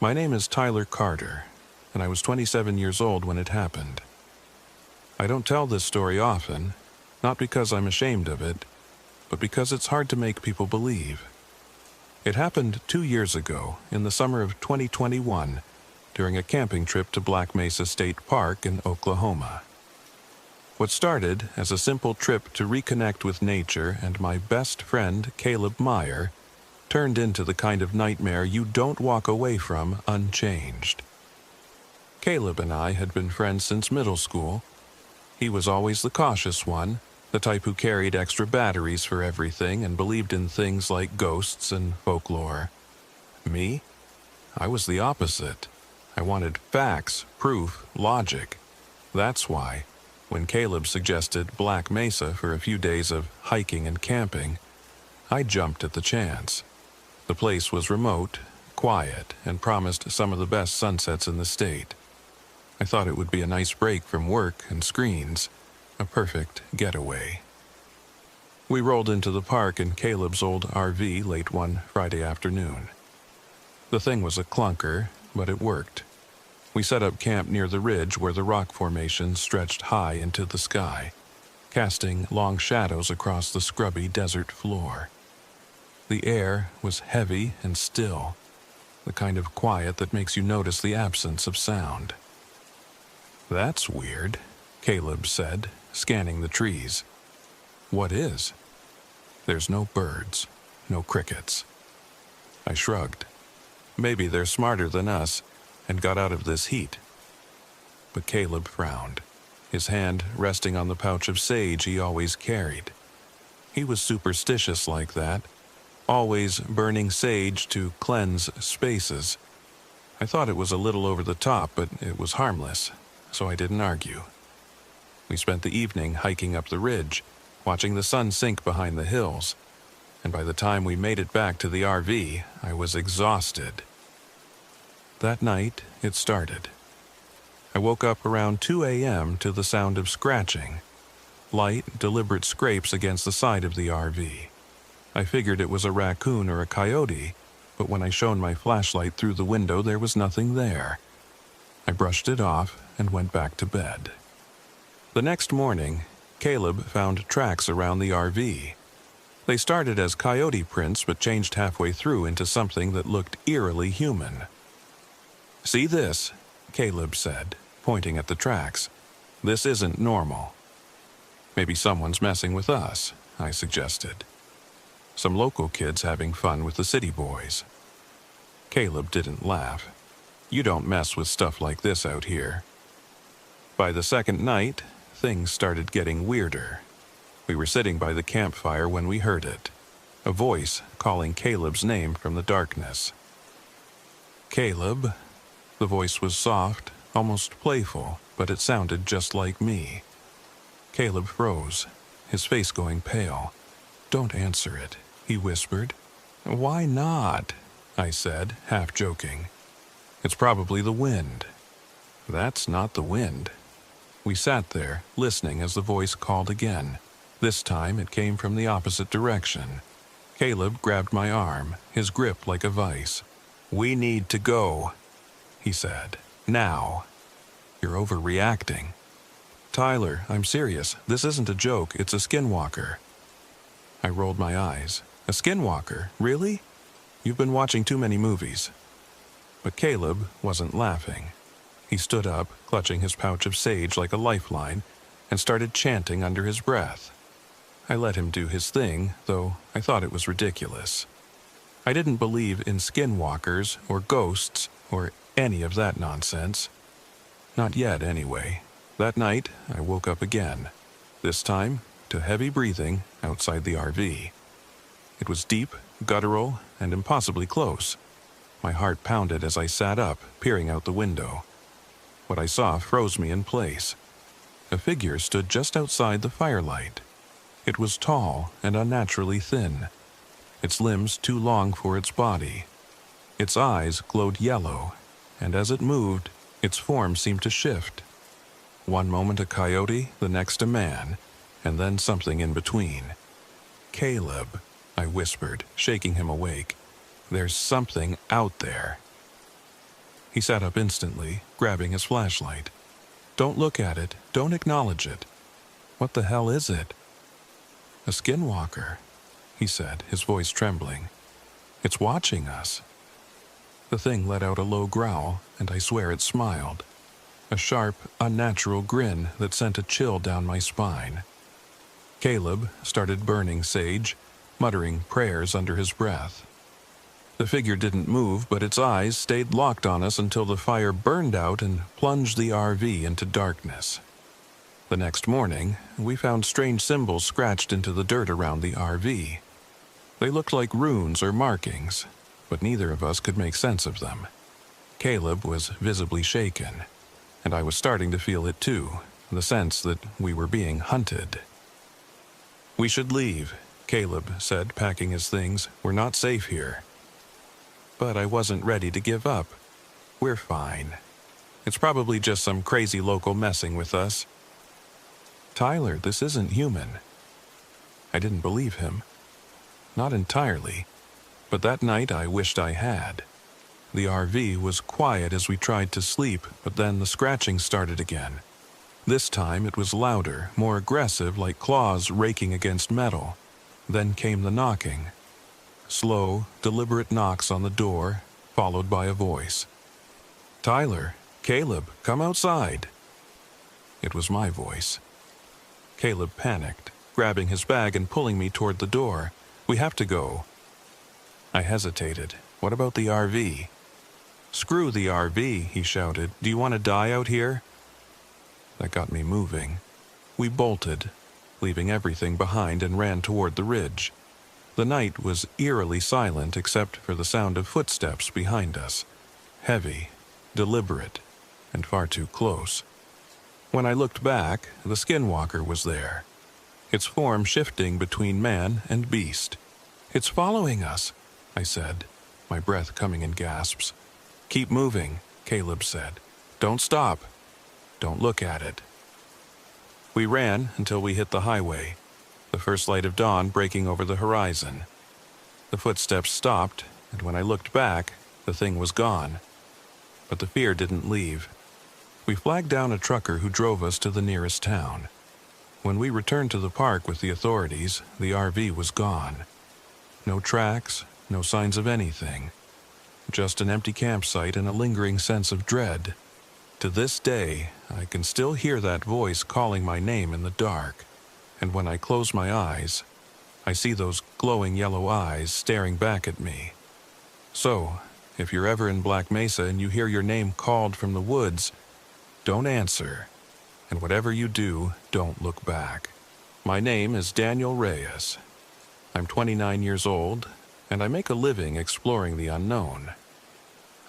My name is Tyler Carter, and I was 27 years old when it happened. I don't tell this story often, not because I'm ashamed of it, but because it's hard to make people believe. It happened 2 years ago, in the summer of 2021, during a camping trip to Black Mesa State Park in Oklahoma. What started as a simple trip to reconnect with nature and my best friend, Caleb Meyer, turned into the kind of nightmare you don't walk away from unchanged. Caleb and I had been friends since middle school. He was always the cautious one, the type who carried extra batteries for everything and believed in things like ghosts and folklore. Me? I was the opposite. I wanted facts, proof, logic. That's why, when Caleb suggested Black Mesa for a few days of hiking and camping, I jumped at the chance. The place was remote, quiet, and promised some of the best sunsets in the state. I thought it would be a nice break from work and screens, a perfect getaway. We rolled into the park in Caleb's old RV late one Friday afternoon. The thing was a clunker, but it worked. We set up camp near the ridge where the rock formation stretched high into the sky, casting long shadows across the scrubby desert floor. The air was heavy and still, the kind of quiet that makes you notice the absence of sound. "That's weird," Caleb said, scanning the trees. "What is?" "There's no birds, no crickets." I shrugged. Maybe they're smarter than us and got out of this heat. But Caleb frowned, his hand resting on the pouch of sage he always carried. He was superstitious like that, always burning sage to cleanse spaces. I thought it was a little over the top, but it was harmless, so I didn't argue. We spent the evening hiking up the ridge, watching the sun sink behind the hills, and by the time we made it back to the RV, I was exhausted. That night, it started. I woke up around 2 a.m. to the sound of scratching, light, deliberate scrapes against the side of the RV. I figured it was a raccoon or a coyote, but when I shone my flashlight through the window, there was nothing there. I brushed it off and went back to bed. The next morning, Caleb found tracks around the RV. They started as coyote prints but changed halfway through into something that looked eerily human. "See this?" Caleb said, pointing at the tracks. "This isn't normal." "Maybe someone's messing with us," I suggested. "Some local kids having fun with the city boys." Caleb didn't laugh. "You don't mess with stuff like this out here." By the second night, things started getting weirder. We were sitting by the campfire when we heard it, a voice calling Caleb's name from the darkness. "Caleb." The voice was soft, almost playful, but it sounded just like me. Caleb froze, his face going pale. "Don't answer it," he whispered. "Why not?" I said, half joking. "It's probably the wind." "That's not the wind." We sat there, listening as the voice called again. This time it came from the opposite direction. Caleb grabbed my arm, his grip like a vice. "We need to go," he said. "Now." "You're overreacting." "Tyler, I'm serious. This isn't a joke. It's a skinwalker." I rolled my eyes. "A skinwalker? Really? You've been watching too many movies." But Caleb wasn't laughing. He stood up, clutching his pouch of sage like a lifeline, and started chanting under his breath. I let him do his thing, though I thought it was ridiculous. I didn't believe in skinwalkers or ghosts or any of that nonsense. Not yet, anyway. That night, I woke up again, this time to heavy breathing outside the RV. It was deep, guttural, and impossibly close. My heart pounded as I sat up, peering out the window. What I saw froze me in place. A figure stood just outside the firelight. It was tall and unnaturally thin, its limbs too long for its body. Its eyes glowed yellow, and as it moved, its form seemed to shift. One moment a coyote, the next a man, and then something in between. "Caleb," I whispered, shaking him awake. "There's something out there." He sat up instantly, grabbing his flashlight. "Don't look at it. Don't acknowledge it." "What the hell is it?" "A skinwalker," he said, his voice trembling. "It's watching us." The thing let out a low growl, and I swear it smiled. A sharp, unnatural grin that sent a chill down my spine. Caleb started burning sage, muttering prayers under his breath. The figure didn't move, but its eyes stayed locked on us until the fire burned out and plunged the RV into darkness. The next morning, we found strange symbols scratched into the dirt around the RV. They looked like runes or markings, but neither of us could make sense of them. Caleb was visibly shaken, and I was starting to feel it too, the sense that we were being hunted. "We should leave," Caleb said, packing his things. "We're not safe here." But I wasn't ready to give up. "We're fine. It's probably just some crazy local messing with us." "Tyler, this isn't human." I didn't believe him. Not entirely, but that night I wished I had. The RV was quiet as we tried to sleep, but then the scratching started again. This time it was louder, more aggressive, like claws raking against metal. Then came the knocking. Slow, deliberate knocks on the door, followed by a voice. "Tyler, Caleb, come outside." It was my voice. Caleb panicked, grabbing his bag and pulling me toward the door. "We have to go." I hesitated. "What about the RV?" "Screw the RV," he shouted. "Do you want to die out here?" That got me moving. We bolted, leaving everything behind, and ran toward the ridge. The night was eerily silent except for the sound of footsteps behind us. Heavy, deliberate, and far too close. When I looked back, the skinwalker was there, its form shifting between man and beast. "It's following us," I said, my breath coming in gasps. "Keep moving," Caleb said. "Don't stop. Don't look at it." We ran until we hit the highway, the first light of dawn breaking over the horizon. The footsteps stopped, and when I looked back, the thing was gone. But the fear didn't leave. We flagged down a trucker who drove us to the nearest town. When we returned to the park with the authorities, the RV was gone. No tracks, no signs of anything. Just an empty campsite and a lingering sense of dread. To this day, I can still hear that voice calling my name in the dark, and when I close my eyes, I see those glowing yellow eyes staring back at me. So, if you're ever in Black Mesa and you hear your name called from the woods, don't answer, and whatever you do, don't look back. My name is Daniel Reyes. I'm 29 years old, and I make a living exploring the unknown.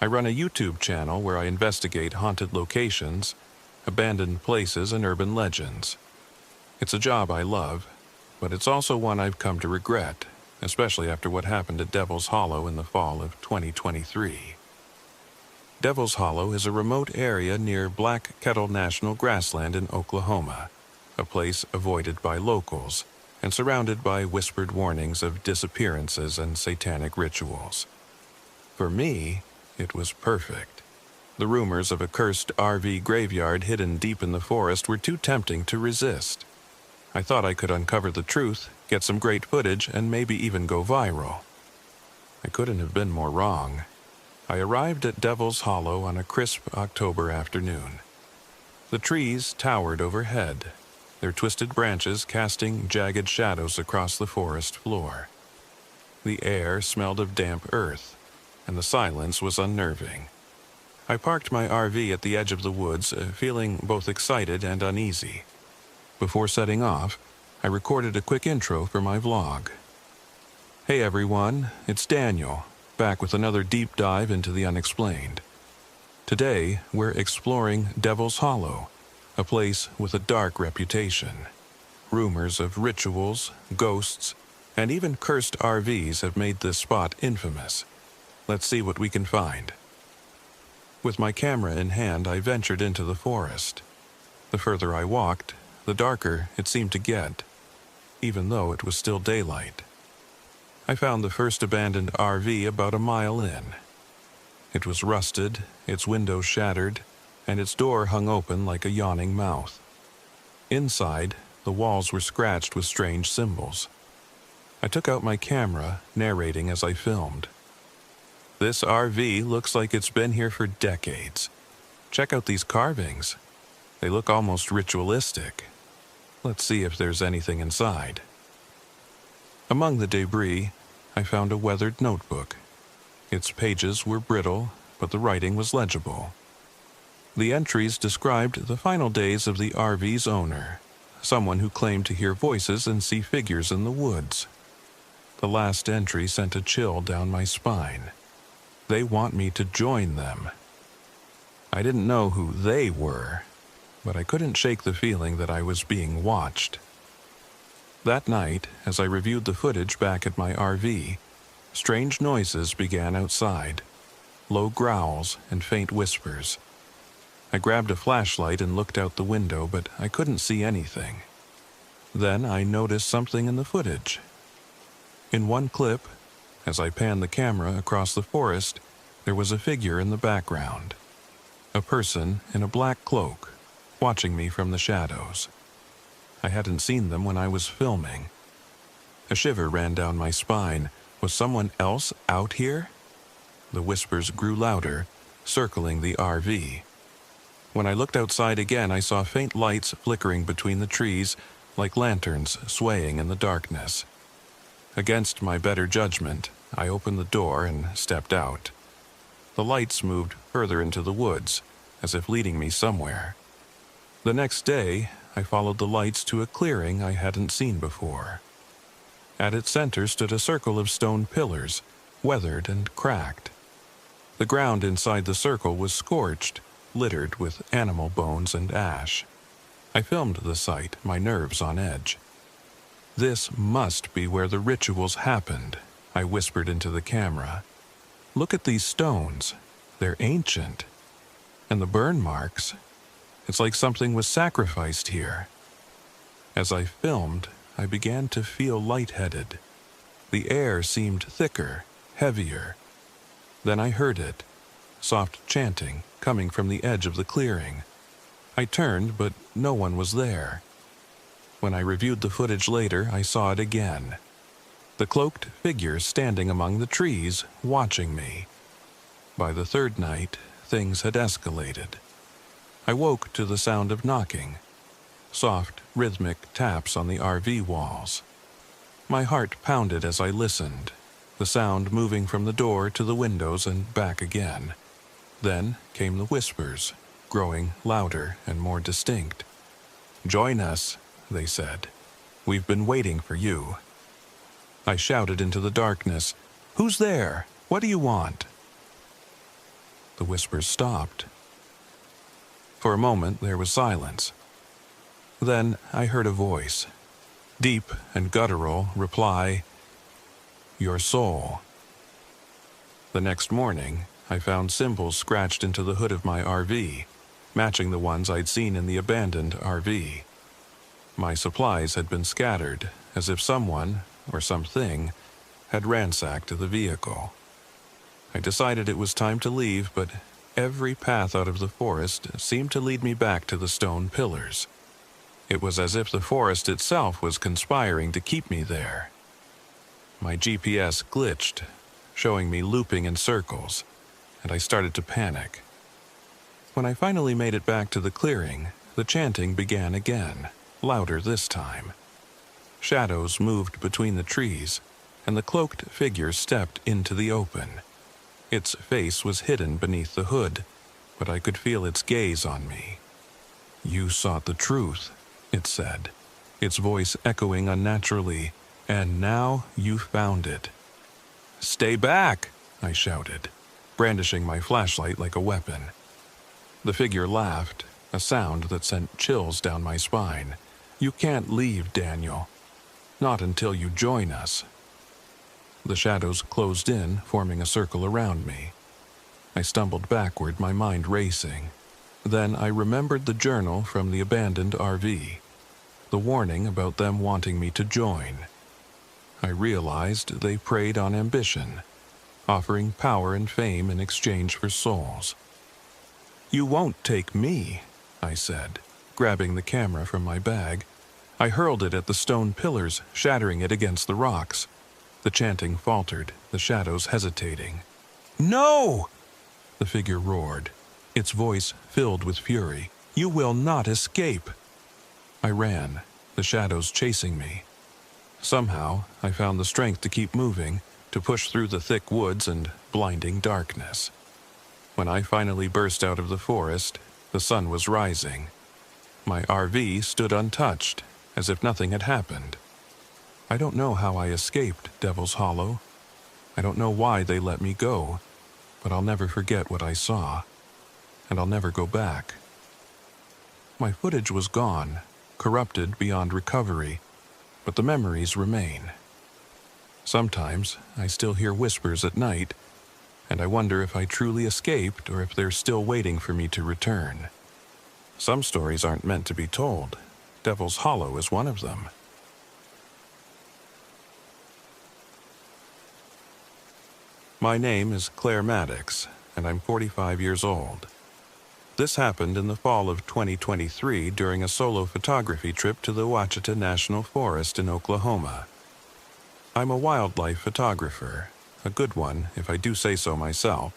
I run a YouTube channel where I investigate haunted locations, abandoned places, and urban legends. It's a job I love, but it's also one I've come to regret, especially after what happened at Devil's Hollow in the fall of 2023. Devil's Hollow is a remote area near Black Kettle National Grassland in Oklahoma, a place avoided by locals and surrounded by whispered warnings of disappearances and satanic rituals. For me, it was perfect. The rumors of a cursed RV graveyard hidden deep in the forest were too tempting to resist. I thought I could uncover the truth, get some great footage, and maybe even go viral. I couldn't have been more wrong. I arrived at Devil's Hollow on a crisp October afternoon. The trees towered overhead, their twisted branches casting jagged shadows across the forest floor. The air smelled of damp earth, and the silence was unnerving. I parked my RV at the edge of the woods, feeling both excited and uneasy. Before setting off, I recorded a quick intro for my vlog. Hey everyone, it's Daniel, back with another deep dive into the unexplained. Today, we're exploring Devil's Hollow, a place with a dark reputation. Rumors of rituals, ghosts, and even cursed RVs have made this spot infamous. Let's see what we can find. With my camera in hand, I ventured into the forest. The further I walked, the darker it seemed to get, even though it was still daylight. I found the first abandoned RV about a mile in. It was rusted, its windows shattered, and its door hung open like a yawning mouth. Inside, the walls were scratched with strange symbols. I took out my camera, narrating as I filmed. This RV looks like it's been here for decades. Check out these carvings. They look almost ritualistic. Let's see if there's anything inside. Among the debris, I found a weathered notebook. Its pages were brittle, but the writing was legible. The entries described the final days of the RV's owner, someone who claimed to hear voices and see figures in the woods. The last entry sent a chill down my spine. They want me to join them. I didn't know who they were, but I couldn't shake the feeling that I was being watched. That night, as I reviewed the footage back at my RV, strange noises began outside, low growls and faint whispers. I grabbed a flashlight and looked out the window, but I couldn't see anything. Then I noticed something in the footage. In one clip, as I panned the camera across the forest, there was a figure in the background. A person in a black cloak, watching me from the shadows. I hadn't seen them when I was filming. A shiver ran down my spine. Was someone else out here? The whispers grew louder, circling the RV. When I looked outside again, I saw faint lights flickering between the trees, like lanterns swaying in the darkness. Against my better judgment, I opened the door and stepped out. The lights moved further into the woods, as if leading me somewhere. The next day, I followed the lights to a clearing I hadn't seen before. At its center stood a circle of stone pillars, weathered and cracked. The ground inside the circle was scorched, littered with animal bones and ash. I filmed the site, my nerves on edge. This must be where the rituals happened, I whispered into the camera. Look at these stones. They're ancient. And the burn marks. It's like something was sacrificed here. As I filmed, I began to feel lightheaded. The air seemed thicker, heavier. Then I heard it, soft chanting coming from the edge of the clearing. I turned, but no one was there. When I reviewed the footage later, I saw it again. The cloaked figure standing among the trees, watching me. By the third night, things had escalated. I woke to the sound of knocking. Soft, rhythmic taps on the RV walls. My heart pounded as I listened, the sound moving from the door to the windows and back again. Then came the whispers, growing louder and more distinct. "Join us," they said. "We've been waiting for you." I shouted into the darkness, "Who's there? What do you want?" The whispers stopped. For a moment there was silence. Then I heard a voice, deep and guttural, reply, "Your soul." The next morning, I found symbols scratched into the hood of my RV, matching the ones I'd seen in the abandoned RV. My supplies had been scattered, as if someone, or something, had ransacked the vehicle. I decided it was time to leave, but every path out of the forest seemed to lead me back to the stone pillars. It was as if the forest itself was conspiring to keep me there. My GPS glitched, showing me looping in circles, and I started to panic. When I finally made it back to the clearing, the chanting began again, louder this time. Shadows moved between the trees, and the cloaked figure stepped into the open. Its face was hidden beneath the hood, but I could feel its gaze on me. "You sought the truth," it said, its voice echoing unnaturally, "and now you found it." "Stay back!" I shouted, brandishing my flashlight like a weapon. The figure laughed, a sound that sent chills down my spine. "You can't leave, Daniel. Not until you join us." The shadows closed in, forming a circle around me. I stumbled backward, my mind racing. Then I remembered the journal from the abandoned RV, the warning about them wanting me to join. I realized they preyed on ambition, offering power and fame in exchange for souls. "You won't take me," I said, grabbing the camera from my bag. I hurled it at the stone pillars, shattering it against the rocks. The chanting faltered, the shadows hesitating. "No!" the figure roared, its voice filled with fury. "You will not escape." I ran, the shadows chasing me. Somehow, I found the strength to keep moving, to push through the thick woods and blinding darkness. When I finally burst out of the forest, the sun was rising. My RV stood untouched, as if nothing had happened. I don't know how I escaped Devil's Hollow. I don't know why they let me go, but I'll never forget what I saw, and I'll never go back. My footage was gone, corrupted beyond recovery, but the memories remain. Sometimes I still hear whispers at night, and I wonder if I truly escaped or if they're still waiting for me to return. Some stories aren't meant to be told. Devil's Hollow is one of them. My name is Claire Maddox, and I'm 45 years old. This happened in the fall of 2023 during a solo photography trip to the Ouachita National Forest in Oklahoma. I'm a wildlife photographer, a good one if I do say so myself,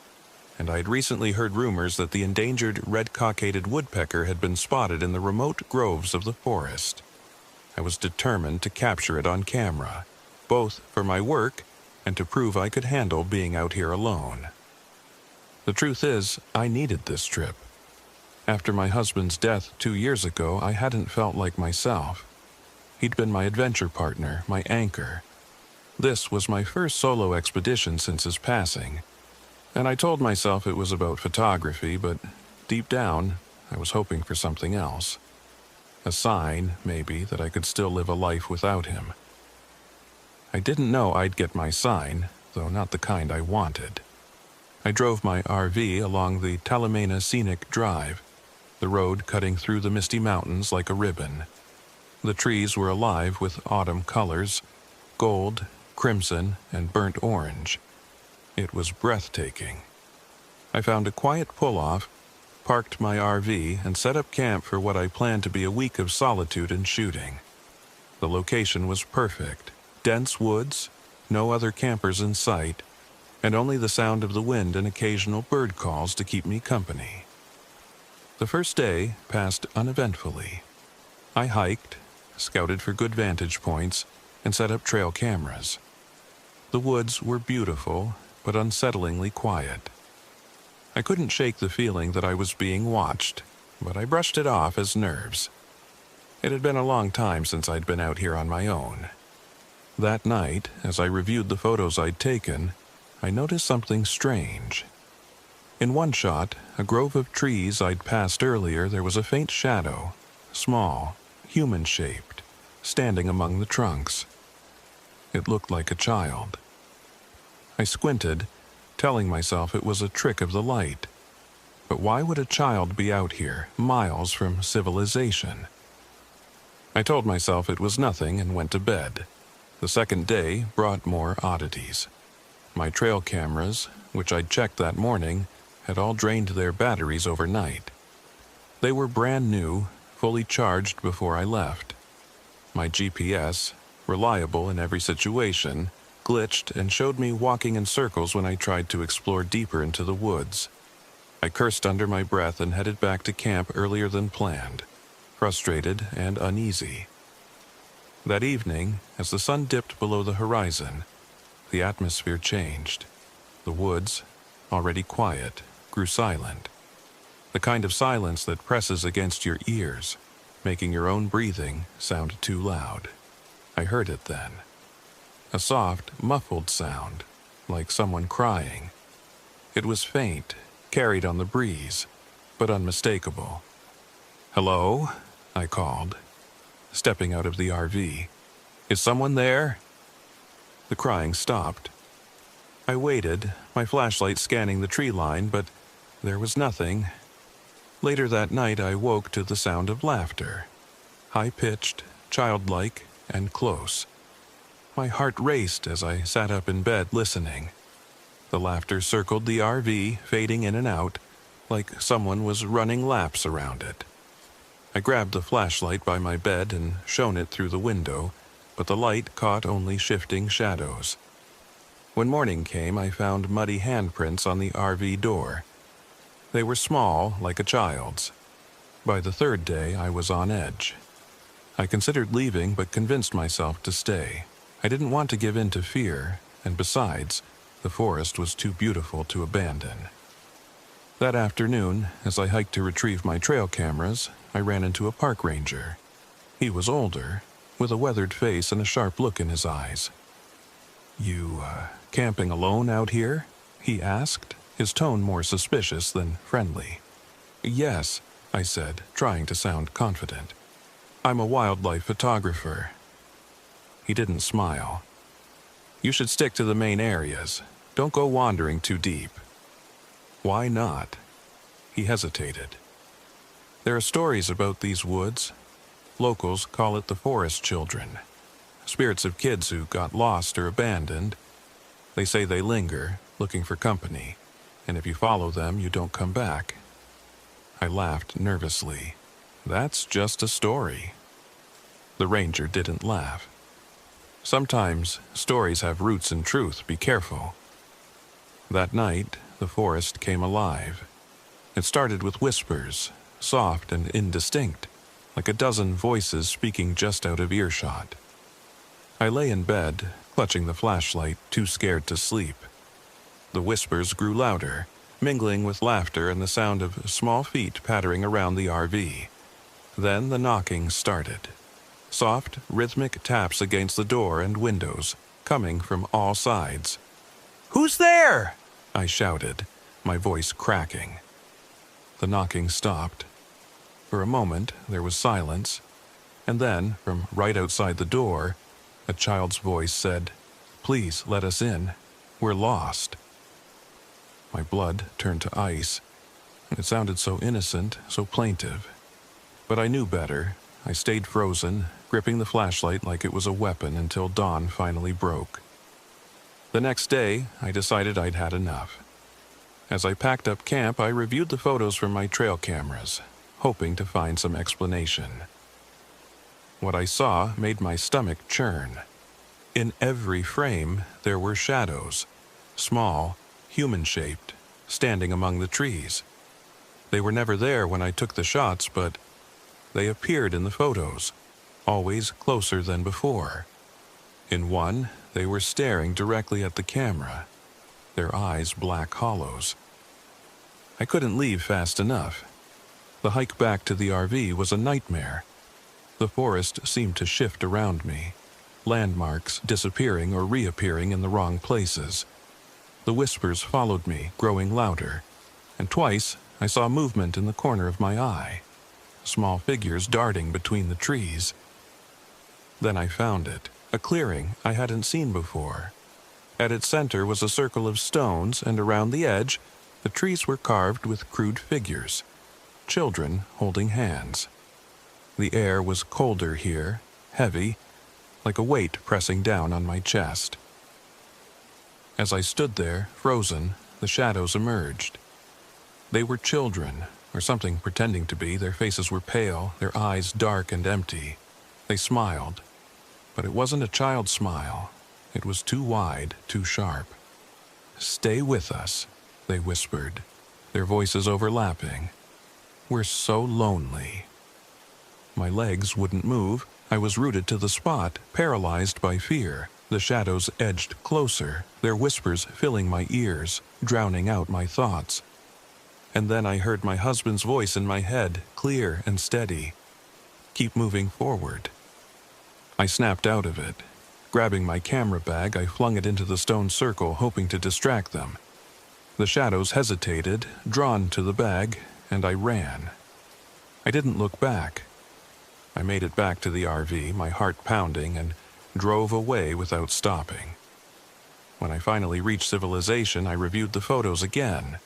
and I'd recently heard rumors that the endangered red-cockaded woodpecker had been spotted in the remote groves of the forest. I was determined to capture it on camera, both for my work and to prove I could handle being out here alone. The truth is, I needed this trip. After my husband's death 2 years ago, I hadn't felt like myself. He'd been my adventure partner, my anchor. This was my first solo expedition since his passing, and I told myself it was about photography, but deep down, I was hoping for something else. A sign, maybe, that I could still live a life without him. I didn't know I'd get my sign, though not the kind I wanted. I drove my RV along the Talamena Scenic Drive, the road cutting through the misty mountains like a ribbon. The trees were alive with autumn colors, gold, crimson, and burnt orange. It was breathtaking. I found a quiet pull-off, parked my RV, and set up camp for what I planned to be a week of solitude and shooting. The location was perfect. Dense woods, no other campers in sight, and only the sound of the wind and occasional bird calls to keep me company. The first day passed uneventfully. I hiked, scouted for good vantage points, and set up trail cameras. The woods were beautiful, but unsettlingly quiet. I couldn't shake the feeling that I was being watched, but I brushed it off as nerves. It had been a long time since I'd been out here on my own. That night, as I reviewed the photos I'd taken, I noticed something strange. In one shot, a grove of trees I'd passed earlier, there was a faint shadow, small, human-shaped, standing among the trunks. It looked like a child. I squinted, telling myself it was a trick of the light. But why would a child be out here, miles from civilization? I told myself it was nothing and went to bed. The second day brought more oddities. My trail cameras, which I'd checked that morning, had all drained their batteries overnight. They were brand new, fully charged before I left. My GPS, reliable in every situation, glitched and showed me walking in circles when I tried to explore deeper into the woods. I cursed under my breath and headed back to camp earlier than planned, frustrated and uneasy. That evening, as the sun dipped below the horizon, the atmosphere changed. The woods, already quiet, grew silent. The kind of silence that presses against your ears, making your own breathing sound too loud. I heard it then. A soft, muffled sound, like someone crying. It was faint, carried on the breeze, but unmistakable. "Hello?" I called, stepping out of the RV. "Is someone there?" The crying stopped. I waited, my flashlight scanning the tree line, but there was nothing. Later that night, I woke to the sound of laughter. High-pitched, childlike, and close. My heart raced as I sat up in bed listening. The laughter circled the RV, fading in and out, like someone was running laps around it. I grabbed the flashlight by my bed and shone it through the window, but the light caught only shifting shadows. When morning came, I found muddy handprints on the RV door. They were small, like a child's. By the third day, I was on edge. I considered leaving, but convinced myself to stay. I didn't want to give in to fear, and besides, the forest was too beautiful to abandon. That afternoon, as I hiked to retrieve my trail cameras, I ran into a park ranger. He was older, with a weathered face and a sharp look in his eyes. "You, camping alone out here?" he asked, his tone more suspicious than friendly. "Yes," I said, trying to sound confident. "I'm a wildlife photographer." He didn't smile. "You should stick to the main areas. Don't go wandering too deep." "Why not?" He hesitated. "There are stories about these woods. Locals call it the forest children. Spirits of kids who got lost or abandoned. They say they linger, looking for company, and if you follow them, you don't come back." I laughed nervously. "That's just a story." The ranger didn't laugh. "Sometimes stories have roots in truth. Be careful." That night, the forest came alive. It started with whispers, soft and indistinct, like a dozen voices speaking just out of earshot. I lay in bed, clutching the flashlight, too scared to sleep. The whispers grew louder, mingling with laughter and the sound of small feet pattering around the RV. Then the knocking started. Soft, rhythmic taps against the door and windows, coming from all sides. "Who's there?" I shouted, my voice cracking. The knocking stopped. For a moment, there was silence, and then, from right outside the door, a child's voice said, "Please let us in. We're lost." My blood turned to ice. It sounded so innocent, so plaintive. But I knew better. I stayed frozen, gripping the flashlight like it was a weapon until dawn finally broke. The next day, I decided I'd had enough. As I packed up camp, I reviewed the photos from my trail cameras, hoping to find some explanation. What I saw made my stomach churn. In every frame, there were shadows, small, human-shaped, standing among the trees. They were never there when I took the shots, but they appeared in the photos, always closer than before. In one, they were staring directly at the camera, their eyes black hollows. I couldn't leave fast enough. The hike back to the RV was a nightmare. The forest seemed to shift around me, landmarks disappearing or reappearing in the wrong places. The whispers followed me, growing louder, and twice I saw movement in the corner of my eye, small figures darting between the trees. Then I found it, a clearing I hadn't seen before. At its center was a circle of stones, and around the edge, the trees were carved with crude figures, children holding hands. The air was colder here, heavy, like a weight pressing down on my chest. As I stood there, frozen, the shadows emerged. They were children, or something pretending to be. Their faces were pale, their eyes dark and empty. They smiled, but it wasn't a child's smile. It was too wide, too sharp. "Stay with us," they whispered, their voices overlapping. "We're so lonely." My legs wouldn't move. I was rooted to the spot, paralyzed by fear. The shadows edged closer, their whispers filling my ears, drowning out my thoughts. And then I heard my husband's voice in my head, clear and steady. "Keep moving forward." I snapped out of it. Grabbing my camera bag, I flung it into the stone circle, hoping to distract them. The shadows hesitated, drawn to the bag, and I ran. I didn't look back. I made it back to the RV, my heart pounding, and drove away without stopping. When I finally reached civilization, I reviewed the photos again.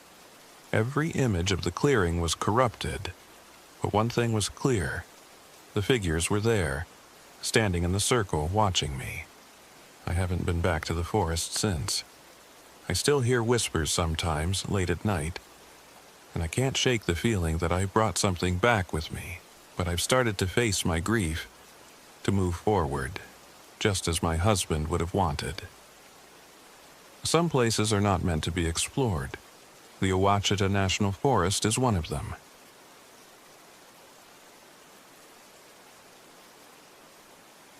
Every image of the clearing was corrupted, but one thing was clear. The figures were there, standing in the circle, watching me. I haven't been back to the forest since. I still hear whispers sometimes, late at night, and I can't shake the feeling that I brought something back with me, but I've started to face my grief, to move forward, just as my husband would have wanted. Some places are not meant to be explored. The Ouachita National Forest is one of them.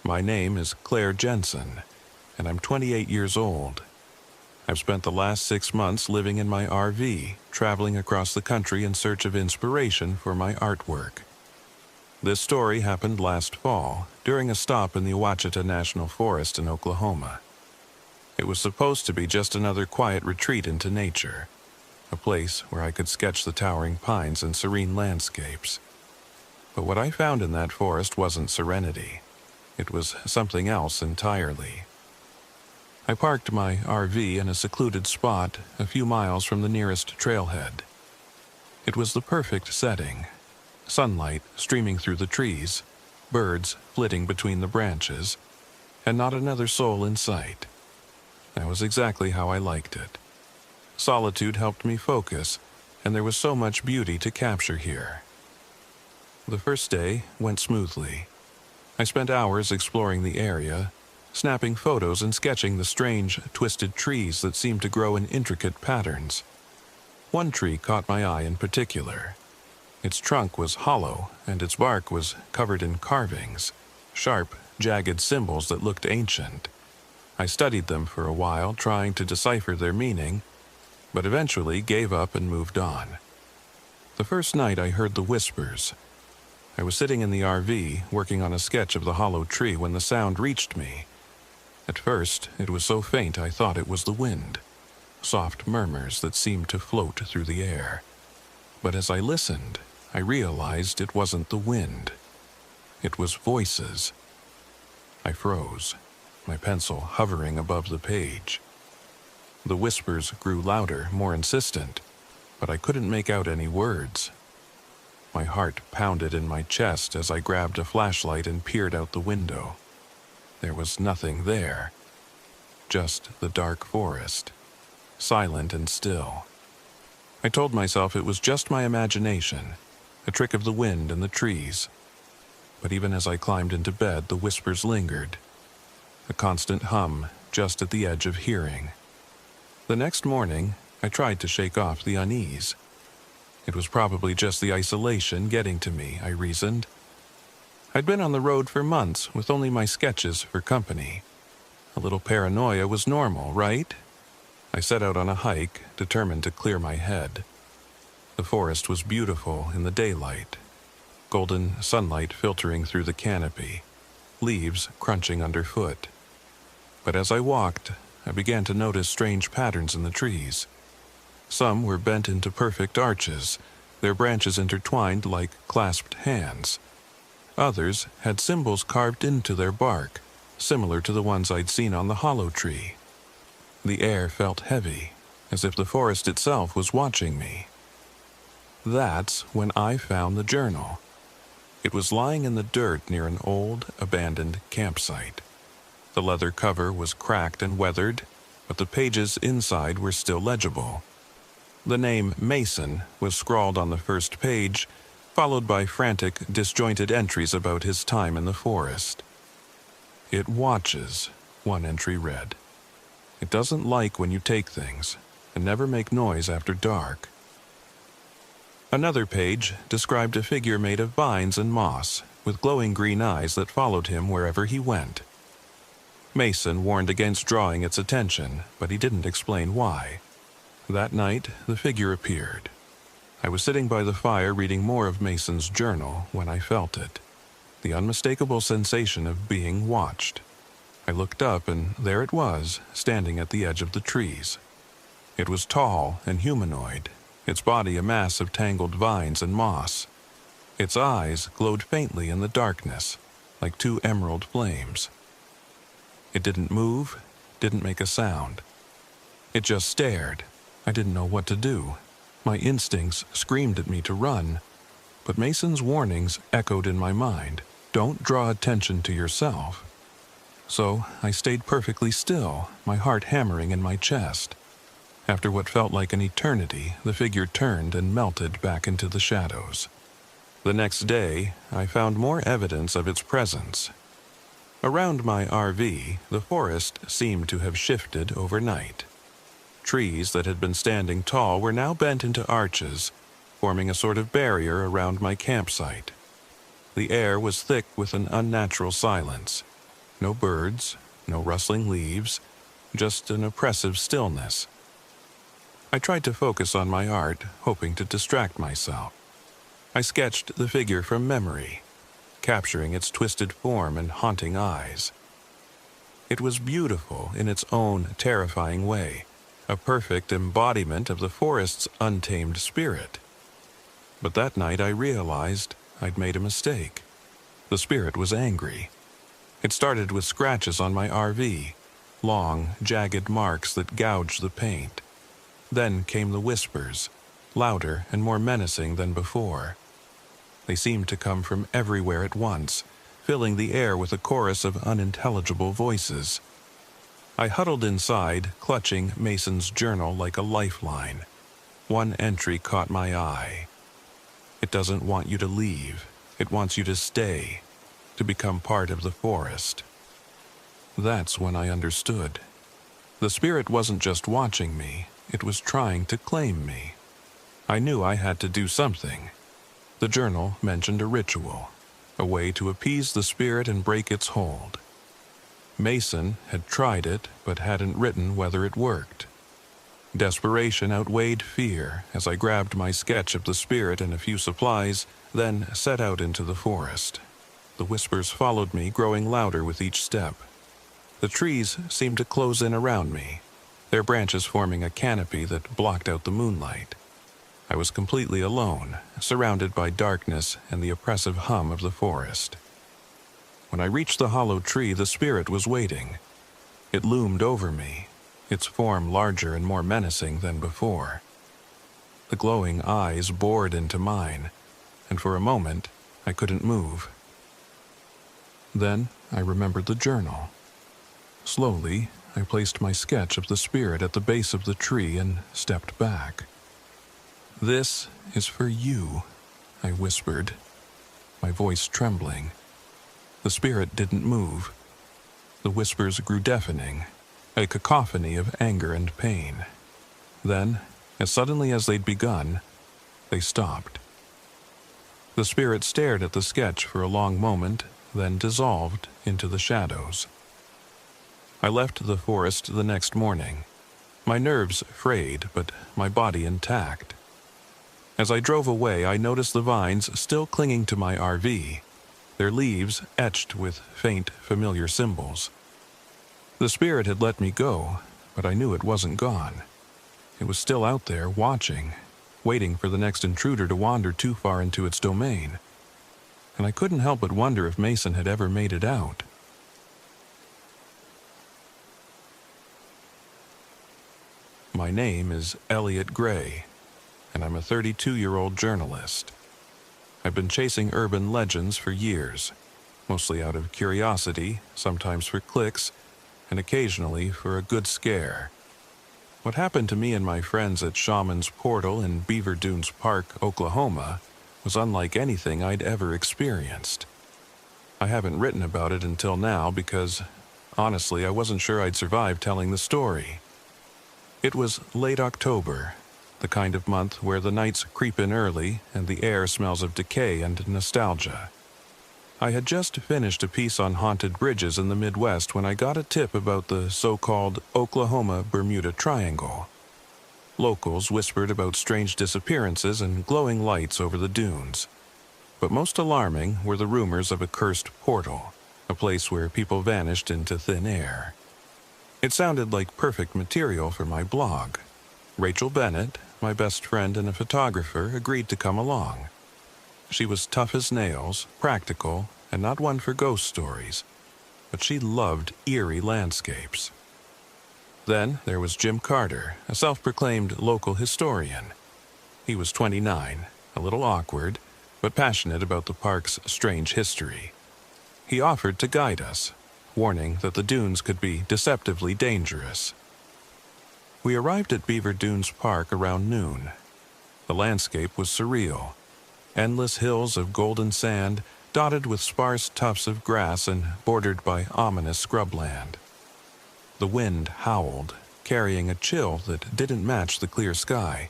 My name is Claire Jensen, and I'm 28 years old. I've spent the last 6 months living in my RV, traveling across the country in search of inspiration for my artwork. This story happened last fall, during a stop in the Ouachita National Forest in Oklahoma. It was supposed to be just another quiet retreat into nature, a place where I could sketch the towering pines and serene landscapes. But what I found in that forest wasn't serenity. It was something else entirely. I parked my RV in a secluded spot a few miles from the nearest trailhead. It was the perfect setting. Sunlight streaming through the trees, birds flitting between the branches, and not another soul in sight. That was exactly how I liked it. Solitude helped me focus, and there was so much beauty to capture here. The first day went smoothly. I spent hours exploring the area, snapping photos and sketching the strange, twisted trees that seemed to grow in intricate patterns. One tree caught my eye in particular. Its trunk was hollow, and its bark was covered in carvings, sharp, jagged symbols that looked ancient. I studied them for a while, trying to decipher their meaning, but eventually gave up and moved on. The first night I heard the whispers. I was sitting in the RV, working on a sketch of the hollow tree when the sound reached me. At first, it was so faint I thought it was the wind, soft murmurs that seemed to float through the air. But as I listened, I realized it wasn't the wind. It was voices. I froze, my pencil hovering above the page. The whispers grew louder, more insistent, but I couldn't make out any words. My heart pounded in my chest as I grabbed a flashlight and peered out the window. There was nothing there, just the dark forest, silent and still. I told myself it was just my imagination, a trick of the wind and the trees. But even as I climbed into bed, the whispers lingered, a constant hum just at the edge of hearing. The next morning, I tried to shake off the unease. It was probably just the isolation getting to me, I reasoned. I'd been on the road for months with only my sketches for company. A little paranoia was normal, right? I set out on a hike, determined to clear my head. The forest was beautiful in the daylight, golden sunlight filtering through the canopy, leaves crunching underfoot. But as I walked, I began to notice strange patterns in the trees. Some were bent into perfect arches, their branches intertwined like clasped hands. Others had symbols carved into their bark, similar to the ones I'd seen on the hollow tree. The air felt heavy, as if the forest itself was watching me. That's when I found the journal. It was lying in the dirt near an old, abandoned campsite. The leather cover was cracked and weathered, but the pages inside were still legible. The name Mason was scrawled on the first page, followed by frantic, disjointed entries about his time in the forest. "It watches," one entry read. "It doesn't like when you take things, and never make noise after dark." Another page described a figure made of vines and moss, with glowing green eyes that followed him wherever he went. Mason warned against drawing its attention, but he didn't explain why. That night, the figure appeared. I was sitting by the fire reading more of Mason's journal when I felt it, the unmistakable sensation of being watched. I looked up, and there it was, standing at the edge of the trees. It was tall and humanoid, its body a mass of tangled vines and moss. Its eyes glowed faintly in the darkness, like two emerald flames. It didn't move, didn't make a sound. It just stared. I didn't know what to do. My instincts screamed at me to run, but Mason's warnings echoed in my mind. Don't draw attention to yourself. So I stayed perfectly still, my heart hammering in my chest. After what felt like an eternity, the figure turned and melted back into the shadows. The next day, I found more evidence of its presence. Around my RV, the forest seemed to have shifted overnight. Trees that had been standing tall were now bent into arches, forming a sort of barrier around my campsite. The air was thick with an unnatural silence. No birds, no rustling leaves, just an oppressive stillness. I tried to focus on my art, hoping to distract myself. I sketched the figure from memory, capturing its twisted form and haunting eyes. It was beautiful in its own terrifying way, a perfect embodiment of the forest's untamed spirit. But that night I realized I'd made a mistake. The spirit was angry. It started with scratches on my RV, long, jagged marks that gouged the paint. Then came the whispers, louder and more menacing than before. They seemed to come from everywhere at once, filling the air with a chorus of unintelligible voices. I huddled inside, clutching Mason's journal like a lifeline. One entry caught my eye. It doesn't want you to leave. It wants you to stay, to become part of the forest. That's when I understood. The spirit wasn't just watching me, it was trying to claim me. I knew I had to do something. The journal mentioned a ritual, a way to appease the spirit and break its hold. Mason had tried it, but hadn't written whether it worked. Desperation outweighed fear as I grabbed my sketch of the spirit and a few supplies, then set out into the forest. The whispers followed me, growing louder with each step. The trees seemed to close in around me, their branches forming a canopy that blocked out the moonlight. I was completely alone, surrounded by darkness and the oppressive hum of the forest. When I reached the hollow tree, the spirit was waiting. It loomed over me, its form larger and more menacing than before. The glowing eyes bored into mine, and for a moment, I couldn't move. Then I remembered the journal. Slowly, I placed my sketch of the spirit at the base of the tree and stepped back. "This is for you," I whispered, my voice trembling. The spirit didn't move. The whispers grew deafening, a cacophony of anger and pain. Then, as suddenly as they'd begun, they stopped. The spirit stared at the sketch for a long moment, then dissolved into the shadows. I left the forest the next morning, my nerves frayed but my body intact. As I drove away, I noticed the vines still clinging to my RV, their leaves etched with faint, familiar symbols. The spirit had let me go, but I knew it wasn't gone. It was still out there, watching, waiting for the next intruder to wander too far into its domain. And I couldn't help but wonder if Mason had ever made it out. My name is Elliot Gray, and I'm a 32-year-old journalist. I've been chasing urban legends for years, mostly out of curiosity, sometimes for clicks, and occasionally for a good scare. What happened to me and my friends at Shaman's Portal in Beaver Dunes Park, Oklahoma, was unlike anything I'd ever experienced. I haven't written about it until now because, honestly, I wasn't sure I'd survive telling the story. It was late October, the kind of month where the nights creep in early and the air smells of decay and nostalgia. I had just finished a piece on haunted bridges in the Midwest when I got a tip about the so-called Oklahoma-Bermuda Triangle. Locals whispered about strange disappearances and glowing lights over the dunes. But most alarming were the rumors of a cursed portal, a place where people vanished into thin air. It sounded like perfect material for my blog. Rachel Bennett, my best friend and a photographer, agreed to come along. She was tough as nails, practical, and not one for ghost stories, but she loved eerie landscapes. Then there was Jim Carter, a self-proclaimed local historian. He was 29, a little awkward, but passionate about the park's strange history. He offered to guide us, warning that the dunes could be deceptively dangerous. We arrived at Beaver Dunes Park around noon. The landscape was surreal. Endless hills of golden sand, dotted with sparse tufts of grass and bordered by ominous scrubland. The wind howled, carrying a chill that didn't match the clear sky.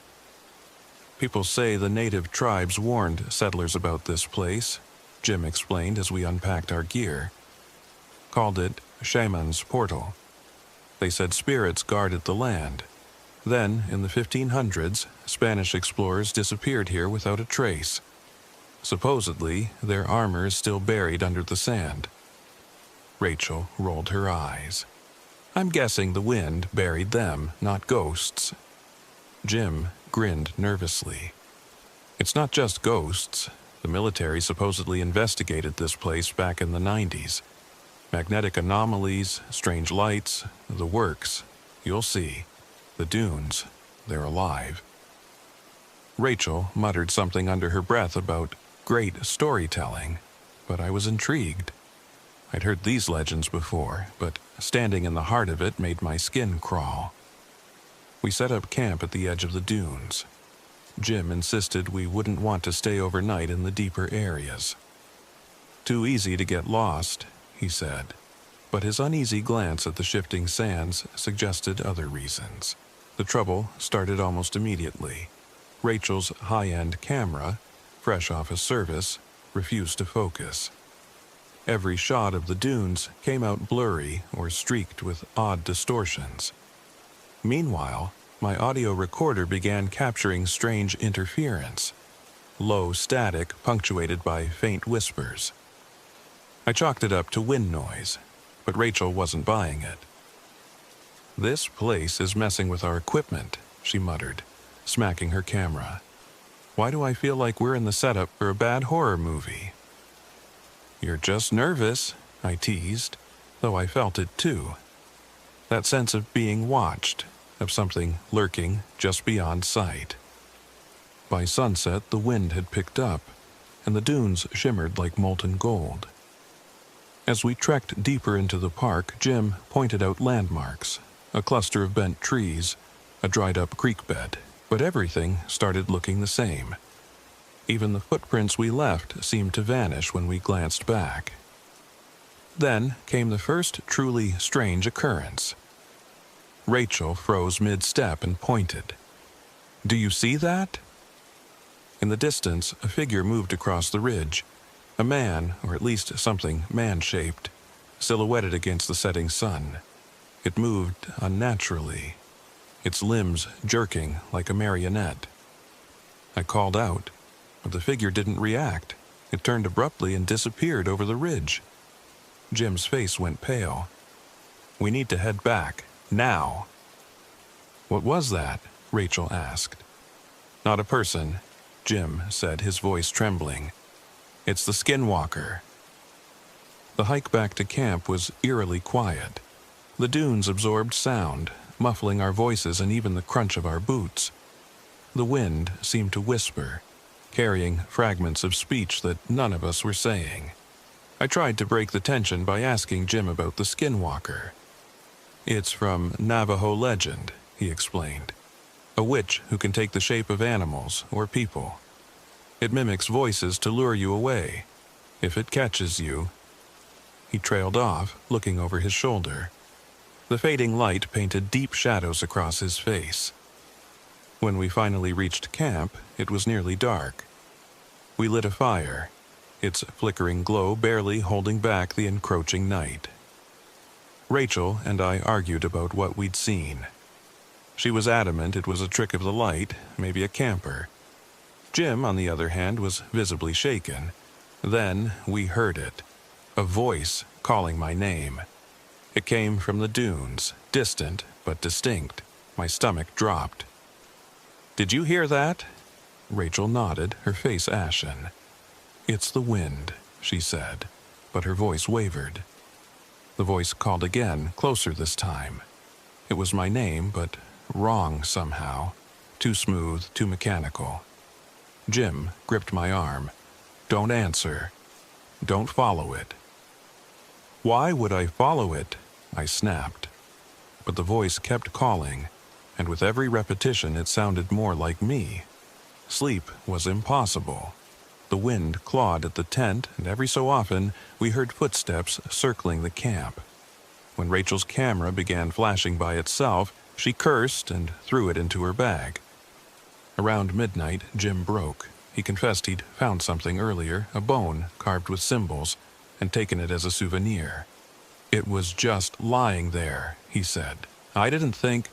People say the native tribes warned settlers about this place, Jim explained as we unpacked our gear. Called it Shaman's Portal. They said spirits guarded the land. Then, in the 1500s, Spanish explorers disappeared here without a trace. Supposedly, their armor is still buried under the sand. Rachel rolled her eyes. I'm guessing the wind buried them, not ghosts. Jim grinned nervously. It's not just ghosts. The military supposedly investigated this place back in the 90s. Magnetic anomalies, strange lights, the works. You'll see. The dunes, they're alive. Rachel muttered something under her breath about great storytelling, but I was intrigued. I'd heard these legends before, but standing in the heart of it made my skin crawl. We set up camp at the edge of the dunes. Jim insisted we wouldn't want to stay overnight in the deeper areas. Too easy to get lost, he said, but his uneasy glance at the shifting sands suggested other reasons. The trouble started almost immediately. Rachel's high-end camera, fresh off a service, refused to focus. Every shot of the dunes came out blurry or streaked with odd distortions. Meanwhile, my audio recorder began capturing strange interference, low static punctuated by faint whispers. I chalked it up to wind noise, but Rachel wasn't buying it. This place is messing with our equipment, she muttered, smacking her camera. Why do I feel like we're in the setup for a bad horror movie? You're just nervous, I teased, though I felt it too. That sense of being watched, of something lurking just beyond sight. By sunset, the wind had picked up, and the dunes shimmered like molten gold. As we trekked deeper into the park, Jim pointed out landmarks, a cluster of bent trees, a dried-up creek bed, but everything started looking the same. Even the footprints we left seemed to vanish when we glanced back. Then came the first truly strange occurrence. Rachel froze mid-step and pointed. Do you see that? In the distance, a figure moved across the ridge. A man, or at least something man-shaped, silhouetted against the setting sun. It moved unnaturally, its limbs jerking like a marionette. I called out, but the figure didn't react. It turned abruptly and disappeared over the ridge. Jim's face went pale. We need to head back, now. What was that? Rachel asked. Not a person, Jim said, his voice trembling. It's the Skinwalker. The hike back to camp was eerily quiet. The dunes absorbed sound, muffling our voices and even the crunch of our boots. The wind seemed to whisper, carrying fragments of speech that none of us were saying. I tried to break the tension by asking Jim about the Skinwalker. It's from Navajo legend, he explained. A witch who can take the shape of animals or people. It mimics voices to lure you away. If it catches you... He trailed off, looking over his shoulder. The fading light painted deep shadows across his face. When we finally reached camp, it was nearly dark. We lit a fire, its flickering glow barely holding back the encroaching night. Rachel and I argued about what we'd seen. She was adamant it was a trick of the light, maybe a camper. Jim, on the other hand, was visibly shaken. Then we heard it, a voice calling my name. It came from the dunes, distant but distinct. My stomach dropped. Did you hear that? Rachel nodded, her face ashen. It's the wind, she said, but her voice wavered. The voice called again, closer this time. It was my name, but wrong somehow. Too smooth, too mechanical. Jim gripped my arm. Don't answer. Don't follow it. Why would I follow it? I snapped. But the voice kept calling. and with every repetition it sounded more like me. Sleep was impossible. The wind clawed at the tent, and every so often we heard footsteps circling the camp. When Rachel's camera began flashing by itself, she cursed and threw it into her bag. Around midnight, Jim broke. He confessed he'd found something earlier, a bone carved with symbols, and taken it as a souvenir. "It was just lying there," he said. "I didn't think—"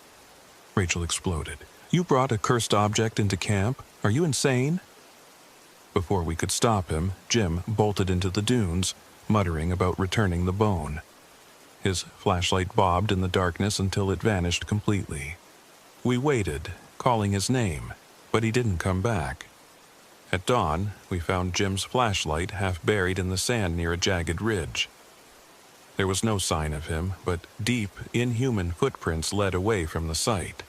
Rachel exploded. "You brought a cursed object into camp? Are you insane?" Before we could stop him, Jim bolted into the dunes, muttering about returning the bone. His flashlight bobbed in the darkness until it vanished completely. We waited, calling his name, but he didn't come back. At dawn, we found Jim's flashlight half buried in the sand near a jagged ridge. There was no sign of him, but deep, inhuman footprints led away from the site.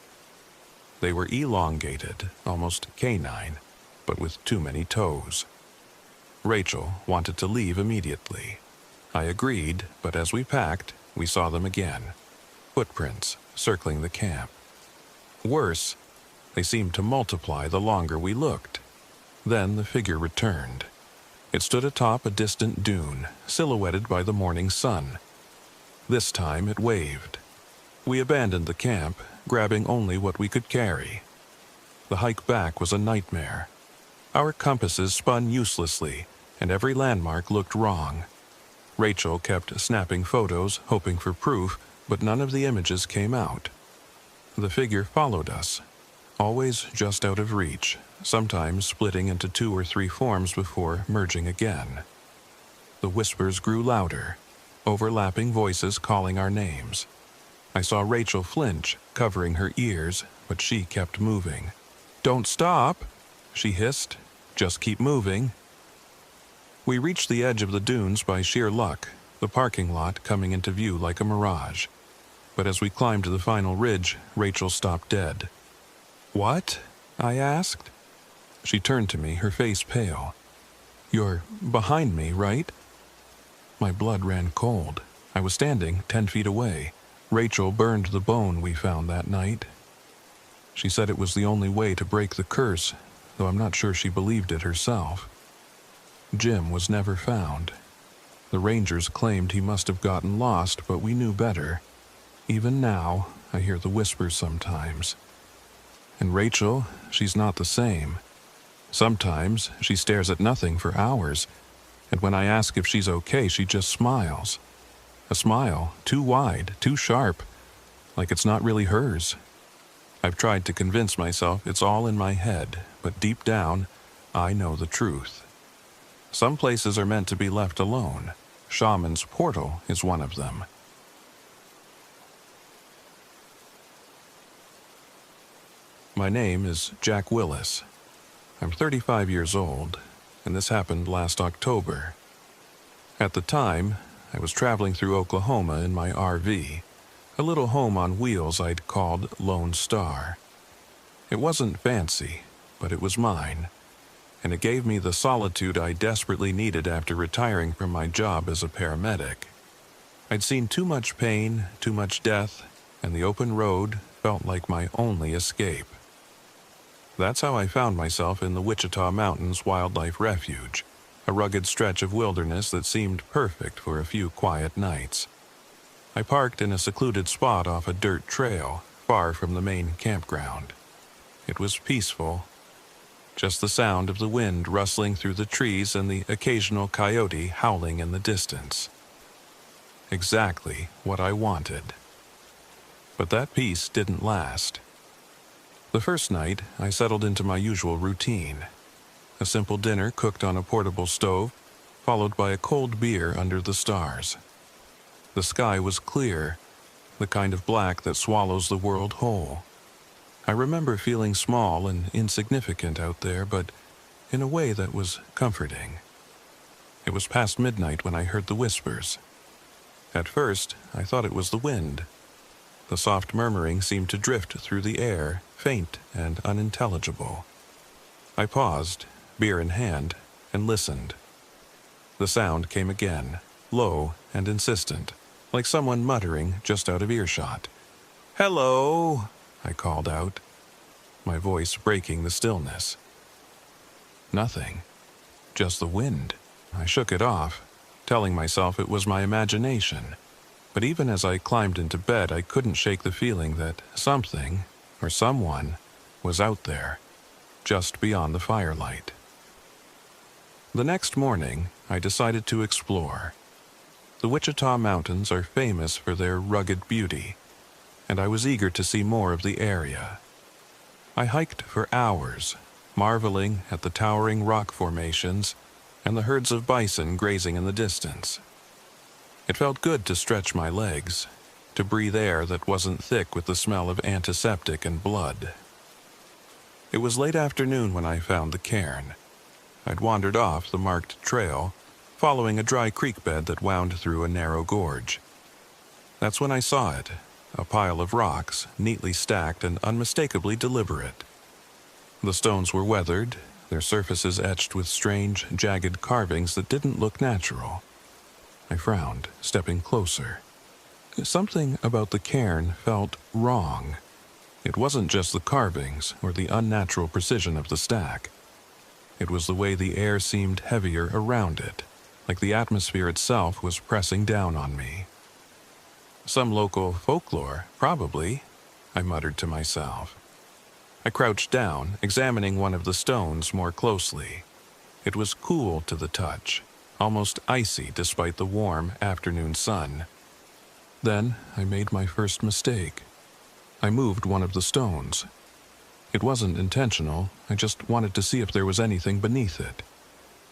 They were elongated, almost canine, but with too many toes. Rachel wanted to leave immediately. I agreed, but as we packed, we saw them again. Footprints circling the camp. Worse, they seemed to multiply the longer we looked. Then the figure returned. It stood atop a distant dune, silhouetted by the morning sun. This time it waved. We abandoned the camp, grabbing only what we could carry. The hike back was a nightmare. Our compasses spun uselessly, and every landmark looked wrong. Rachel kept snapping photos, hoping for proof, but none of the images came out. The figure followed us, always just out of reach, sometimes splitting into 2 or 3 forms before merging again. The whispers grew louder, overlapping voices calling our names. I saw Rachel flinch, covering her ears, but she kept moving. "Don't stop," she hissed. "Just keep moving." We reached the edge of the dunes by sheer luck, the parking lot coming into view like a mirage. But as we climbed to the final ridge, Rachel stopped dead. "What?" I asked. She turned to me, her face pale. "You're behind me, right?" My blood ran cold. I was standing 10 feet away. Rachel burned the bone we found that night. She said it was the only way to break the curse, though I'm not sure she believed it herself. Jim was never found. The rangers claimed he must have gotten lost, but we knew better. Even now, I hear the whispers sometimes. And Rachel, she's not the same. Sometimes she stares at nothing for hours, and when I ask if she's okay, she just smiles. A smile too wide, too sharp, like it's not really hers. I've tried to convince myself it's all in my head, but deep down, I know the truth. Some places are meant to be left alone. Shaman's Portal is one of them. My name is Jack Willis. I'm 35 years old, and this happened last October. At the time, I was traveling through Oklahoma in my RV, a little home on wheels I'd called Lone Star. It wasn't fancy, but it was mine, and it gave me the solitude I desperately needed after retiring from my job as a paramedic. I'd seen too much pain, too much death, and the open road felt like my only escape. That's how I found myself in the Wichita Mountains Wildlife Refuge, a rugged stretch of wilderness that seemed perfect for a few quiet nights. I parked in a secluded spot off a dirt trail, far from the main campground. It was peaceful. Just the sound of the wind rustling through the trees and the occasional coyote howling in the distance. Exactly what I wanted. But that peace didn't last. The first night, I settled into my usual routine. A simple dinner cooked on a portable stove, followed by a cold beer under the stars. The sky was clear, the kind of black that swallows the world whole. I remember feeling small and insignificant out there, but in a way that was comforting. It was past midnight when I heard the whispers. At first, I thought it was the wind. The soft murmuring seemed to drift through the air, faint and unintelligible. I paused, beer in hand, and listened. The sound came again, low and insistent, like someone muttering just out of earshot. "Hello!" I called out, my voice breaking the stillness. Nothing. Just the wind. I shook it off, telling myself it was my imagination. But even as I climbed into bed, I couldn't shake the feeling that something, or someone, was out there, just beyond the firelight. The next morning, I decided to explore. The Wichita Mountains are famous for their rugged beauty, and I was eager to see more of the area. I hiked for hours, marveling at the towering rock formations and the herds of bison grazing in the distance. It felt good to stretch my legs, to breathe air that wasn't thick with the smell of antiseptic and blood. It was late afternoon when I found the cairn. I'd wandered off the marked trail, following a dry creek bed that wound through a narrow gorge. That's when I saw it, a pile of rocks, neatly stacked and unmistakably deliberate. The stones were weathered, their surfaces etched with strange, jagged carvings that didn't look natural. I frowned, stepping closer. Something about the cairn felt wrong. It wasn't just the carvings or the unnatural precision of the stack. It was the way the air seemed heavier around it, like the atmosphere itself was pressing down on me. Some local folklore, probably, I muttered to myself. I crouched down, examining one of the stones more closely. It was cool to the touch, almost icy despite the warm afternoon sun. Then I made my first mistake. I moved one of the stones. It wasn't intentional, I just wanted to see if there was anything beneath it.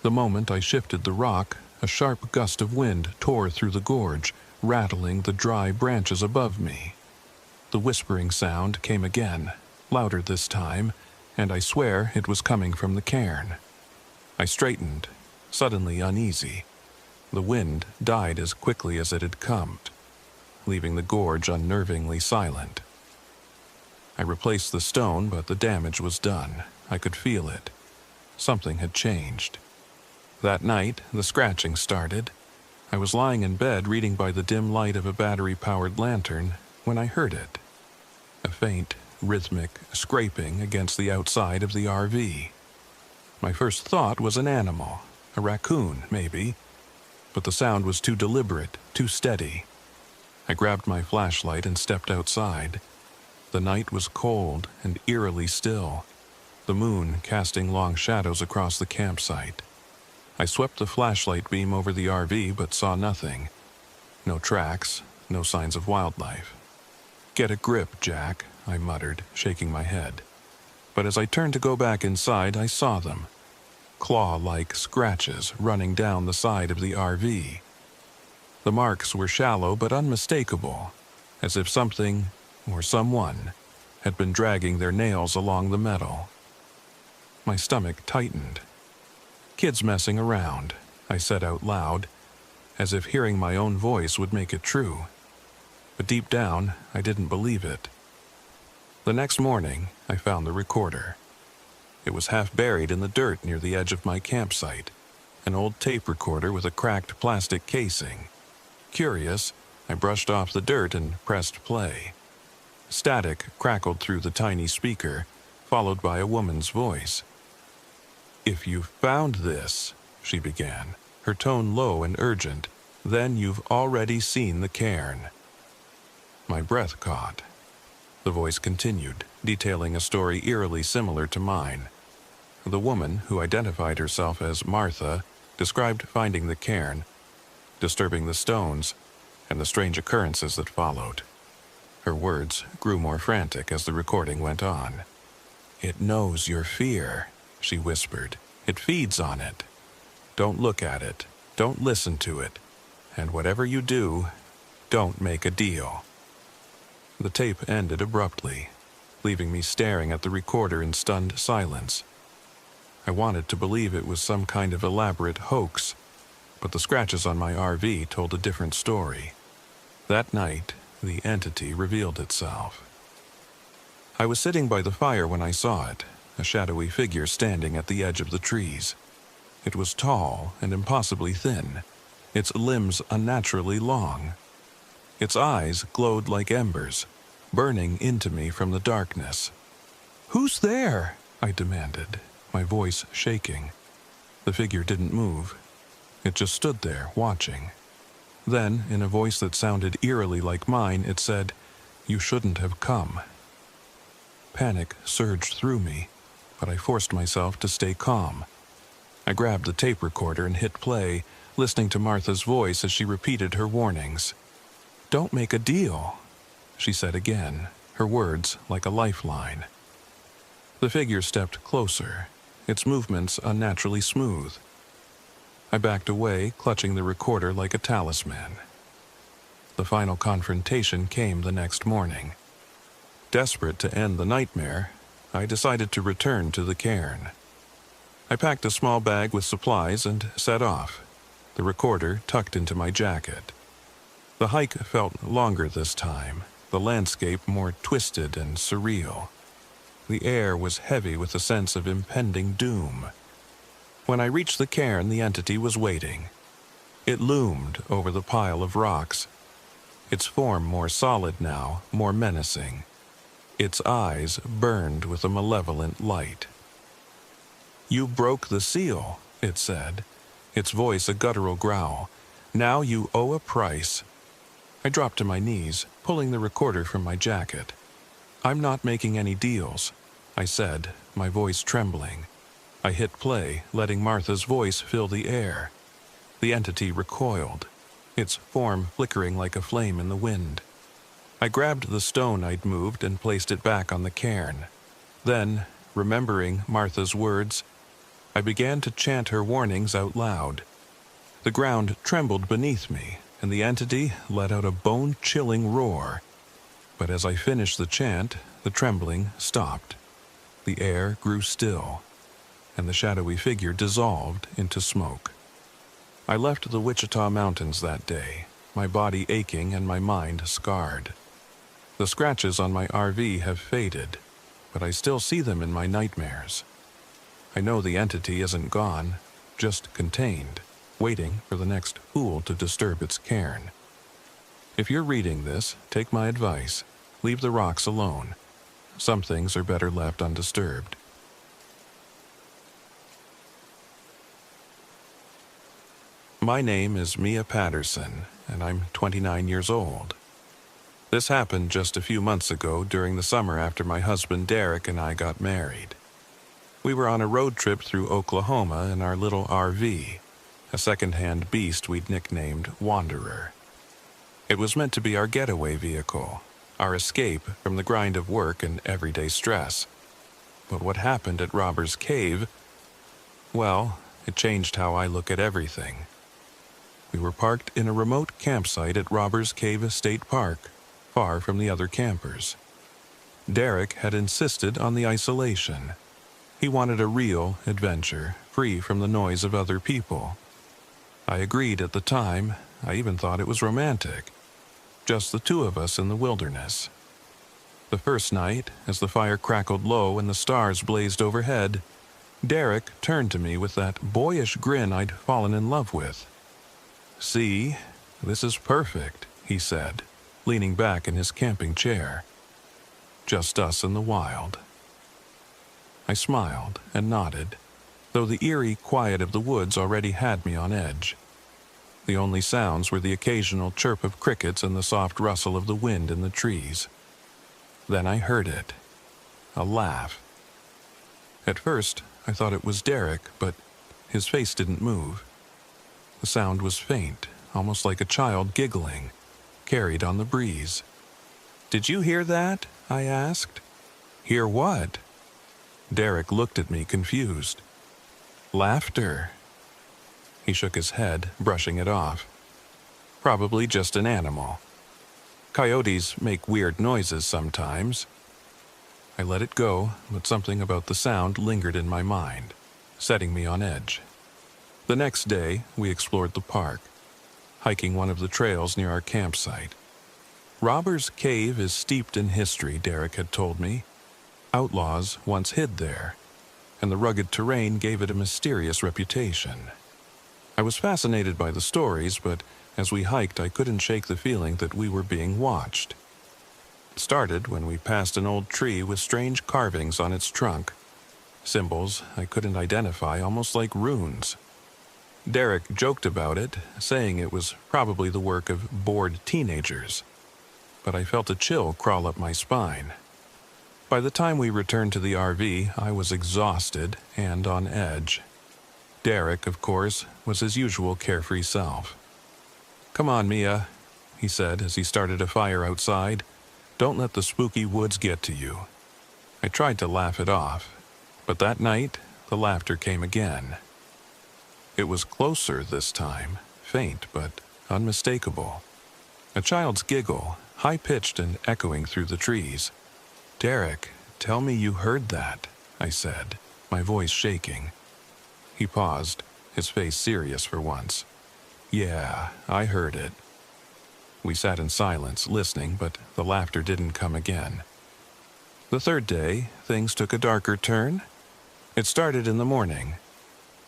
The moment I shifted the rock, a sharp gust of wind tore through the gorge, rattling the dry branches above me. The whispering sound came again, louder this time, and I swear it was coming from the cairn. I straightened, suddenly uneasy. The wind died as quickly as it had come, leaving the gorge unnervingly silent. I replaced the stone, but the damage was done. I could feel it. Something had changed. That night, the scratching started. I was lying in bed reading by the dim light of a battery-powered lantern when I heard it. A faint, rhythmic scraping against the outside of the RV. My first thought was an animal, a raccoon, maybe, but the sound was too deliberate, too steady. I grabbed my flashlight and stepped outside. The night was cold and eerily still, the moon casting long shadows across the campsite. I swept the flashlight beam over the RV but saw nothing. No tracks, no signs of wildlife. "Get a grip, Jack," I muttered, shaking my head. But as I turned to go back inside, I saw them. Claw-like scratches running down the side of the RV. The marks were shallow but unmistakable, as if something, or someone, had been dragging their nails along the metal. My stomach tightened. "Kids messing around," I said out loud, as if hearing my own voice would make it true. But deep down, I didn't believe it. The next morning, I found the recorder. It was half buried in the dirt near the edge of my campsite, an old tape recorder with a cracked plastic casing. Curious, I brushed off the dirt and pressed play. Static crackled through the tiny speaker, followed by a woman's voice. "If you've found this," she began, her tone low and urgent, "then you've already seen the cairn." My breath caught. The voice continued, detailing a story eerily similar to mine. The woman, who identified herself as Martha, described finding the cairn, disturbing the stones, and the strange occurrences that followed. Her words grew more frantic as the recording went on. "It knows your fear," she whispered. "It feeds on it. Don't look at it. Don't listen to it. And whatever you do, don't make a deal." The tape ended abruptly, leaving me staring at the recorder in stunned silence. I wanted to believe it was some kind of elaborate hoax, but the scratches on my RV told a different story. That night, the entity revealed itself. I was sitting by the fire when I saw it, a shadowy figure standing at the edge of the trees. It was tall and impossibly thin, its limbs unnaturally long. Its eyes glowed like embers, burning into me from the darkness. "Who's there?" I demanded, my voice shaking. The figure didn't move. It just stood there, watching. Then, in a voice that sounded eerily like mine, it said, "You shouldn't have come." Panic surged through me, but I forced myself to stay calm. I grabbed the tape recorder and hit play, listening to Martha's voice as she repeated her warnings. "Don't make a deal," she said again, her words like a lifeline. The figure stepped closer, its movements unnaturally smooth. I backed away, clutching the recorder like a talisman. The final confrontation came the next morning. Desperate to end the nightmare, I decided to return to the cairn. I packed a small bag with supplies and set off, the recorder tucked into my jacket. The hike felt longer this time, the landscape more twisted and surreal. The air was heavy with a sense of impending doom. When I reached the cairn, the entity was waiting. It loomed over the pile of rocks, its form more solid now, more menacing. Its eyes burned with a malevolent light. "You broke the seal," it said, its voice a guttural growl. "Now you owe a price." I dropped to my knees, pulling the recorder from my jacket. "I'm not making any deals," I said, my voice trembling. I hit play, letting Martha's voice fill the air. The entity recoiled, its form flickering like a flame in the wind. I grabbed the stone I'd moved and placed it back on the cairn. Then, remembering Martha's words, I began to chant her warnings out loud. The ground trembled beneath me, and the entity let out a bone-chilling roar. But as I finished the chant, the trembling stopped. The air grew still, and the shadowy figure dissolved into smoke. I left the Wichita Mountains that day, my body aching and my mind scarred. The scratches on my RV have faded, but I still see them in my nightmares. I know the entity isn't gone, just contained, waiting for the next fool to disturb its cairn. If you're reading this, take my advice. Leave the rocks alone. Some things are better left undisturbed. My name is Mia Patterson, and I'm 29 years old. This happened just a few months ago during the summer after my husband Derek and I got married. We were on a road trip through Oklahoma in our little RV, a second-hand beast we'd nicknamed Wanderer. It was meant to be our getaway vehicle, our escape from the grind of work and everyday stress. But what happened at Robbers Cave, well, it changed how I look at everything. We were parked in a remote campsite at Robbers Cave State Park, far from the other campers. Derek had insisted on the isolation. He wanted a real adventure, free from the noise of other people. I agreed at the time. I even thought it was romantic. Just the two of us in the wilderness. The first night, as the fire crackled low and the stars blazed overhead, Derek turned to me with that boyish grin I'd fallen in love with. "See, this is perfect," he said, leaning back in his camping chair. "Just us in the wild." I smiled and nodded, though the eerie quiet of the woods already had me on edge. The only sounds were the occasional chirp of crickets and the soft rustle of the wind in the trees. Then I heard it. A laugh. At first, I thought it was Derek, but his face didn't move. The sound was faint, almost like a child giggling, carried on the breeze. "Did you hear that?" I asked. "Hear what?" Derek looked at me confused. "Laughter." He shook his head, brushing it off. "Probably just an animal. Coyotes make weird noises sometimes." I let it go, but something about the sound lingered in my mind, setting me on edge. The next day, we explored the park, hiking one of the trails near our campsite. Robbers Cave is steeped in history, Derek had told me. Outlaws once hid there, and the rugged terrain gave it a mysterious reputation. I was fascinated by the stories, but as we hiked, I couldn't shake the feeling that we were being watched. It started when we passed an old tree with strange carvings on its trunk. Symbols I couldn't identify, almost like runes. Derek joked about it, saying it was probably the work of bored teenagers. But I felt a chill crawl up my spine. By the time we returned to the RV, I was exhausted and on edge. Derek, of course, was his usual carefree self. "Come on, Mia," he said as he started a fire outside. "Don't let the spooky woods get to you." I tried to laugh it off, but that night, the laughter came again. It was closer this time, faint but unmistakable. A child's giggle, high-pitched and echoing through the trees. "Derek, tell me you heard that," I said, my voice shaking. He paused, his face serious for once. "Yeah, I heard it." We sat in silence, listening, but the laughter didn't come again. The third day, things took a darker turn. It started in the morning.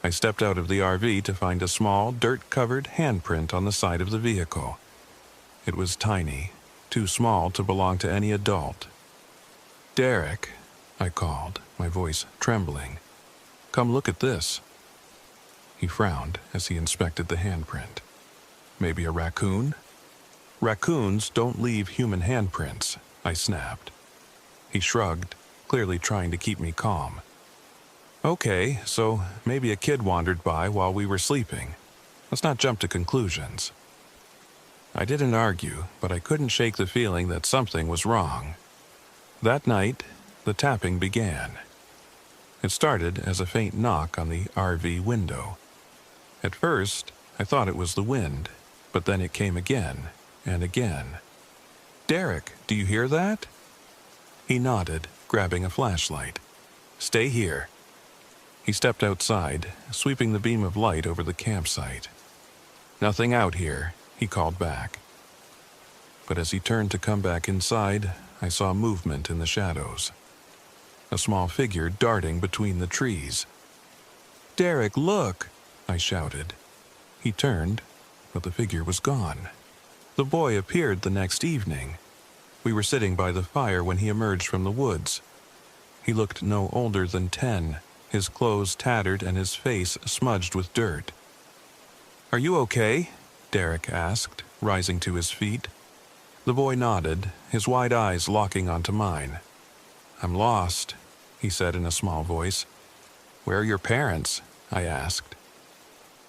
I stepped out of the RV to find a small, dirt-covered handprint on the side of the vehicle. It was tiny, too small to belong to any adult. "Derek," I called, my voice trembling. "Come look at this." He frowned as he inspected the handprint. "Maybe a raccoon?" "Raccoons don't leave human handprints," I snapped. He shrugged, clearly trying to keep me calm. "Okay, so maybe a kid wandered by while we were sleeping. Let's not jump to conclusions." I didn't argue, but I couldn't shake the feeling that something was wrong. That night, the tapping began. It started as a faint knock on the RV window. At first, I thought it was the wind, but then it came again and again. "Derek, do you hear that?" He nodded, grabbing a flashlight. "Stay here." He stepped outside, sweeping the beam of light over the campsite. "Nothing out here," he called back. But as he turned to come back inside, I saw movement in the shadows. A small figure darting between the trees. "Derek, look!" I shouted. He turned, but the figure was gone. The boy appeared the next evening. We were sitting by the fire when he emerged from the woods. He looked no older than 10, his clothes tattered and his face smudged with dirt. "Are you okay?" Derek asked, rising to his feet. The boy nodded, his wide eyes locking onto mine. "I'm lost," he said in a small voice. "Where are your parents?" I asked.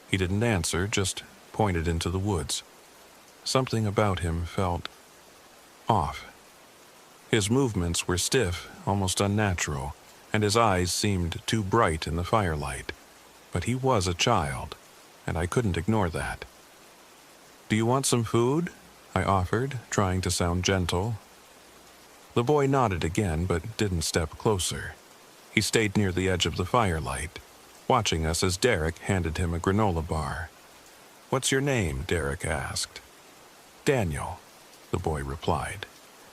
He didn't answer, just pointed into the woods. Something about him felt off. His movements were stiff, almost unnatural, and his eyes seemed too bright in the firelight. But he was a child, and I couldn't ignore that. "Do you want some food?" I offered, trying to sound gentle. The boy nodded again, but didn't step closer. He stayed near the edge of the firelight, watching us as Derek handed him a granola bar. "What's your name?" Derek asked. "Daniel," the boy replied,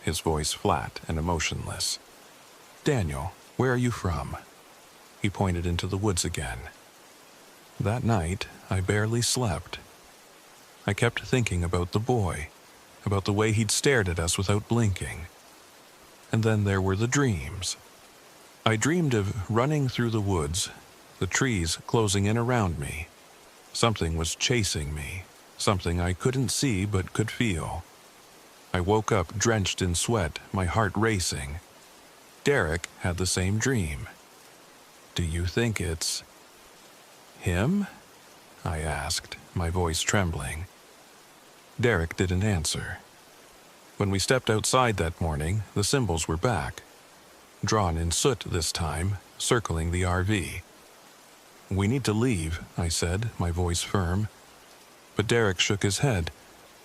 his voice flat and emotionless. "Daniel, where are you from?" He pointed into the woods again. That night, I barely slept. I kept thinking about the boy, about the way he'd stared at us without blinking. And then there were the dreams. I dreamed of running through the woods, the trees closing in around me. Something was chasing me, something I couldn't see but could feel. I woke up drenched in sweat, my heart racing. Derek had the same dream. "Do you think it's him?" I asked, my voice trembling. Derek didn't answer. When we stepped outside that morning, the symbols were back. Drawn in soot this time, circling the RV. "We need to leave," I said, my voice firm. But Derek shook his head.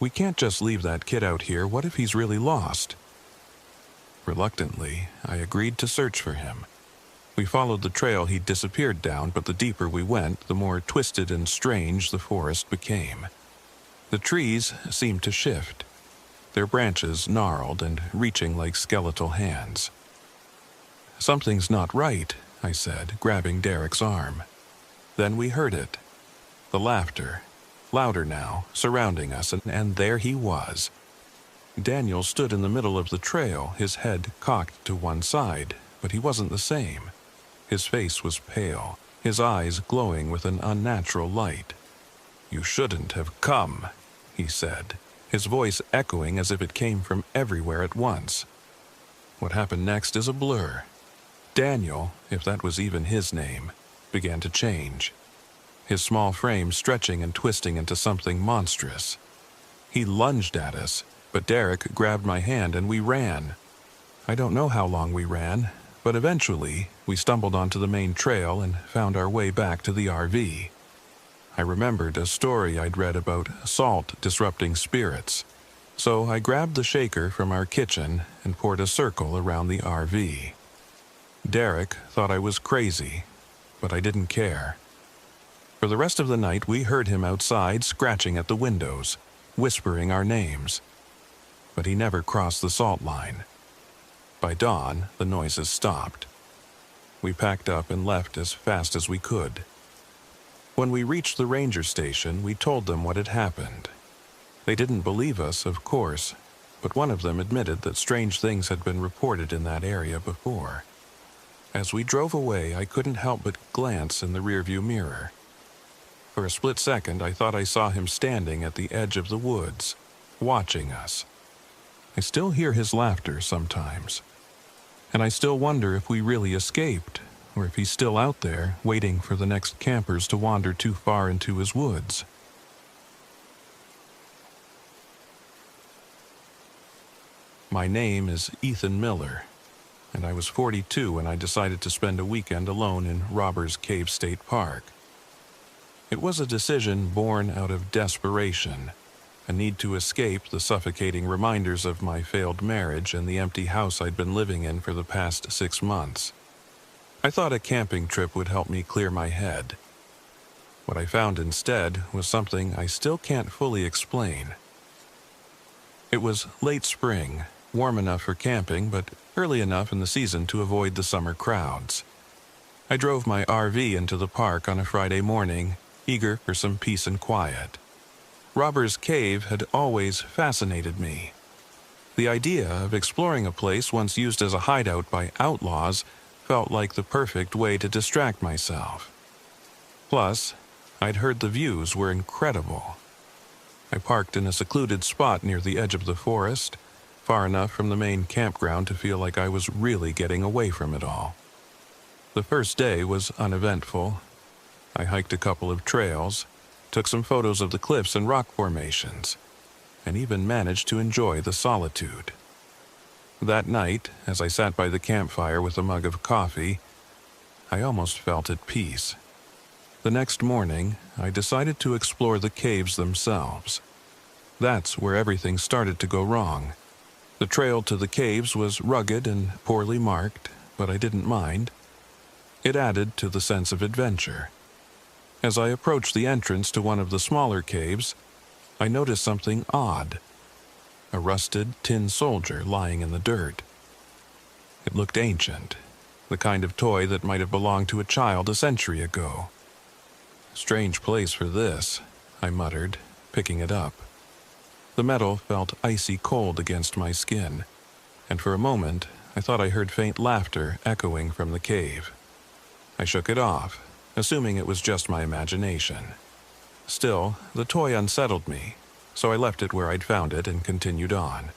"We can't just leave that kid out here. What if he's really lost?" Reluctantly, I agreed to search for him. We followed the trail he'd disappeared down, but the deeper we went, the more twisted and strange the forest became. The trees seemed to shift, their branches gnarled and reaching like skeletal hands. "Something's not right," I said, grabbing Derek's arm. Then we heard it. The laughter, louder now, surrounding us, and there he was. Daniel stood in the middle of the trail, his head cocked to one side, but he wasn't the same. His face was pale, his eyes glowing with an unnatural light. "You shouldn't have come," he said, his voice echoing as if it came from everywhere at once. What happened next is a blur. Daniel, if that was even his name, began to change, his small frame stretching and twisting into something monstrous. He lunged at us, but Derek grabbed my hand and we ran. I don't know how long we ran, but eventually we stumbled onto the main trail and found our way back to the RV. I remembered a story I'd read about salt disrupting spirits, so I grabbed the shaker from our kitchen and poured a circle around the RV. Derek thought I was crazy, but I didn't care. For the rest of the night, we heard him outside scratching at the windows, whispering our names. But he never crossed the salt line. By dawn, the noises stopped. We packed up and left as fast as we could. When we reached the ranger station, we told them what had happened. They didn't believe us, of course, but one of them admitted that strange things had been reported in that area before. As we drove away, I couldn't help but glance in the rearview mirror. For a split second, I thought I saw him standing at the edge of the woods, watching us. I still hear his laughter sometimes, and I still wonder if we really escaped, or if he's still out there, waiting for the next campers to wander too far into his woods. My name is Ethan Miller, and I was 42 when I decided to spend a weekend alone in Robbers Cave State Park. It was a decision born out of desperation, a need to escape the suffocating reminders of my failed marriage and the empty house I'd been living in for the past 6 months. I thought a camping trip would help me clear my head. What I found instead was something I still can't fully explain. It was late spring, warm enough for camping, but early enough in the season to avoid the summer crowds. I drove my RV into the park on a Friday morning, eager for some peace and quiet. Robbers Cave had always fascinated me. The idea of exploring a place once used as a hideout by outlaws felt like the perfect way to distract myself. Plus, I'd heard the views were incredible. I parked in a secluded spot near the edge of the forest, far enough from the main campground to feel like I was really getting away from it all. The first day was uneventful. I hiked a couple of trails, took some photos of the cliffs and rock formations, and even managed to enjoy the solitude. That night, as I sat by the campfire with a mug of coffee, I almost felt at peace. The next morning, I decided to explore the caves themselves. That's where everything started to go wrong. The trail to the caves was rugged and poorly marked, but I didn't mind. It added to the sense of adventure. As I approached the entrance to one of the smaller caves, I noticed something odd. A rusted tin soldier lying in the dirt. It looked ancient, the kind of toy that might have belonged to a child a century ago. "Strange place for this," I muttered, picking it up. The metal felt icy cold against my skin, and for a moment I thought I heard faint laughter echoing from the cave. I shook it off, assuming it was just my imagination. Still, the toy unsettled me, so I left it where I'd found it and continued on.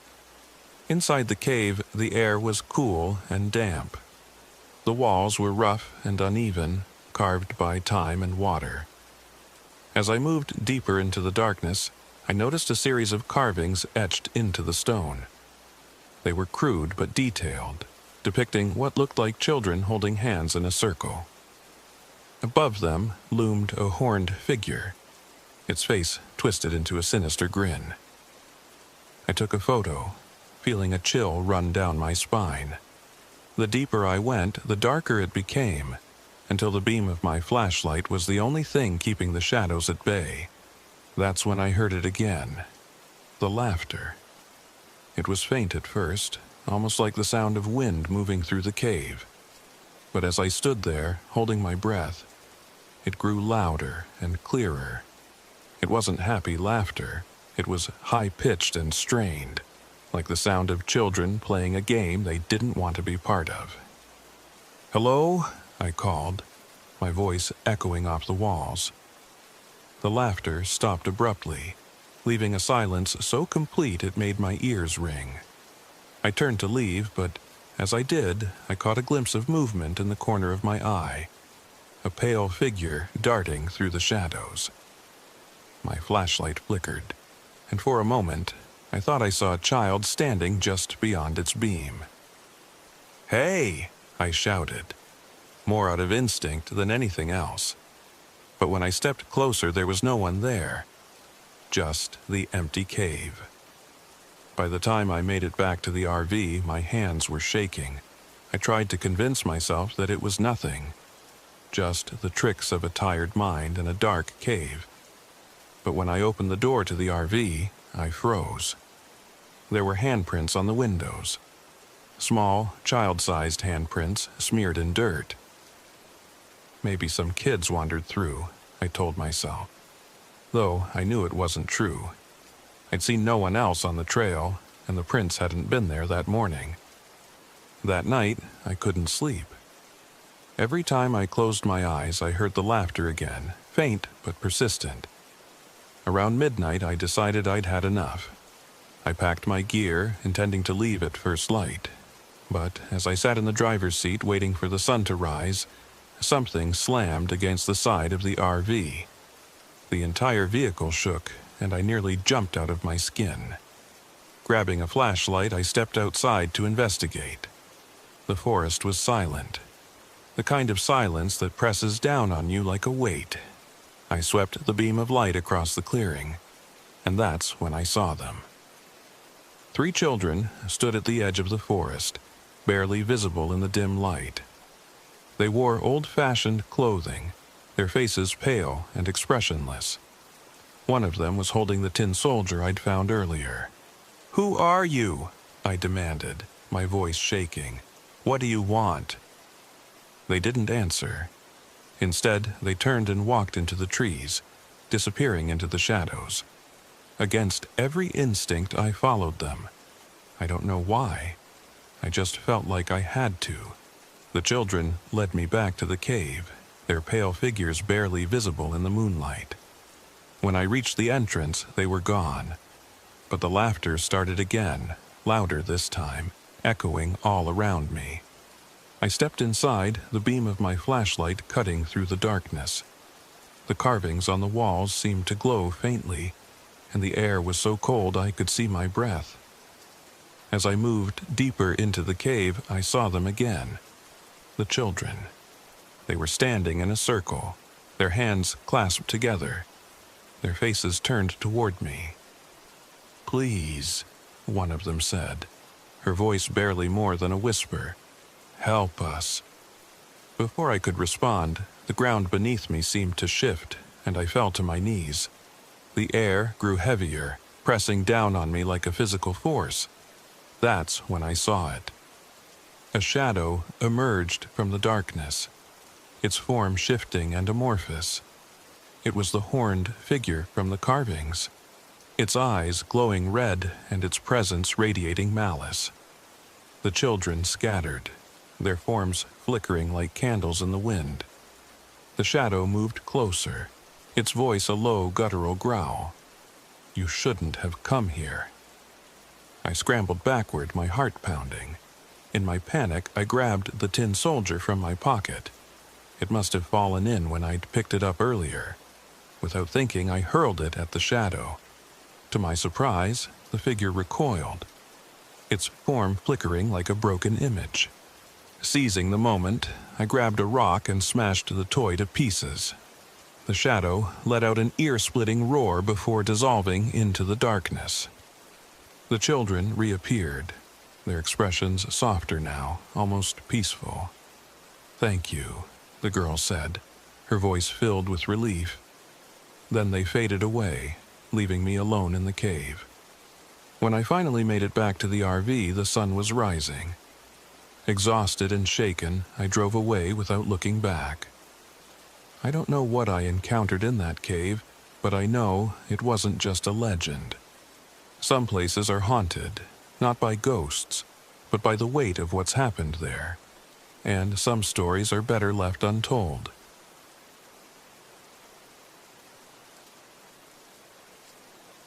Inside the cave, the air was cool and damp. The walls were rough and uneven, carved by time and water. As I moved deeper into the darkness, I noticed a series of carvings etched into the stone. They were crude but detailed, depicting what looked like children holding hands in a circle. Above them loomed a horned figure, its face twisted into a sinister grin. I took a photo, feeling a chill run down my spine. The deeper I went, the darker it became, until the beam of my flashlight was the only thing keeping the shadows at bay. That's when I heard it again. The laughter. It was faint at first, almost like the sound of wind moving through the cave. But as I stood there, holding my breath, it grew louder and clearer. It wasn't happy laughter. It was high-pitched and strained. like the sound of children playing a game they didn't want to be part of. "Hello?" I called, my voice echoing off the walls. The laughter stopped abruptly, leaving a silence so complete it made my ears ring. I turned to leave, but as I did, I caught a glimpse of movement in the corner of my eye, a pale figure darting through the shadows. My flashlight flickered, and for a moment, I thought I saw a child standing just beyond its beam. "Hey!" I shouted, more out of instinct than anything else. But when I stepped closer, there was no one there, just the empty cave. By the time I made it back to the RV, my hands were shaking. I tried to convince myself that it was nothing, just the tricks of a tired mind in a dark cave. But when I opened the door to the RV, I froze. There were handprints on the windows. Small, child-sized handprints smeared in dirt. Maybe some kids wandered through, I told myself, though I knew it wasn't true. I'd seen no one else on the trail, and the prints hadn't been there that morning. That night, I couldn't sleep. Every time I closed my eyes, I heard the laughter again, faint but persistent. Around midnight, I decided I'd had enough. I packed my gear, intending to leave at first light. But as I sat in the driver's seat waiting for the sun to rise, something slammed against the side of the RV. The entire vehicle shook, and I nearly jumped out of my skin. Grabbing a flashlight, I stepped outside to investigate. The forest was silent, the kind of silence that presses down on you like a weight. I swept the beam of light across the clearing, and that's when I saw them. 3 children stood at the edge of the forest, barely visible in the dim light. They wore old-fashioned clothing, their faces pale and expressionless. One of them was holding the tin soldier I'd found earlier. "Who are you?" I demanded, my voice shaking. "What do you want?" They didn't answer. Instead, they turned and walked into the trees, disappearing into the shadows. Against every instinct, I followed them. I don't know why. I just felt like I had to. The children led me back to the cave, their pale figures barely visible in the moonlight. When I reached the entrance, they were gone. But the laughter started again, louder this time, echoing all around me. I stepped inside, the beam of my flashlight cutting through the darkness. The carvings on the walls seemed to glow faintly, and the air was so cold I could see my breath. As I moved deeper into the cave, I saw them again. The children. They were standing in a circle, their hands clasped together, their faces turned toward me. "Please," one of them said, her voice barely more than a whisper. "Help us." Before I could respond, the ground beneath me seemed to shift, and I fell to my knees. The air grew heavier, pressing down on me like a physical force. That's when I saw it. A shadow emerged from the darkness, its form shifting and amorphous. It was the horned figure from the carvings, its eyes glowing red and its presence radiating malice. The children scattered, their forms flickering like candles in the wind. The shadow moved closer, its voice a low guttural growl. "You shouldn't have come here." I scrambled backward, my heart pounding. In my panic, I grabbed the tin soldier from my pocket. It must have fallen in when I'd picked it up earlier. Without thinking, I hurled it at the shadow. To my surprise, the figure recoiled, its form flickering like a broken image. Seizing the moment, I grabbed a rock and smashed the toy to pieces. The shadow let out an ear-splitting roar before dissolving into the darkness. The children reappeared, their expressions softer now, almost peaceful. "Thank you," the girl said, her voice filled with relief. Then they faded away, leaving me alone in the cave. When I finally made it back to the RV, the sun was rising. Exhausted and shaken, I drove away without looking back. I don't know what I encountered in that cave, but I know it wasn't just a legend. Some places are haunted, not by ghosts, but by the weight of what's happened there. And some stories are better left untold.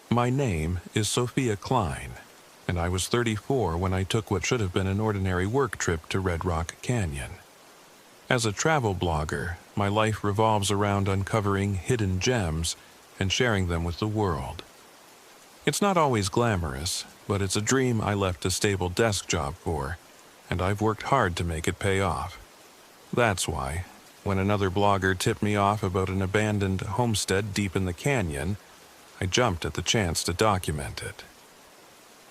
My name is Sophia Klein, and I was 34 when I took what should have been an ordinary work trip to Red Rock Canyon. As a travel blogger, my life revolves around uncovering hidden gems and sharing them with the world. It's not always glamorous, but it's a dream I left a stable desk job for, and I've worked hard to make it pay off. That's why, when another blogger tipped me off about an abandoned homestead deep in the canyon, I jumped at the chance to document it.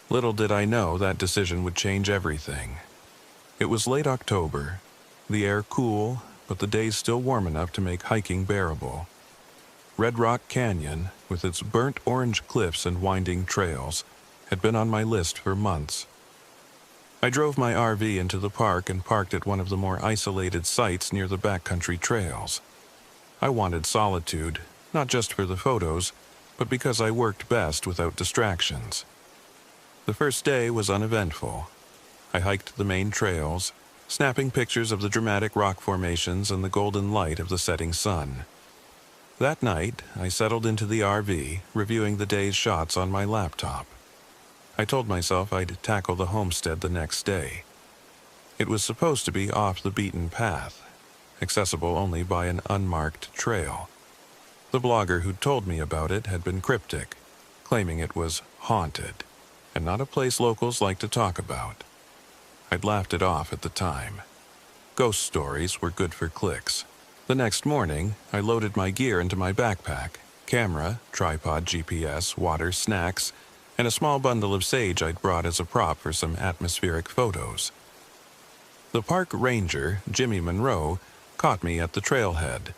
Little did I know that decision would change everything. It was late October, the air cool, but the days still warm enough to make hiking bearable. Red Rock Canyon, with its burnt orange cliffs and winding trails, had been on my list for months. I drove my RV into the park and parked at one of the more isolated sites near the backcountry trails. I wanted solitude, not just for the photos, but because I worked best without distractions. The first day was uneventful. I hiked the main trails, snapping pictures of the dramatic rock formations and the golden light of the setting sun. That night, I settled into the RV, reviewing the day's shots on my laptop. I told myself I'd tackle the homestead the next day. It was supposed to be off the beaten path, accessible only by an unmarked trail. The blogger who'd told me about it had been cryptic, claiming it was haunted, and not a place locals like to talk about. I'd laughed it off at the time. Ghost stories were good for clicks. The next morning, I loaded my gear into my backpack, camera, tripod, GPS, water, snacks, and a small bundle of sage I'd brought as a prop for some atmospheric photos. The park ranger, Jimmy Monroe, caught me at the trailhead.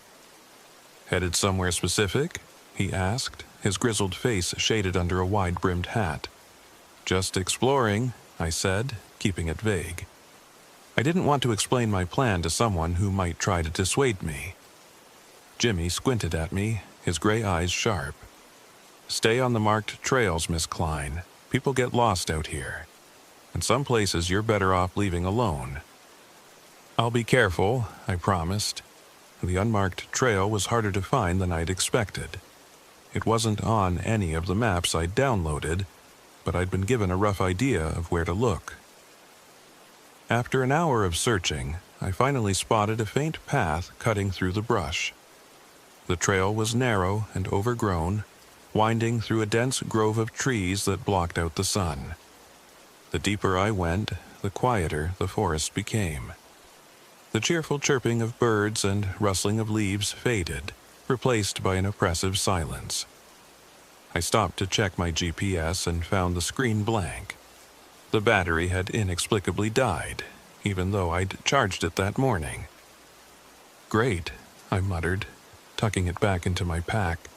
"Headed somewhere specific?" he asked, his grizzled face shaded under a wide-brimmed hat. "Just exploring," I said, keeping it vague. I didn't want to explain my plan to someone who might try to dissuade me. Jimmy squinted at me, his gray eyes sharp. "Stay on the marked trails, Miss Klein. People get lost out here. And some places you're better off leaving alone." "I'll be careful," I promised. The unmarked trail was harder to find than I'd expected. It wasn't on any of the maps I'd downloaded, but I'd been given a rough idea of where to look. After an hour of searching, I finally spotted a faint path cutting through the brush. The trail was narrow and overgrown, winding through a dense grove of trees that blocked out the sun. The deeper I went, the quieter the forest became. The cheerful chirping of birds and rustling of leaves faded, replaced by an oppressive silence. I stopped to check my GPS and found the screen blank. The battery had inexplicably died, even though I'd charged it that morning. "Great," I muttered, tucking it back into my pack.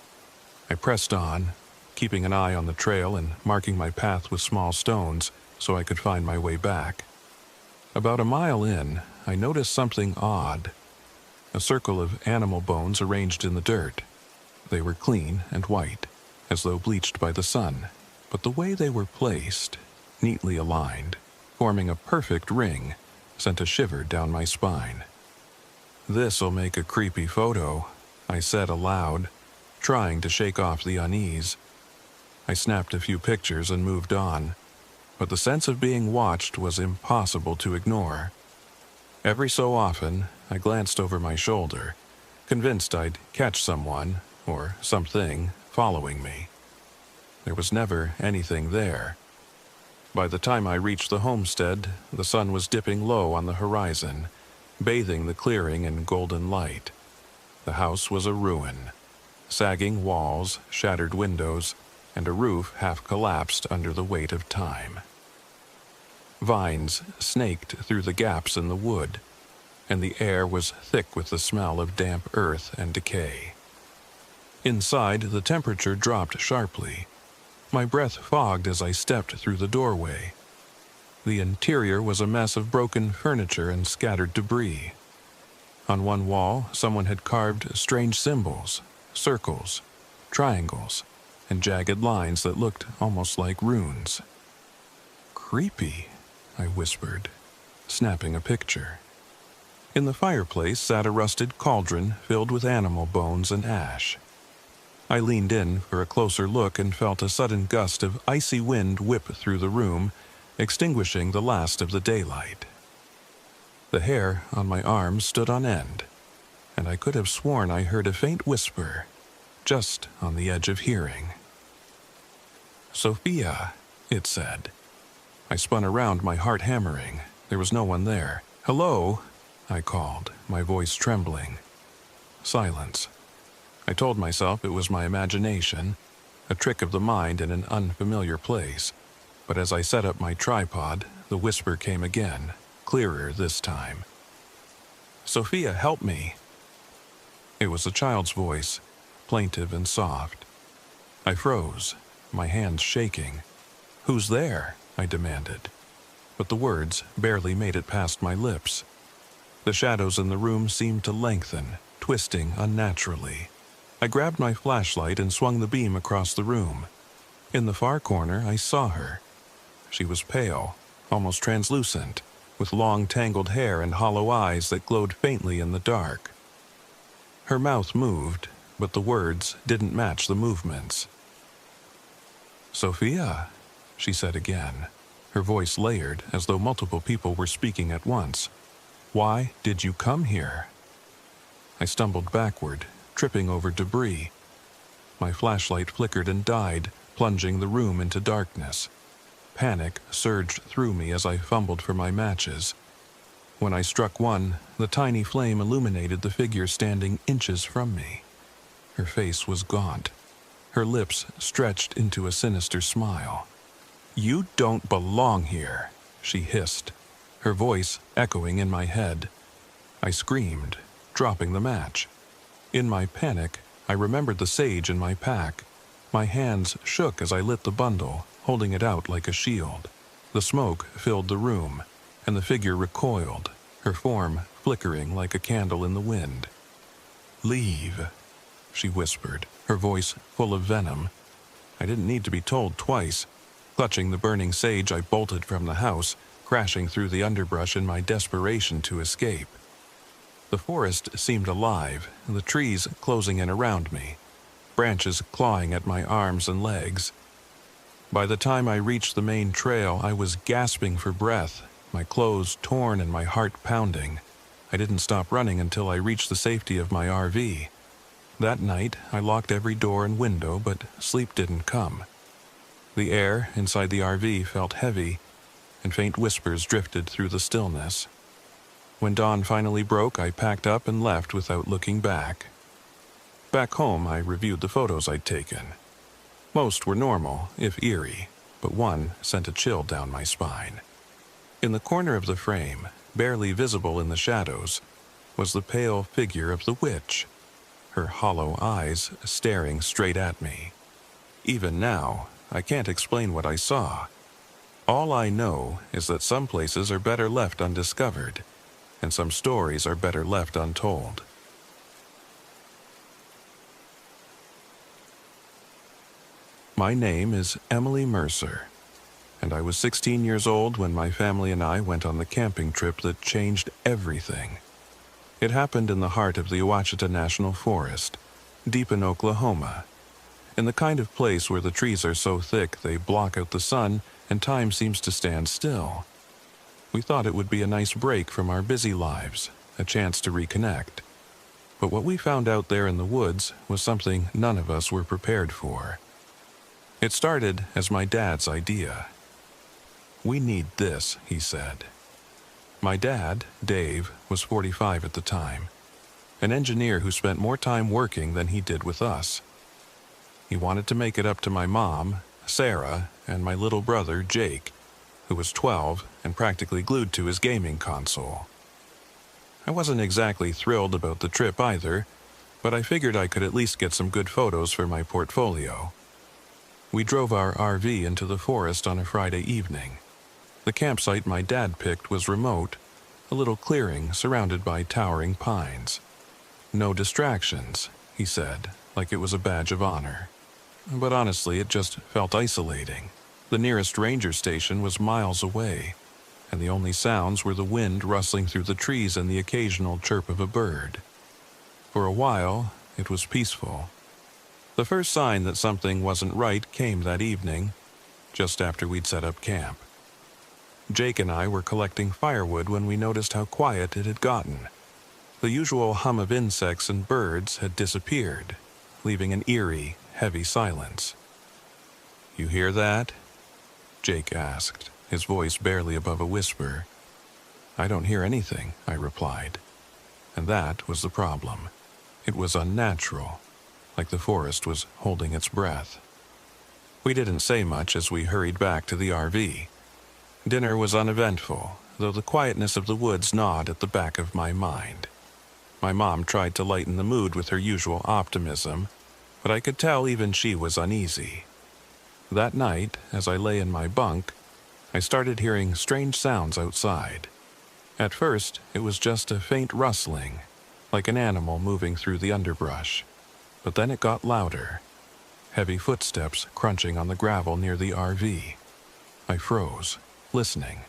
I pressed on, keeping an eye on the trail and marking my path with small stones so I could find my way back. About a mile in, I noticed something odd. A circle of animal bones arranged in the dirt. They were clean and white, as though bleached by the sun, but the way they were placed, neatly aligned, forming a perfect ring, sent a shiver down my spine. "This'll make a creepy photo," I said aloud, trying to shake off the unease. I snapped a few pictures and moved on, but the sense of being watched was impossible to ignore. Every so often, I glanced over my shoulder, convinced I'd catch someone, or something, following me. There was never anything there. By the time I reached the homestead, the sun was dipping low on the horizon, bathing the clearing in golden light. The house was a ruin. Sagging walls, shattered windows, and a roof half collapsed under the weight of time. Vines snaked through the gaps in the wood, and the air was thick with the smell of damp earth and decay. Inside, the temperature dropped sharply. My breath fogged as I stepped through the doorway. The interior was a mess of broken furniture and scattered debris. On one wall, someone had carved strange symbols, circles, triangles, and jagged lines that looked almost like runes. creepy, I whispered, snapping a picture. In the fireplace sat a rusted cauldron filled with animal bones and ash. I leaned in for a closer look and felt a sudden gust of icy wind whip through the room, extinguishing the last of the daylight. The hair on my arms stood on end, and I could have sworn I heard a faint whisper, just on the edge of hearing. "Sophia," it said. I spun around, my heart hammering. There was no one there. "Hello," I called, my voice trembling. Silence. I told myself it was my imagination, a trick of the mind in an unfamiliar place. But as I set up my tripod, the whisper came again, clearer this time. "Sophia, help me." It was a child's voice, plaintive and soft. I froze, my hands shaking. "Who's there?" I demanded. But the words barely made it past my lips. The shadows in the room seemed to lengthen, twisting unnaturally. I grabbed my flashlight and swung the beam across the room. In the far corner, I saw her. She was pale, almost translucent, with long tangled hair and hollow eyes that glowed faintly in the dark. Her mouth moved, but the words didn't match the movements. "Sophia," she said again, her voice layered as though multiple people were speaking at once. "Why did you come here?" I stumbled backward, tripping over debris. My flashlight flickered and died, plunging the room into darkness. Panic surged through me as I fumbled for my matches. When I struck one, the tiny flame illuminated the figure standing inches from me. Her face was gaunt, her lips stretched into a sinister smile. "You don't belong here," she hissed, her voice echoing in my head. I screamed, dropping the match. In my panic, I remembered the sage in my pack. My hands shook as I lit the bundle, holding it out like a shield. The smoke filled the room, and the figure recoiled, her form flickering like a candle in the wind. "Leave," she whispered, her voice full of venom. I didn't need to be told twice. Clutching the burning sage, I bolted from the house, crashing through the underbrush in my desperation to escape. The forest seemed alive, the trees closing in around me, branches clawing at my arms and legs. By the time I reached the main trail, I was gasping for breath, my clothes torn and my heart pounding. I didn't stop running until I reached the safety of my RV. That night, I locked every door and window, but sleep didn't come. The air inside the RV felt heavy, and faint whispers drifted through the stillness. When dawn finally broke, I packed up and left without looking back. Back home, I reviewed the photos I'd taken. Most were normal, if eerie, but one sent a chill down my spine. In the corner of the frame, barely visible in the shadows, was the pale figure of the witch, her hollow eyes staring straight at me. Even now, I can't explain what I saw. All I know is that some places are better left undiscovered, and some stories are better left untold. My name is Emily Mercer, and I was 16 years old when my family and I went on the camping trip that changed everything. It happened in the heart of the Ouachita National Forest, deep in Oklahoma, in the kind of place where the trees are so thick they block out the sun and time seems to stand still. We thought it would be a nice break from our busy lives, a chance to reconnect. But what we found out there in the woods was something none of us were prepared for. It started as my dad's idea. "We need this," he said. My dad, Dave, was 45 at the time, an engineer who spent more time working than he did with us. He wanted to make it up to my mom, Sarah, and my little brother, Jake, who was 12 and practically glued to his gaming console. I wasn't exactly thrilled about the trip either, but I figured I could at least get some good photos for my portfolio. We drove our RV into the forest on a Friday evening. The campsite my dad picked was remote, a little clearing surrounded by towering pines. "No distractions," he said, like it was a badge of honor. But honestly, it just felt isolating. The nearest ranger station was miles away, and the only sounds were the wind rustling through the trees and the occasional chirp of a bird. For a while, it was peaceful. The first sign that something wasn't right came that evening, just after we'd set up camp. Jake and I were collecting firewood when we noticed how quiet it had gotten. The usual hum of insects and birds had disappeared, leaving an eerie, heavy silence. "You hear that?" Jake asked, his voice barely above a whisper. "I don't hear anything," I replied. And that was the problem. It was unnatural, like the forest was holding its breath. We didn't say much as we hurried back to the RV. Dinner was uneventful, though the quietness of the woods gnawed at the back of my mind. My mom tried to lighten the mood with her usual optimism, but I could tell even she was uneasy. That night, as I lay in my bunk, I started hearing strange sounds outside. At first, it was just a faint rustling, like an animal moving through the underbrush. But then it got louder. Heavy footsteps crunching on the gravel near the RV. I froze, listening.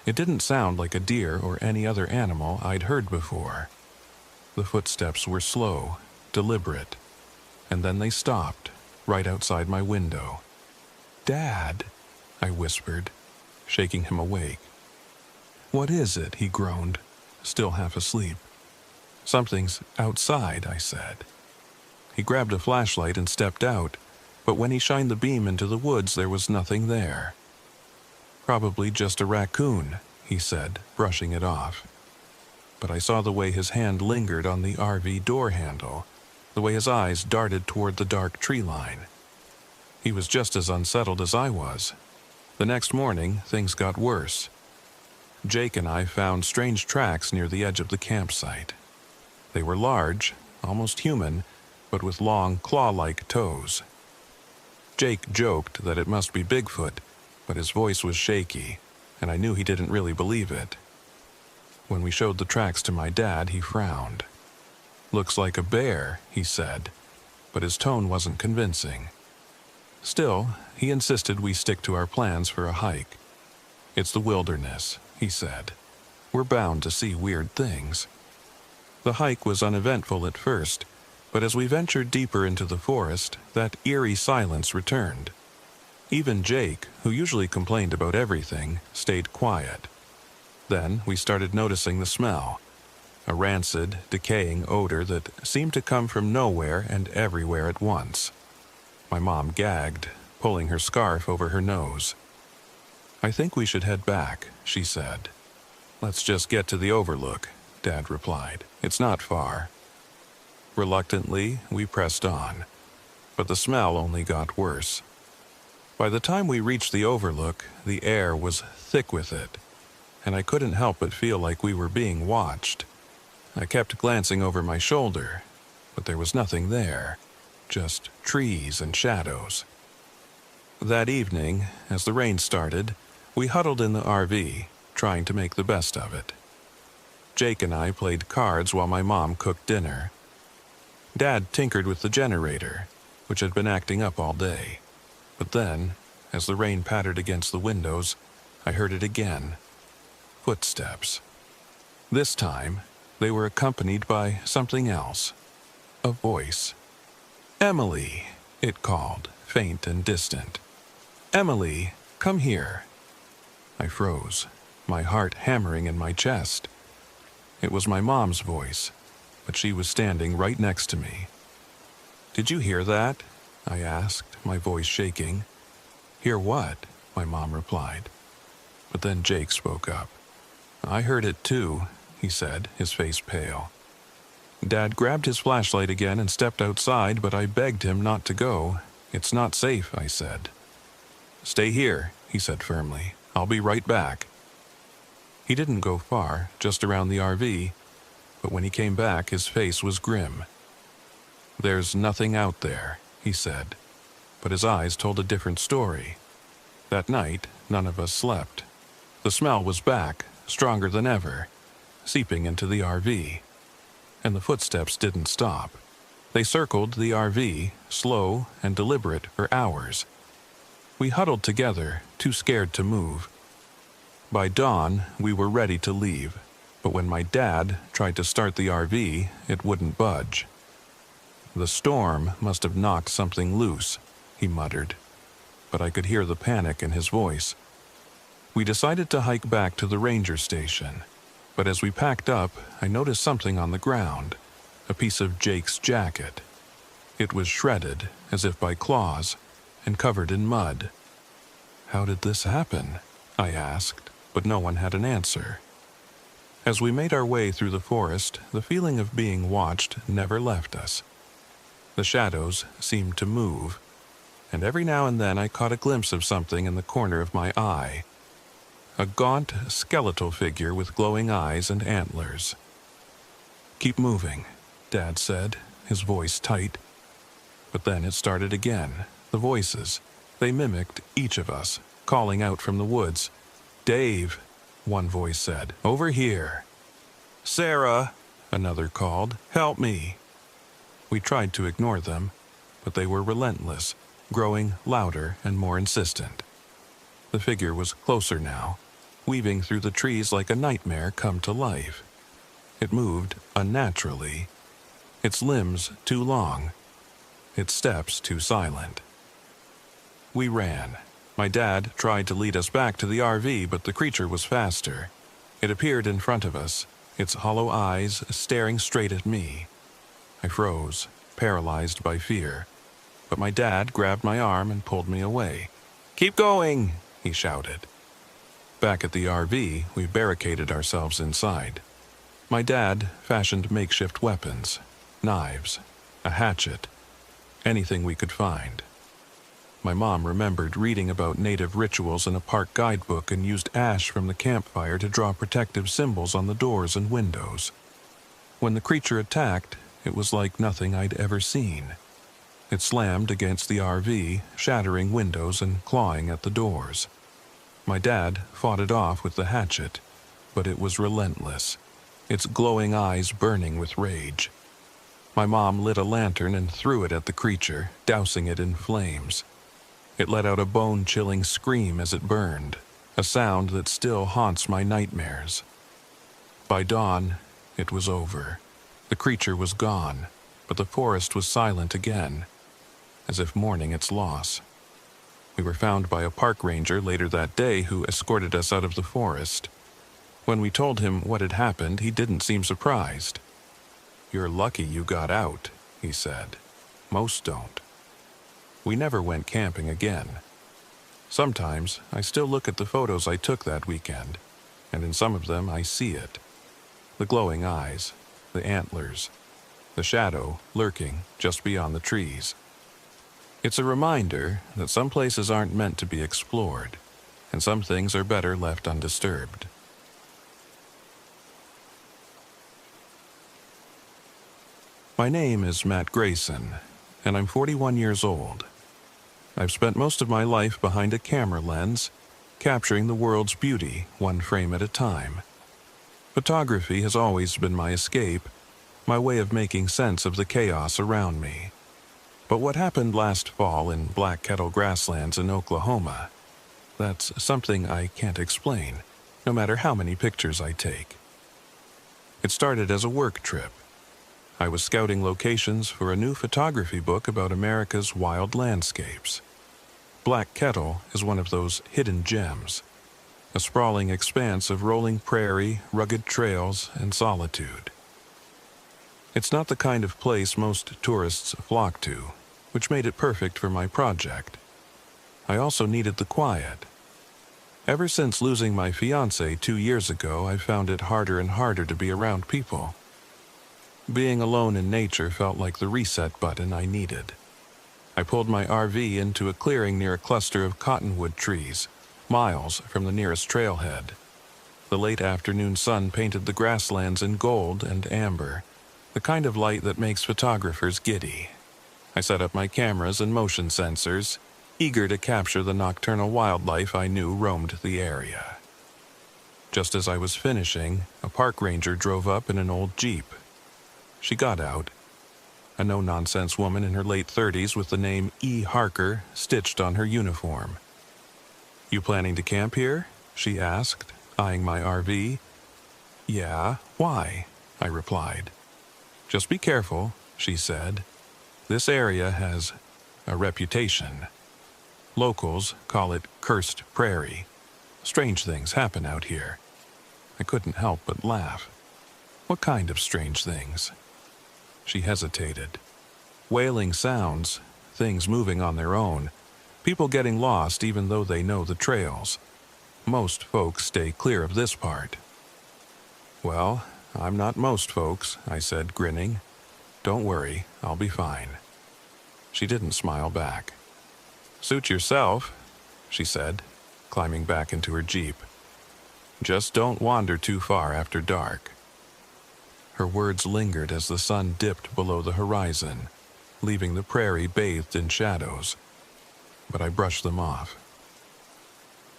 It didn't sound like a deer or any other animal I'd heard before. The footsteps were slow, deliberate, and then they stopped, right outside my window. "Dad," I whispered, shaking him awake. "What is it?" he groaned, still half asleep. "Something's outside," I said. He grabbed a flashlight and stepped out, but when he shined the beam into the woods, there was nothing there. "Probably just a raccoon," he said, brushing it off. But I saw the way his hand lingered on the RV door handle, the way his eyes darted toward the dark tree line. He was just as unsettled as I was. The next morning, things got worse. Jake and I found strange tracks near the edge of the campsite. They were large, almost human, but with long, claw-like toes. Jake joked that it must be Bigfoot, but his voice was shaky, and I knew he didn't really believe it. When we showed the tracks to my dad, he frowned. "Looks like a bear," he said, but his tone wasn't convincing. Still, he insisted we stick to our plans for a hike. "It's the wilderness," he said. "We're bound to see weird things." The hike was uneventful at first, but as we ventured deeper into the forest, that eerie silence returned. Even Jake, who usually complained about everything, stayed quiet. Then we started noticing the smell, a rancid, decaying odor that seemed to come from nowhere and everywhere at once. My mom gagged, pulling her scarf over her nose. "I think we should head back," she said. "Let's just get to the overlook," Dad replied. "It's not far." Reluctantly, we pressed on, but the smell only got worse. By the time we reached the overlook, the air was thick with it, and I couldn't help but feel like we were being watched. I kept glancing over my shoulder, but there was nothing there, just trees and shadows. That evening, as the rain started, we huddled in the RV, trying to make the best of it. Jake and I played cards while my mom cooked dinner. Dad tinkered with the generator, which had been acting up all day. But then, as the rain pattered against the windows, I heard it again. Footsteps. This time, they were accompanied by something else. A voice. "Emily," it called, faint and distant. "Emily, come here." I froze, my heart hammering in my chest. It was my mom's voice, but she was standing right next to me. "Did you hear that?" I asked, my voice shaking. "Hear what?" my mom replied. But then Jake spoke up. "I heard it too," he said, his face pale. Dad grabbed his flashlight again and stepped outside, but I begged him not to go. "It's not safe," I said. "Stay here," he said firmly. "I'll be right back." He didn't go far, just around the RV, but when he came back, his face was grim. "There's nothing out there," he said, but his eyes told a different story. That night, none of us slept. The smell was back, stronger than ever, seeping into the RV. And the footsteps didn't stop. They circled the RV, slow and deliberate, for hours. We huddled together, too scared to move. By dawn, we were ready to leave, but when my dad tried to start the RV, it wouldn't budge. "The storm must have knocked something loose," he muttered, but I could hear the panic in his voice. We decided to hike back to the ranger station, but as we packed up, I noticed something on the ground, a piece of Jake's jacket. It was shredded, as if by claws, and covered in mud. "How did this happen?" I asked, but no one had an answer. As we made our way through the forest, the feeling of being watched never left us. The shadows seemed to move, and every now and then I caught a glimpse of something in the corner of my eye. A gaunt, skeletal figure with glowing eyes and antlers. "Keep moving," Dad said, his voice tight. But then it started again. The voices. They mimicked each of us, calling out from the woods. "Dave," one voice said, "over here." "Sarah," another called, "help me." We tried to ignore them, but they were relentless, growing louder and more insistent. The figure was closer now, weaving through the trees like a nightmare come to life. It moved unnaturally, its limbs too long, its steps too silent. We ran. My dad tried to lead us back to the RV, but the creature was faster. It appeared in front of us, its hollow eyes staring straight at me. I froze, paralyzed by fear, but my dad grabbed my arm and pulled me away. "Keep going," he shouted. Back at the RV, we barricaded ourselves inside. My dad fashioned makeshift weapons, knives, a hatchet, anything we could find. My mom remembered reading about native rituals in a park guidebook and used ash from the campfire to draw protective symbols on the doors and windows. When the creature attacked, it was like nothing I'd ever seen. It slammed against the RV, shattering windows and clawing at the doors. My dad fought it off with the hatchet, but it was relentless, its glowing eyes burning with rage. My mom lit a lantern and threw it at the creature, dousing it in flames. It let out a bone-chilling scream as it burned, a sound that still haunts my nightmares. By dawn, it was over. The creature was gone, but the forest was silent again, as if mourning its loss. We were found by a park ranger later that day who escorted us out of the forest. When we told him what had happened, he didn't seem surprised. "You're lucky you got out," he said. "Most don't." We never went camping again. Sometimes I still look at the photos I took that weekend, and in some of them I see it. The glowing eyes, the antlers, the shadow lurking just beyond the trees. It's a reminder that some places aren't meant to be explored, and some things are better left undisturbed. My name is Matt Grayson, and I'm 41 years old. I've spent most of my life behind a camera lens, capturing the world's beauty one frame at a time. Photography has always been my escape, my way of making sense of the chaos around me. But what happened last fall in Black Kettle Grasslands in Oklahoma, that's something I can't explain, no matter how many pictures I take. It started as a work trip. I was scouting locations for a new photography book about America's wild landscapes. Black Kettle is one of those hidden gems, a sprawling expanse of rolling prairie, rugged trails, and solitude. It's not the kind of place most tourists flock to, which made it perfect for my project. I also needed the quiet. Ever since losing my fiancée 2 years ago, I've found it harder and harder to be around people. Being alone in nature felt like the reset button I needed. I pulled my RV into a clearing near a cluster of cottonwood trees, miles from the nearest trailhead. The late afternoon sun painted the grasslands in gold and amber, the kind of light that makes photographers giddy. I set up my cameras and motion sensors, eager to capture the nocturnal wildlife I knew roamed the area. Just as I was finishing, a park ranger drove up in an old Jeep. She got out, a no-nonsense woman in her late 30s with the name E. Harker stitched on her uniform. You planning to camp here? She asked, eyeing my RV. Yeah, why? I replied. Just be careful, she said. This area has a reputation. Locals call it Cursed Prairie. Strange things happen out here. I couldn't help but laugh. What kind of strange things? She hesitated. Wailing sounds, things moving on their own, people getting lost even though they know the trails. Most folks stay clear of this part. Well, I'm not most folks, I said, grinning. Don't worry, I'll be fine. She didn't smile back. Suit yourself, she said, climbing back into her Jeep. Just don't wander too far after dark. Her words lingered as the sun dipped below the horizon, leaving the prairie bathed in shadows. But I brushed them off.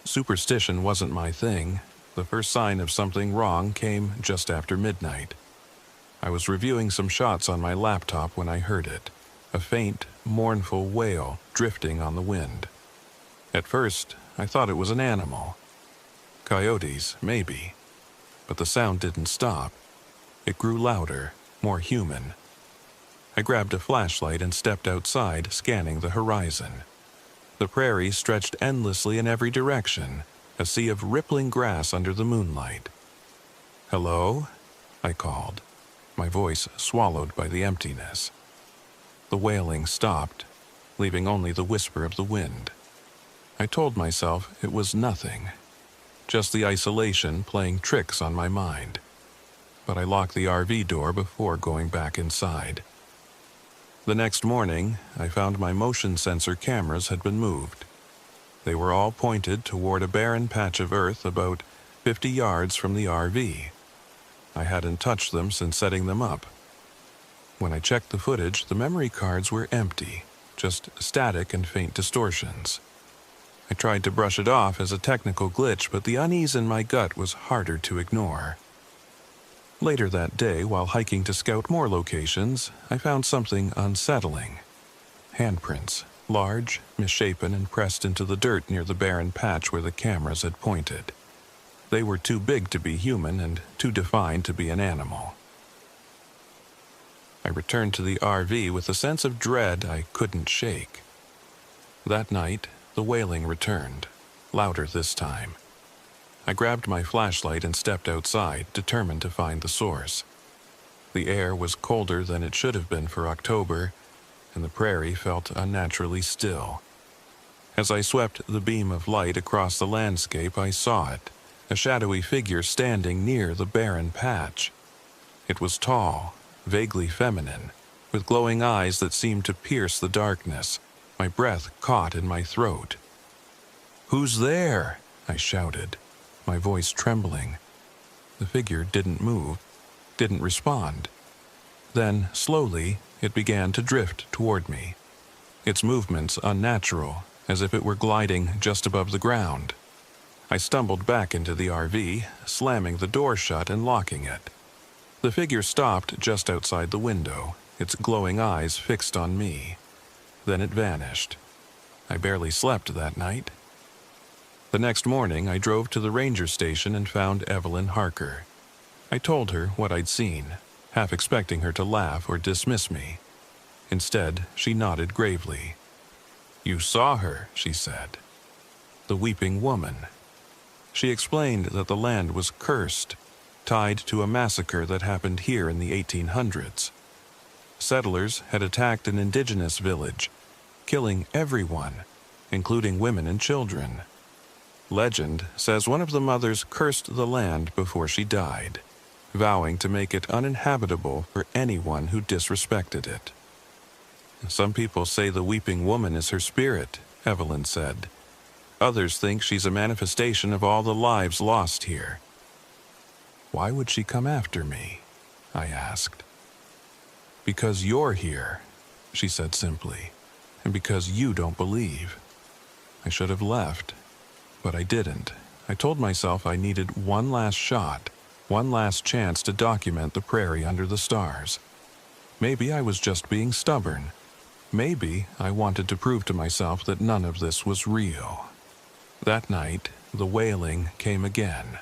Superstition wasn't my thing. The first sign of something wrong came just after midnight. I was reviewing some shots on my laptop when I heard it, a faint, mournful wail drifting on the wind. At first, I thought it was an animal. Coyotes, maybe. But the sound didn't stop. It grew louder, more human. I grabbed a flashlight and stepped outside, scanning the horizon. The prairie stretched endlessly in every direction, a sea of rippling grass under the moonlight. Hello? I called, my voice swallowed by the emptiness. The wailing stopped, leaving only the whisper of the wind. I told myself it was nothing, just the isolation playing tricks on my mind. But I locked the RV door before going back inside. The next morning, I found my motion sensor cameras had been moved. They were all pointed toward a barren patch of earth about 50 yards from the RV. I hadn't touched them since setting them up. When I checked the footage, the memory cards were empty, just static and faint distortions. I tried to brush it off as a technical glitch, but the unease in my gut was harder to ignore. Later that day, while hiking to scout more locations, I found something unsettling. Handprints, large, misshapen, and pressed into the dirt near the barren patch where the cameras had pointed. They were too big to be human and too defined to be an animal. I returned to the RV with a sense of dread I couldn't shake. That night, the wailing returned, louder this time. I grabbed my flashlight and stepped outside, determined to find the source. The air was colder than it should have been for October, and the prairie felt unnaturally still. As I swept the beam of light across the landscape, I saw it, a shadowy figure standing near the barren patch. It was tall, vaguely feminine, with glowing eyes that seemed to pierce the darkness. My breath caught in my throat. "Who's there?" I shouted, my voice trembling. The figure didn't move, didn't respond. Then, slowly, it began to drift toward me, its movements unnatural, as if it were gliding just above the ground. I stumbled back into the RV, slamming the door shut and locking it. The figure stopped just outside the window, its glowing eyes fixed on me. Then it vanished. I barely slept that night. The next morning, I drove to the ranger station and found Evelyn Harker. I told her what I'd seen, half expecting her to laugh or dismiss me. Instead, she nodded gravely. "You saw her," she said. "The weeping woman." She explained that the land was cursed, tied to a massacre that happened here in the 1800s. Settlers had attacked an indigenous village, killing everyone, including women and children. Legend says one of the mothers cursed the land before she died, vowing to make it uninhabitable for anyone who disrespected it. "Some people say the weeping woman is her spirit," Evelyn said. "Others think she's a manifestation of all the lives lost here." "Why would she come after me?" I asked. "Because you're here," she said simply, "and because you don't believe." I should have left, but I didn't. I told myself I needed one last shot, one last chance to document the prairie under the stars. Maybe I was just being stubborn. Maybe I wanted to prove to myself that none of this was real. That night, the wailing came again,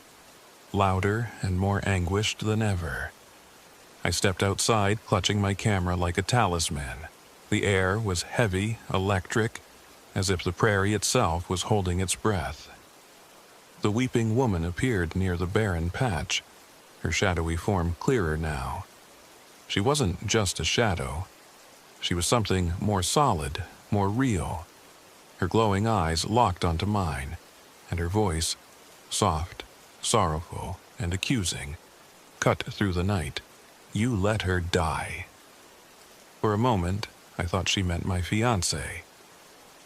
louder and more anguished than ever. I stepped outside, clutching my camera like a talisman. The air was heavy, electric, as if the prairie itself was holding its breath. The weeping woman appeared near the barren patch, her shadowy form clearer now. She wasn't just a shadow. She was something more solid, more real. Her glowing eyes locked onto mine, and her voice, soft, sorrowful, and accusing, cut through the night. You let her die. For a moment, I thought she meant my fiancé.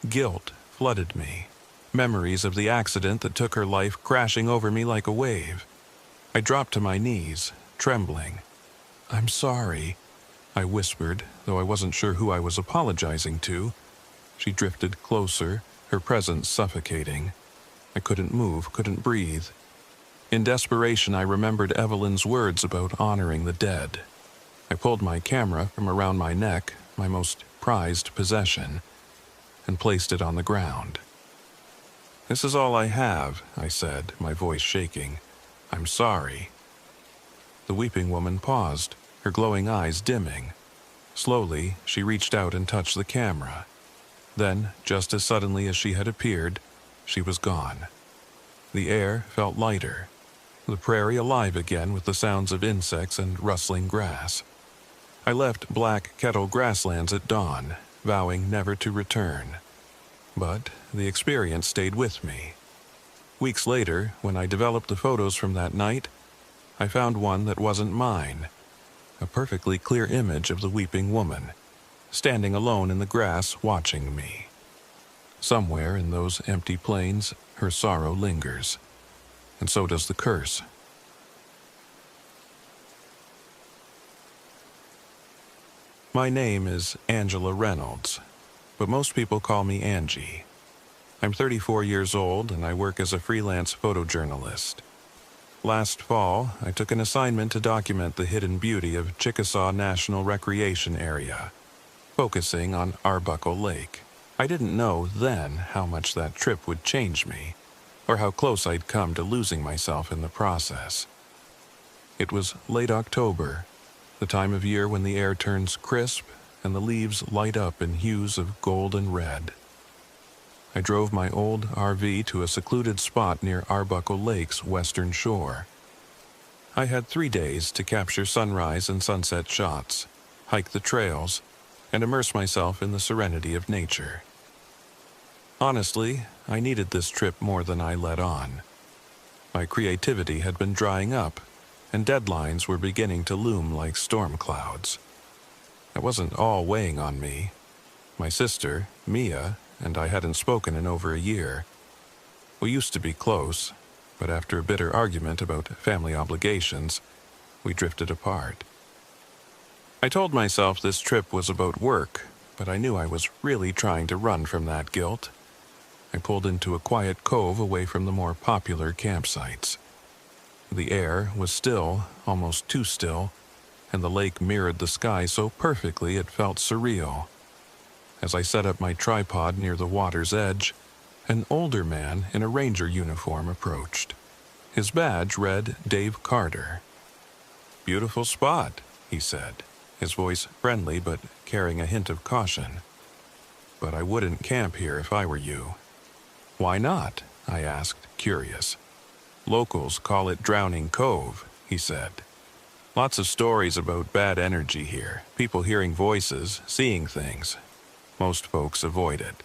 Guilt flooded me, memories of the accident that took her life crashing over me like a wave. I dropped to my knees, trembling. "I'm sorry," I whispered, though I wasn't sure who I was apologizing to. She drifted closer, her presence suffocating. I couldn't move, couldn't breathe. In desperation, I remembered Evelyn's words about honoring the dead. I pulled my camera from around my neck, my most prized possession, and placed it on the ground. "This is all I have," I said, my voice shaking. "I'm sorry." The weeping woman paused, her glowing eyes dimming. Slowly, she reached out and touched the camera. Then, just as suddenly as she had appeared, she was gone. The air felt lighter, the prairie alive again with the sounds of insects and rustling grass. I left Black Kettle Grasslands at dawn, vowing never to return. But the experience stayed with me. Weeks later, when I developed the photos from that night, I found one that wasn't mine. A perfectly clear image of the weeping woman, standing alone in the grass watching me. Somewhere in those empty plains, her sorrow lingers. And so does the curse. My name is Angela Reynolds, but most people call me Angie. I'm 34 years old and I work as a freelance photojournalist. Last fall, I took an assignment to document the hidden beauty of Chickasaw National Recreation Area, focusing on Arbuckle Lake. I didn't know then how much that trip would change me, or how close I'd come to losing myself in the process. It was late October, the time of year when the air turns crisp and the leaves light up in hues of gold and red. I drove my old RV to a secluded spot near Arbuckle Lake's western shore. I had 3 days to capture sunrise and sunset shots, hike the trails, and immerse myself in the serenity of nature. Honestly, I needed this trip more than I let on. My creativity had been drying up, and deadlines were beginning to loom like storm clouds. It wasn't all weighing on me. My sister, Mia, and I hadn't spoken in over a year. We used to be close, but after a bitter argument about family obligations, we drifted apart. I told myself this trip was about work, but I knew I was really trying to run from that guilt. I pulled into a quiet cove away from the more popular campsites. The air was still, almost too still, and the lake mirrored the sky so perfectly it felt surreal. As I set up my tripod near the water's edge, an older man in a ranger uniform approached. His badge read Dave Carter. "Beautiful spot," he said, his voice friendly but carrying a hint of caution. "But I wouldn't camp here if I were you." "Why not?" I asked, curious. "Locals call it Drowning Cove," he said. "Lots of stories about bad energy here, people hearing voices, seeing things. Most folks avoid it."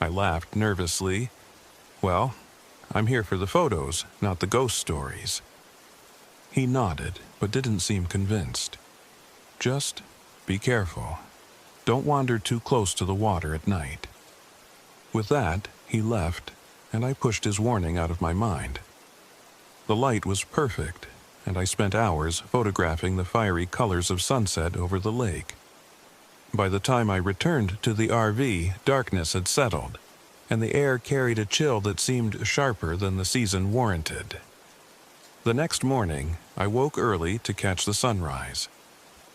I laughed nervously. "Well, I'm here for the photos, not the ghost stories." He nodded, but didn't seem convinced. "Just be careful. Don't wander too close to the water at night." With that, he left, and I pushed his warning out of my mind. The light was perfect, and I spent hours photographing the fiery colors of sunset over the lake. By the time I returned to the RV, darkness had settled, and the air carried a chill that seemed sharper than the season warranted. The next morning, I woke early to catch the sunrise.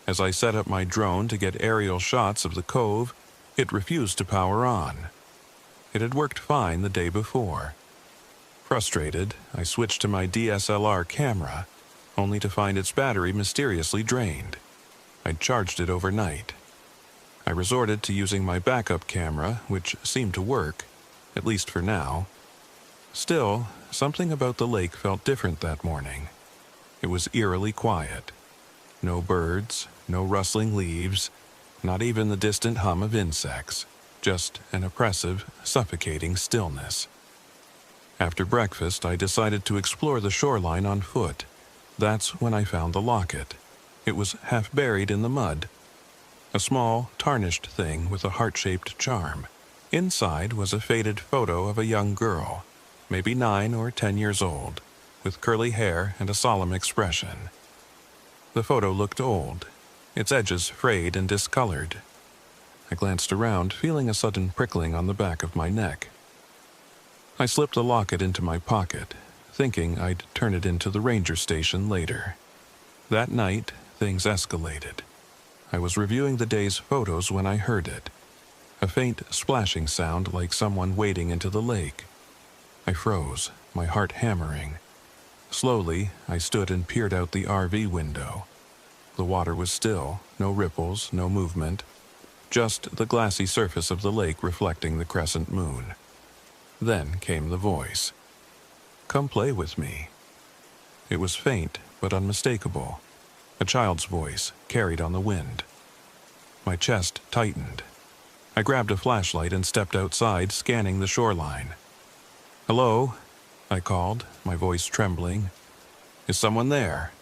As I set up my drone to get aerial shots of the cove, it refused to power on. It had worked fine the day before. Frustrated, I switched to my DSLR camera, only to find its battery mysteriously drained. I'd charged it overnight. I resorted to using my backup camera, which seemed to work, at least for now. Still, something about the lake felt different that morning. It was eerily quiet. No birds, no rustling leaves, not even the distant hum of insects, just an oppressive, suffocating stillness. After breakfast, I decided to explore the shoreline on foot. That's when I found the locket. It was half buried in the mud. A small, tarnished thing with a heart-shaped charm. Inside was a faded photo of a young girl, maybe 9 or 10 years old, with curly hair and a solemn expression. The photo looked old, its edges frayed and discolored. I glanced around, feeling a sudden prickling on the back of my neck. I slipped the locket into my pocket, thinking I'd turn it into the ranger station later. That night, things escalated. I was reviewing the day's photos when I heard it. A faint splashing sound like someone wading into the lake. I froze, my heart hammering. Slowly, I stood and peered out the RV window. The water was still, no ripples, no movement, just the glassy surface of the lake reflecting the crescent moon. Then came the voice. "Come play with me." It was faint, but unmistakable. A child's voice, carried on the wind. My chest tightened. I grabbed a flashlight and stepped outside, scanning the shoreline. "Hello?" I called, my voice trembling. "Is someone there?"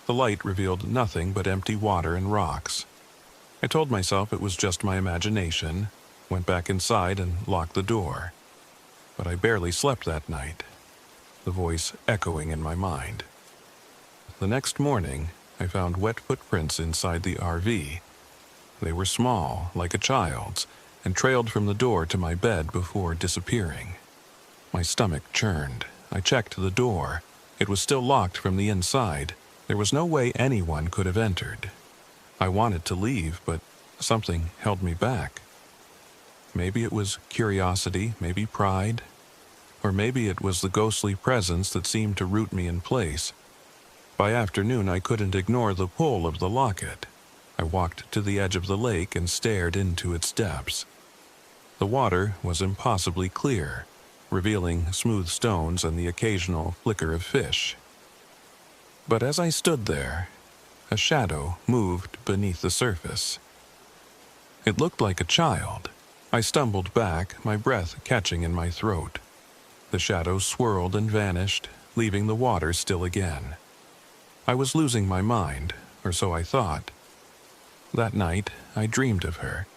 The light revealed nothing but empty water and rocks. I told myself it was just my imagination, went back inside and locked the door. But I barely slept that night, the voice echoing in my mind. The next morning, I found wet footprints inside the RV. They were small, like a child's, and trailed from the door to my bed before disappearing. My stomach churned. I checked the door. It was still locked from the inside. There was no way anyone could have entered. I wanted to leave, but something held me back. Maybe it was curiosity, maybe pride, or maybe it was the ghostly presence that seemed to root me in place. By afternoon, I couldn't ignore the pull of the locket. I walked to the edge of the lake and stared into its depths. The water was impossibly clear, revealing smooth stones and the occasional flicker of fish. But as I stood there, a shadow moved beneath the surface. It looked like a child. I stumbled back, my breath catching in my throat. The shadow swirled and vanished, leaving the water still again. I was losing my mind, or so I thought. That night, I dreamed of her.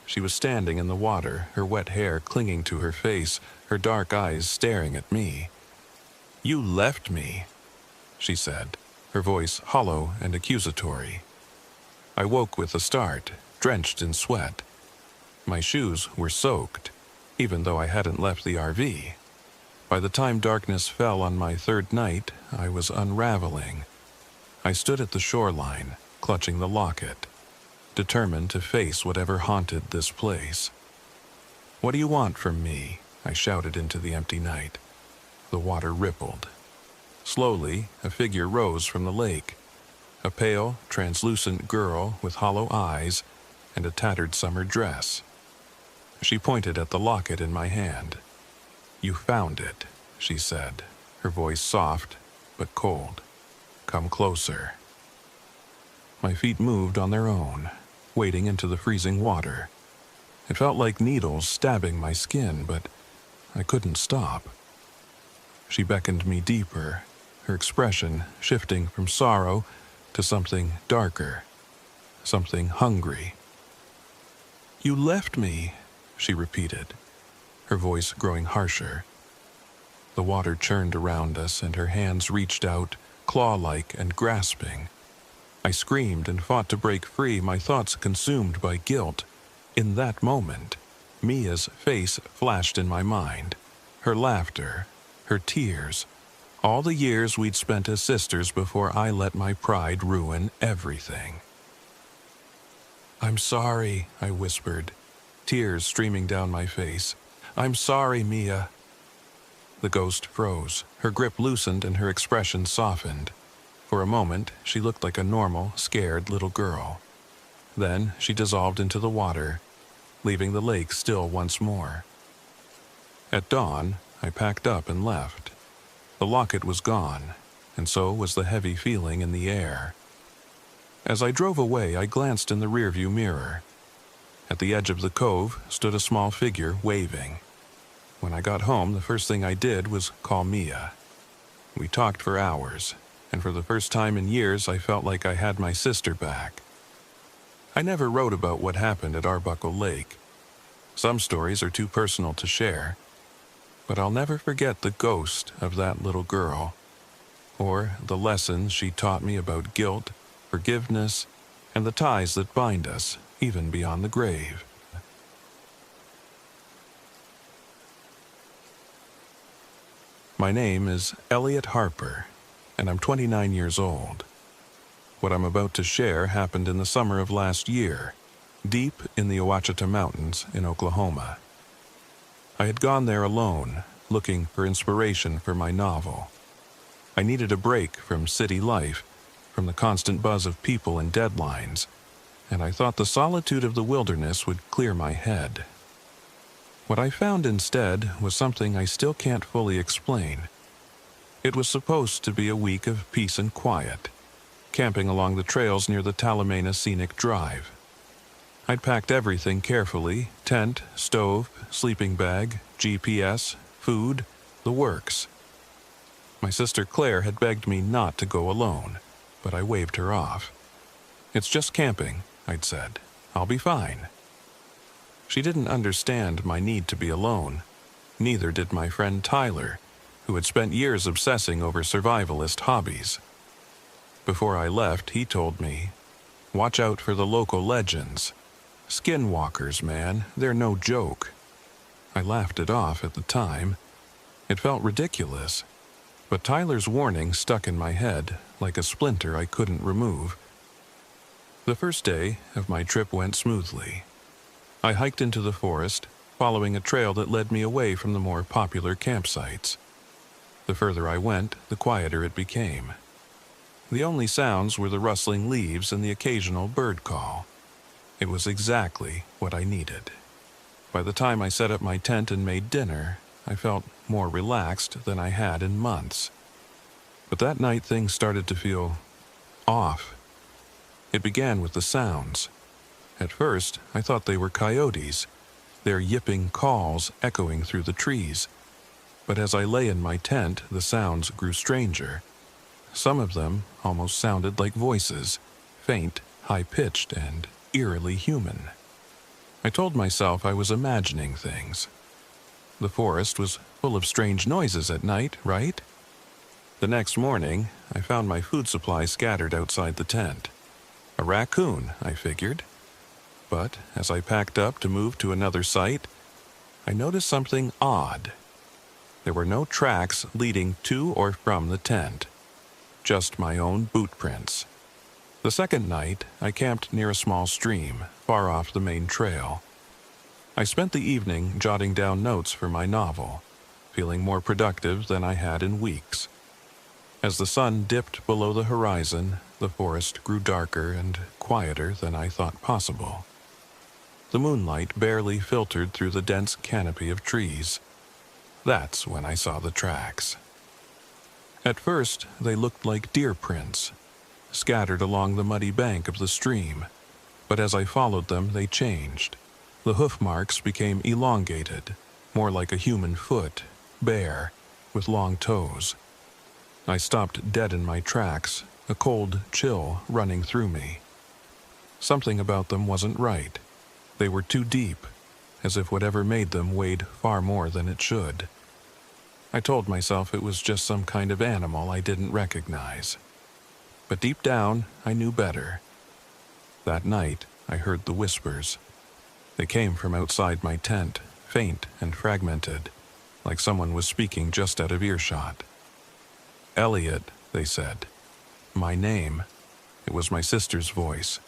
She was standing in the water, her wet hair clinging to her face, her dark eyes staring at me. "You left me," she said, her voice hollow and accusatory. I woke with a start, drenched in sweat. My shoes were soaked, even though I hadn't left the RV. By the time darkness fell on my third night, I was unraveling. I stood at the shoreline, clutching the locket, determined to face whatever haunted this place. "What do you want from me?" I shouted into the empty night. The water rippled. Slowly, a figure rose from the lake, a pale, translucent girl with hollow eyes and a tattered summer dress. She pointed at the locket in my hand. "You found it," she said, her voice soft but cold. "Come closer." My feet moved on their own, wading into the freezing water. It felt like needles stabbing my skin, but I couldn't stop. She beckoned me deeper, her expression shifting from sorrow to something darker, something hungry. "You left me," she repeated, her voice growing harsher. The water churned around us, and her hands reached out, claw-like and grasping. I screamed and fought to break free, my thoughts consumed by guilt. In that moment, Mia's face flashed in my mind. Her laughter, her tears, all the years we'd spent as sisters before I let my pride ruin everything. "I'm sorry," I whispered. tears streaming down my face. "I'm sorry, Mia." The ghost froze. Her grip loosened and her expression softened. For a moment, she looked like a normal, scared little girl. Then she dissolved into the water, leaving the lake still once more. At dawn, I packed up and left. The locket was gone, and so was the heavy feeling in the air. As I drove away, I glanced in the rearview mirror. At the edge of the cove stood a small figure waving. When I got home, the first thing I did was call Mia. We talked for hours, and for the first time in years, I felt like I had my sister back. I never wrote about what happened at Arbuckle Lake. Some stories are too personal to share, but I'll never forget the ghost of that little girl, or the lessons she taught me about guilt, forgiveness, and the ties that bind us, even beyond the grave. My name is Elliot Harper, and I'm 29 years old. What I'm about to share happened in the summer of last year, deep in the Ouachita Mountains in Oklahoma. I had gone there alone, looking for inspiration for my novel. I needed a break from city life, from the constant buzz of people and deadlines, and I thought the solitude of the wilderness would clear my head. What I found instead was something I still can't fully explain. It was supposed to be a week of peace and quiet, camping along the trails near the Talamena Scenic Drive. I'd packed everything carefully: tent, stove, sleeping bag, GPS, food, the works. My sister Claire had begged me not to go alone, but I waved her off. "It's just camping," I'd said. "I'll be fine." She didn't understand my need to be alone. Neither did my friend Tyler, who had spent years obsessing over survivalist hobbies. Before I left, he told me, "Watch out for the local legends. Skinwalkers, man, they're no joke." I laughed it off at the time. It felt ridiculous, but Tyler's warning stuck in my head like a splinter I couldn't remove. The first day of my trip went smoothly. I hiked into the forest, following a trail that led me away from the more popular campsites. The further I went, the quieter it became. The only sounds were the rustling leaves and the occasional bird call. It was exactly what I needed. By the time I set up my tent and made dinner, I felt more relaxed than I had in months. But that night things started to feel off. It began with the sounds. At first, I thought they were coyotes, their yipping calls echoing through the trees. But as I lay in my tent, the sounds grew stranger. Some of them almost sounded like voices, faint, high-pitched, and eerily human. I told myself I was imagining things. The forest was full of strange noises at night, right? The next morning, I found my food supply scattered outside the tent. A raccoon, I figured. But as I packed up to move to another site, I noticed something odd. There were no tracks leading to or from the tent, just my own boot prints. The second night, I camped near a small stream, far off the main trail. I spent the evening jotting down notes for my novel, feeling more productive than I had in weeks. As the sun dipped below the horizon, the forest grew darker and quieter than I thought possible. The moonlight barely filtered through the dense canopy of trees. That's when I saw the tracks. At first, they looked like deer prints, scattered along the muddy bank of the stream. But as I followed them, they changed. The hoof marks became elongated, more like a human foot, bare, with long toes. I stopped dead in my tracks, a cold chill running through me. Something about them wasn't right. They were too deep, as if whatever made them weighed far more than it should. I told myself it was just some kind of animal I didn't recognize. But deep down, I knew better. That night, I heard the whispers. They came from outside my tent, faint and fragmented, like someone was speaking just out of earshot. "Elliot," they said. My name. It was my sister's voice,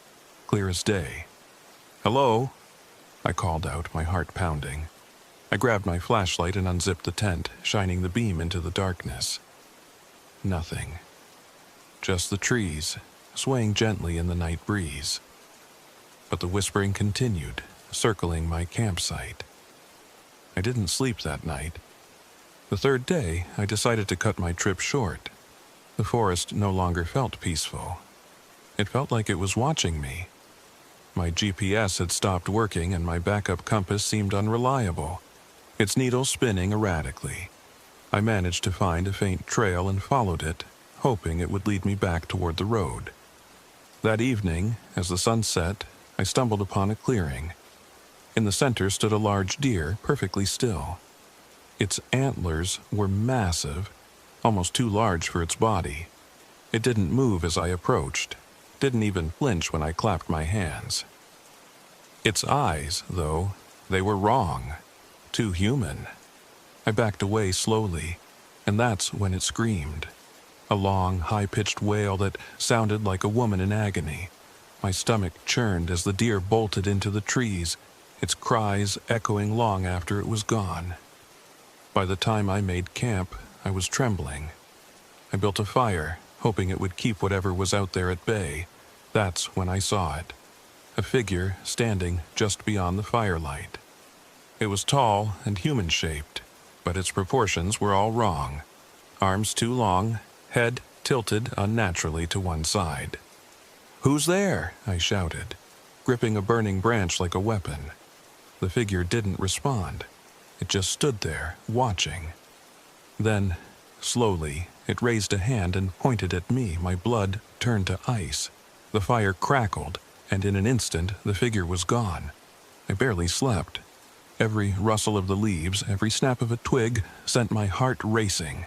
clear as day. "Hello?" I called out, my heart pounding. I grabbed my flashlight and unzipped the tent, shining the beam into the darkness. Nothing. Just the trees, swaying gently in the night breeze. But the whispering continued, circling my campsite. I didn't sleep that night. The third day, I decided to cut my trip short. The forest no longer felt peaceful. It felt like it was watching me. My GPS had stopped working and my backup compass seemed unreliable, its needle spinning erratically. I managed to find a faint trail and followed it, hoping it would lead me back toward the road. That evening, as the sun set, I stumbled upon a clearing. In the center stood a large deer, perfectly still. Its antlers were massive, almost too large for its body. It didn't move as I approached, didn't even flinch when I clapped my hands. Its eyes, though, they were wrong, too human. I backed away slowly, and that's when it screamed. A long, high-pitched wail that sounded like a woman in agony. My stomach churned as the deer bolted into the trees, its cries echoing long after it was gone. By the time I made camp, I was trembling. I built a fire, hoping it would keep whatever was out there at bay. That's when I saw it. A figure standing just beyond the firelight. It was tall and human-shaped, but its proportions were all wrong. Arms too long, head tilted unnaturally to one side. "Who's there?" I shouted, gripping a burning branch like a weapon. The figure didn't respond. It just stood there, watching. Then, slowly, it raised a hand and pointed at me. My blood turned to ice. The fire crackled, and in an instant, the figure was gone. I barely slept. Every rustle of the leaves, every snap of a twig, sent my heart racing.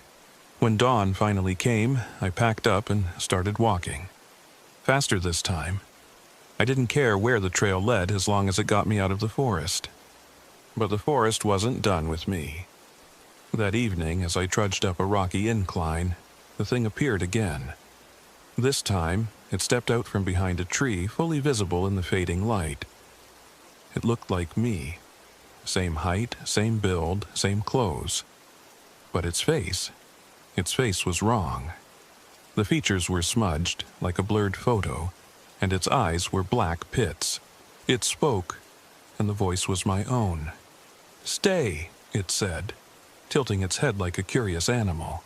When dawn finally came, I packed up and started walking. Faster this time. I didn't care where the trail led as long as it got me out of the forest. But the forest wasn't done with me. That evening, as I trudged up a rocky incline, the thing appeared again. This time, it stepped out from behind a tree, fully visible in the fading light. It looked like me. Same height, same build, same clothes. But its face was wrong. The features were smudged, like a blurred photo, and its eyes were black pits. It spoke, and the voice was my own. "Stay," it said, tilting its head like a curious animal.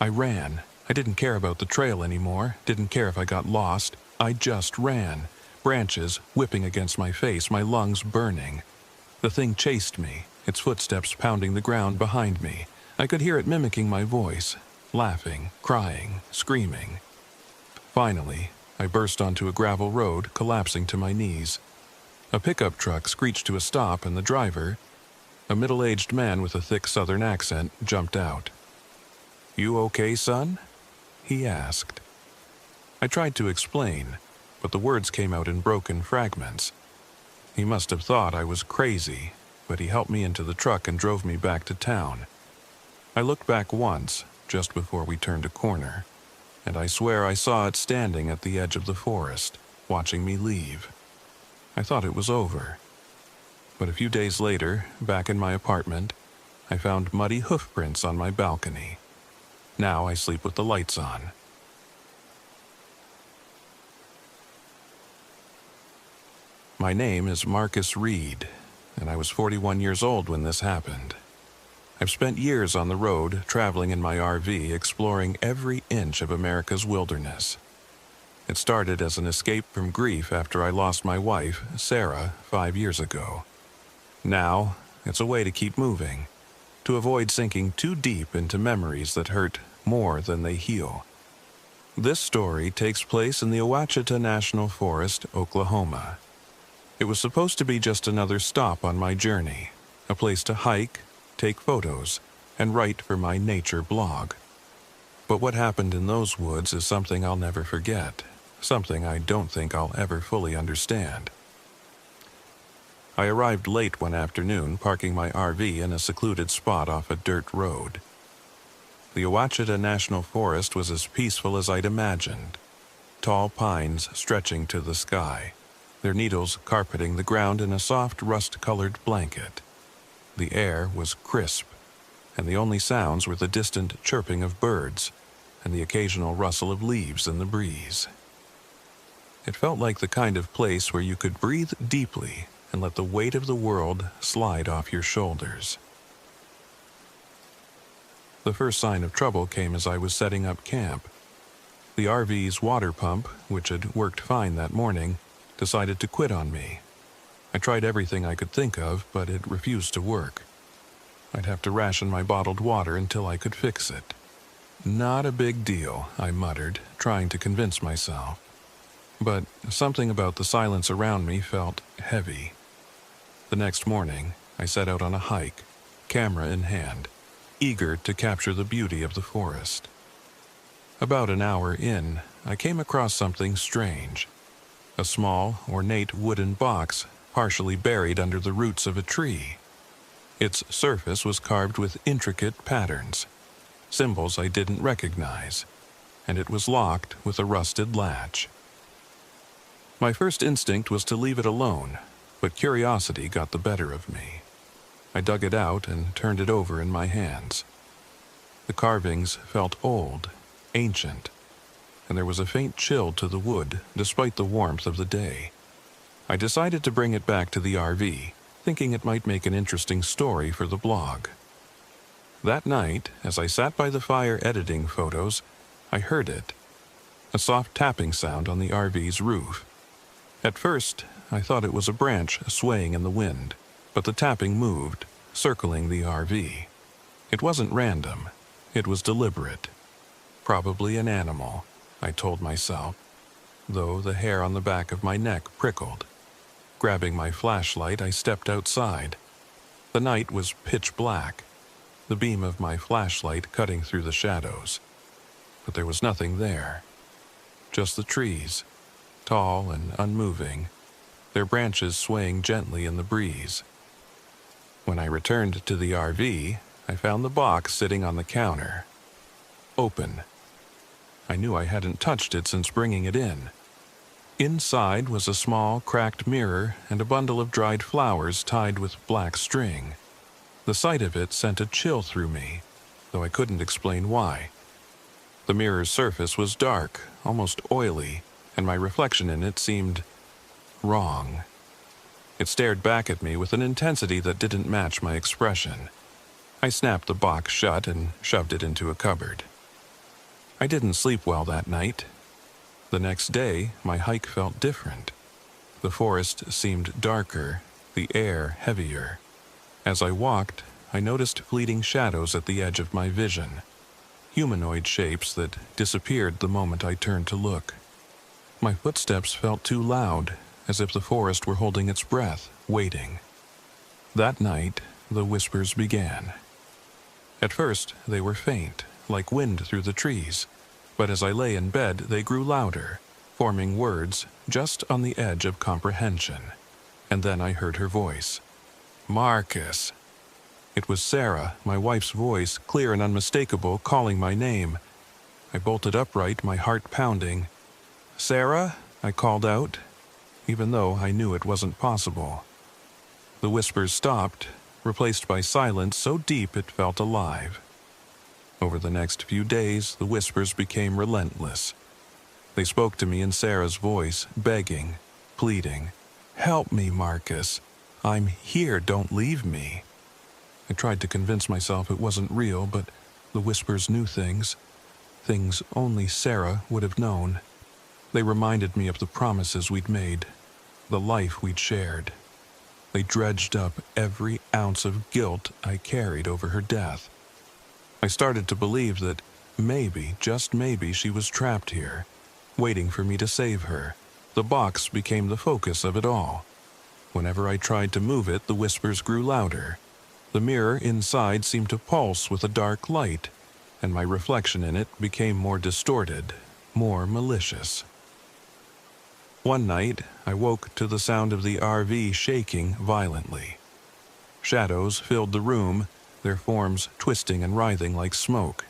I ran. I didn't care about the trail anymore, didn't care if I got lost. I just ran, branches whipping against my face, my lungs burning. The thing chased me, its footsteps pounding the ground behind me. I could hear it mimicking my voice, laughing, crying, screaming. Finally, I burst onto a gravel road, collapsing to my knees. A pickup truck screeched to a stop, and the driver, a middle-aged man with a thick southern accent, jumped out. "You okay, son?" he asked. I tried to explain, but the words came out in broken fragments. He must have thought I was crazy, but he helped me into the truck and drove me back to town. I looked back once, just before we turned a corner, and I swear I saw it standing at the edge of the forest, watching me leave. I thought it was over. But a few days later, back in my apartment, I found muddy hoof prints on my balcony. Now I sleep with the lights on. My name is Marcus Reed, and I was 41 years old when this happened. I've spent years on the road, traveling in my RV, exploring every inch of America's wilderness. It started as an escape from grief after I lost my wife, Sarah, 5 years ago. Now, it's a way to keep moving, to avoid sinking too deep into memories that hurt more than they heal. This story takes place in the Ouachita National Forest, Oklahoma. It was supposed to be just another stop on my journey, a place to hike, take photos, and write for my nature blog. But what happened in those woods is something I'll never forget, something I don't think I'll ever fully understand. I arrived late one afternoon, parking my RV in a secluded spot off a dirt road. The Ouachita National Forest was as peaceful as I'd imagined, tall pines stretching to the sky. their needles carpeting the ground in a soft rust-colored blanket. The air was crisp, and the only sounds were the distant chirping of birds and the occasional rustle of leaves in the breeze. It felt like the kind of place where you could breathe deeply and let the weight of the world slide off your shoulders. The first sign of trouble came as I was setting up camp. The RV's water pump, which had worked fine that morning, decided to quit on me. I tried everything I could think of, but it refused to work. I'd have to ration my bottled water until I could fix it. Not a big deal, I muttered, trying to convince myself. But something about the silence around me felt heavy. The next morning, I set out on a hike, camera in hand, eager to capture the beauty of the forest. About an hour in, I came across something strange. A small, ornate wooden box partially buried under the roots of a tree. Its surface was carved with intricate patterns, symbols I didn't recognize, and it was locked with a rusted latch. My first instinct was to leave it alone, but curiosity got the better of me. I dug it out and turned it over in my hands. The carvings felt old, ancient, and there was a faint chill to the wood despite the warmth of the day. I decided to bring it back to the RV, thinking it might make an interesting story for the blog. That night, as I sat by the fire editing photos, I heard it, a soft tapping sound on the RV's roof. At first, I thought it was a branch swaying in the wind, but the tapping moved, circling the RV. It wasn't random, it was deliberate. Probably an animal, I told myself, though the hair on the back of my neck prickled. Grabbing my flashlight, I stepped outside. The night was pitch black, the beam of my flashlight cutting through the shadows. But there was nothing there. Just the trees, tall and unmoving, their branches swaying gently in the breeze. When I returned to the RV, I found the box sitting on the counter. Open. I knew I hadn't touched it since bringing it in. Inside was a small, cracked mirror and a bundle of dried flowers tied with black string. The sight of it sent a chill through me, though I couldn't explain why. The mirror's surface was dark, almost oily, and my reflection in it seemed wrong. It stared back at me with an intensity that didn't match my expression. I snapped the box shut and shoved it into a cupboard. I didn't sleep well that night. The next day, my hike felt different. The forest seemed darker, the air heavier. As I walked, I noticed fleeting shadows at the edge of my vision, humanoid shapes that disappeared the moment I turned to look. My footsteps felt too loud, as if the forest were holding its breath, waiting. That night, the whispers began. At first, they were faint, like wind through the trees, but as I lay in bed, they grew louder, forming words just on the edge of comprehension. And then I heard her voice. Marcus. It was Sarah, my wife's voice, clear and unmistakable, calling my name. I bolted upright, my heart pounding. Sarah? I called out, even though I knew it wasn't possible. The whispers stopped, replaced by silence so deep it felt alive. Over the next few days, the whispers became relentless. They spoke to me in Sarah's voice, begging, pleading. Help me, Marcus. I'm here, don't leave me. I tried to convince myself it wasn't real, but the whispers knew things only Sarah would have known. They reminded me of the promises we'd made, the life we'd shared. They dredged up every ounce of guilt I carried over her death. I started to believe that maybe, just maybe, she was trapped here, waiting for me to save her. The box became the focus of it all. Whenever I tried to move it, the whispers grew louder. The mirror inside seemed to pulse with a dark light, and my reflection in it became more distorted, more malicious. One night, I woke to the sound of the RV shaking violently. Shadows filled the room, their forms twisting and writhing like smoke.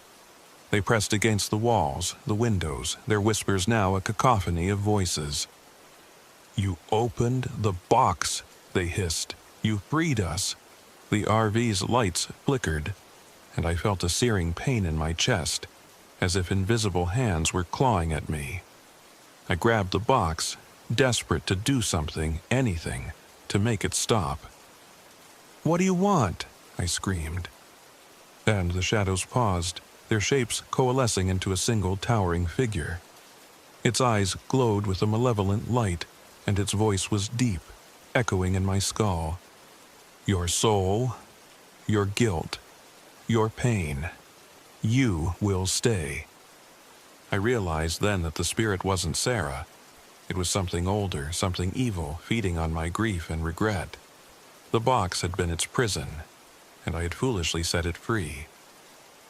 They pressed against the walls, the windows, their whispers now a cacophony of voices. "You opened the box," they hissed. "You freed us." The RV's lights flickered, and I felt a searing pain in my chest, as if invisible hands were clawing at me. I grabbed the box, desperate to do something, anything, to make it stop. "What do you want?" I screamed. And the shadows paused, their shapes coalescing into a single towering figure. Its eyes glowed with a malevolent light, and its voice was deep, echoing in my skull. "Your soul, your guilt, your pain, you will stay." I realized then that the spirit wasn't Sarah. It was something older, something evil, feeding on my grief and regret. The box had been its prison, and I had foolishly set it free.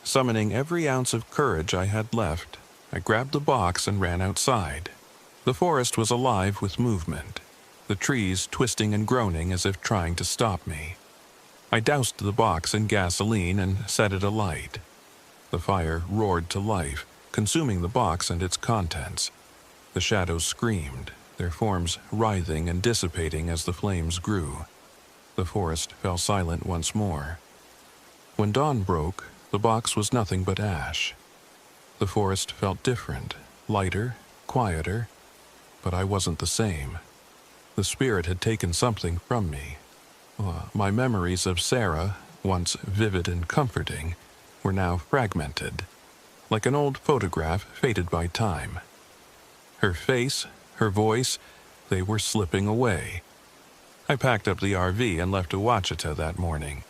Summoning every ounce of courage I had left, I grabbed the box and ran outside. The forest was alive with movement, the trees twisting and groaning as if trying to stop me. I doused the box in gasoline and set it alight. The fire roared to life, consuming the box and its contents. The shadows screamed, their forms writhing and dissipating as the flames grew. The forest fell silent once more. When dawn broke, the box was nothing but ash. The forest felt different, lighter, quieter, but I wasn't the same. The spirit had taken something from me. My memories of Sarah, once vivid and comforting, were now fragmented, like an old photograph faded by time. Her face, her voice, they were slipping away. I packed up the RV and left to Ouachita that morning,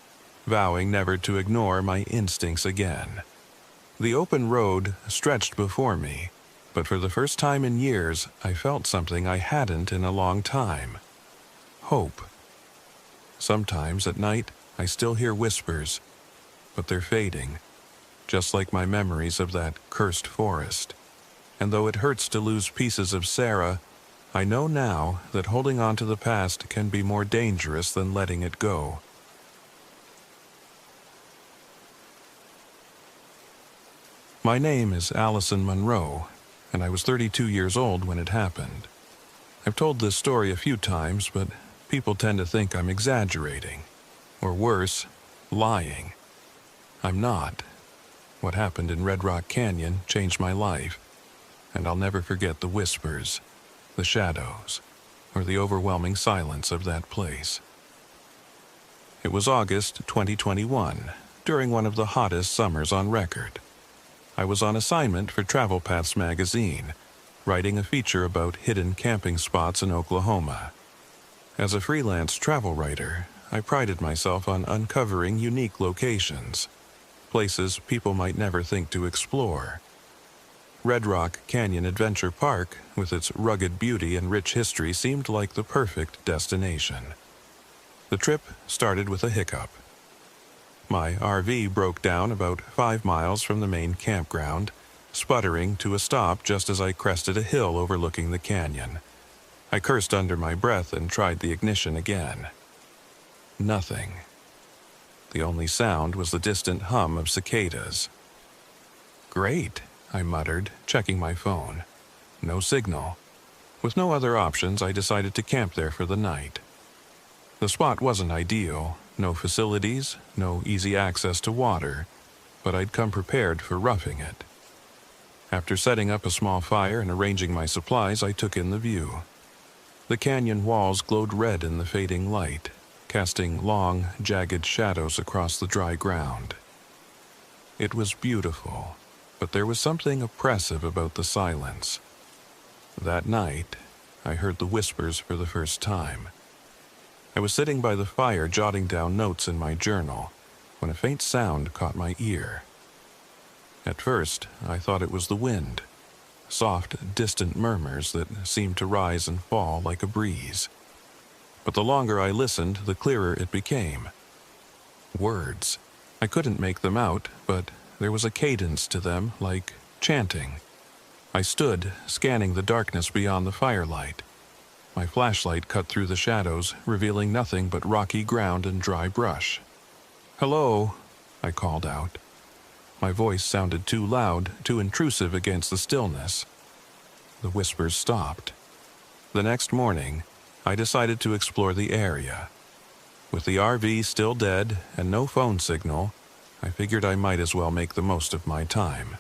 vowing never to ignore my instincts again. The open road stretched before me, but for the first time in years, I felt something I hadn't in a long time. Hope. Sometimes at night, I still hear whispers, but they're fading, just like my memories of that cursed forest. And though it hurts to lose pieces of Sarah, I know now that holding on to the past can be more dangerous than letting it go. My name is Allison Monroe, and I was 32 years old when it happened. I've told this story a few times, but people tend to think I'm exaggerating, or worse, lying. I'm not. What happened in Red Rock Canyon changed my life, and I'll never forget the whispers, the shadows, or the overwhelming silence of that place. It was August 2021, during one of the hottest summers on record. I was on assignment for Travel Paths magazine, writing a feature about hidden camping spots in Oklahoma. As a freelance travel writer, I prided myself on uncovering unique locations, places people might never think to explore. Red Rock Canyon Adventure Park, with its rugged beauty and rich history, seemed like the perfect destination. The trip started with a hiccup. My RV broke down about 5 miles from the main campground, sputtering to a stop just as I crested a hill overlooking the canyon. I cursed under my breath and tried the ignition again. Nothing. The only sound was the distant hum of cicadas. "Great," I muttered, checking my phone. No signal. With no other options, I decided to camp there for the night. The spot wasn't ideal, no facilities, no easy access to water, but I'd come prepared for roughing it. After setting up a small fire and arranging my supplies, I took in the view. The canyon walls glowed red in the fading light, casting long, jagged shadows across the dry ground. It was beautiful, but there was something oppressive about the silence. That night, I heard the whispers for the first time. I was sitting by the fire jotting down notes in my journal when a faint sound caught my ear. At first, I thought it was the wind, soft, distant murmurs that seemed to rise and fall like a breeze. But the longer I listened, the clearer it became. Words. I couldn't make them out, but there was a cadence to them, like chanting. I stood, scanning the darkness beyond the firelight. My flashlight cut through the shadows, revealing nothing but rocky ground and dry brush. "Hello," I called out. My voice sounded too loud, too intrusive against the stillness. The whispers stopped. The next morning, I decided to explore the area. With the RV still dead and no phone signal, I figured I might as well make the most of my time.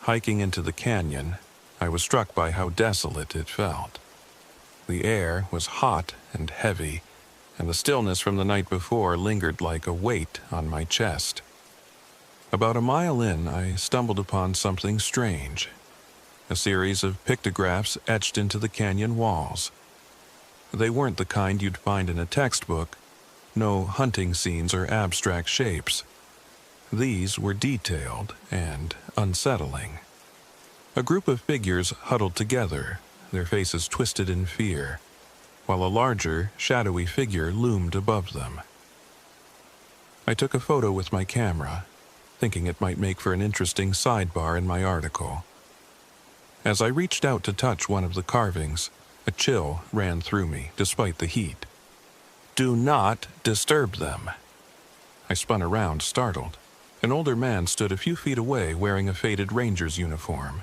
Hiking into the canyon, I was struck by how desolate it felt. The air was hot and heavy, and the stillness from the night before lingered like a weight on my chest. About a mile in, I stumbled upon something strange. A series of pictographs etched into the canyon walls. They weren't the kind you'd find in a textbook, no hunting scenes or abstract shapes. These were detailed and unsettling. A group of figures huddled together, their faces twisted in fear, while a larger, shadowy figure loomed above them. I took a photo with my camera, thinking it might make for an interesting sidebar in my article. As I reached out to touch one of the carvings, a chill ran through me despite the heat. "Do not disturb them." I spun around, startled. An older man stood a few feet away wearing a faded ranger's uniform.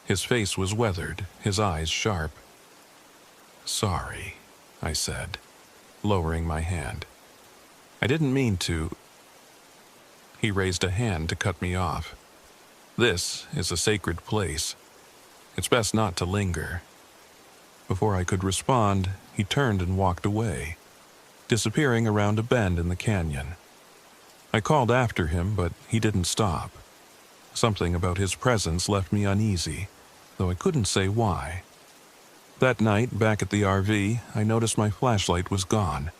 His face was weathered, his eyes sharp. "Sorry," I said, lowering my hand. "I didn't mean to." He raised a hand to cut me off. "This is a sacred place. It's best not to linger." Before I could respond, he turned and walked away, disappearing around a bend in the canyon. I called after him, but he didn't stop. Something about his presence left me uneasy, though I couldn't say why. That night, back at the RV, I noticed my flashlight was gone.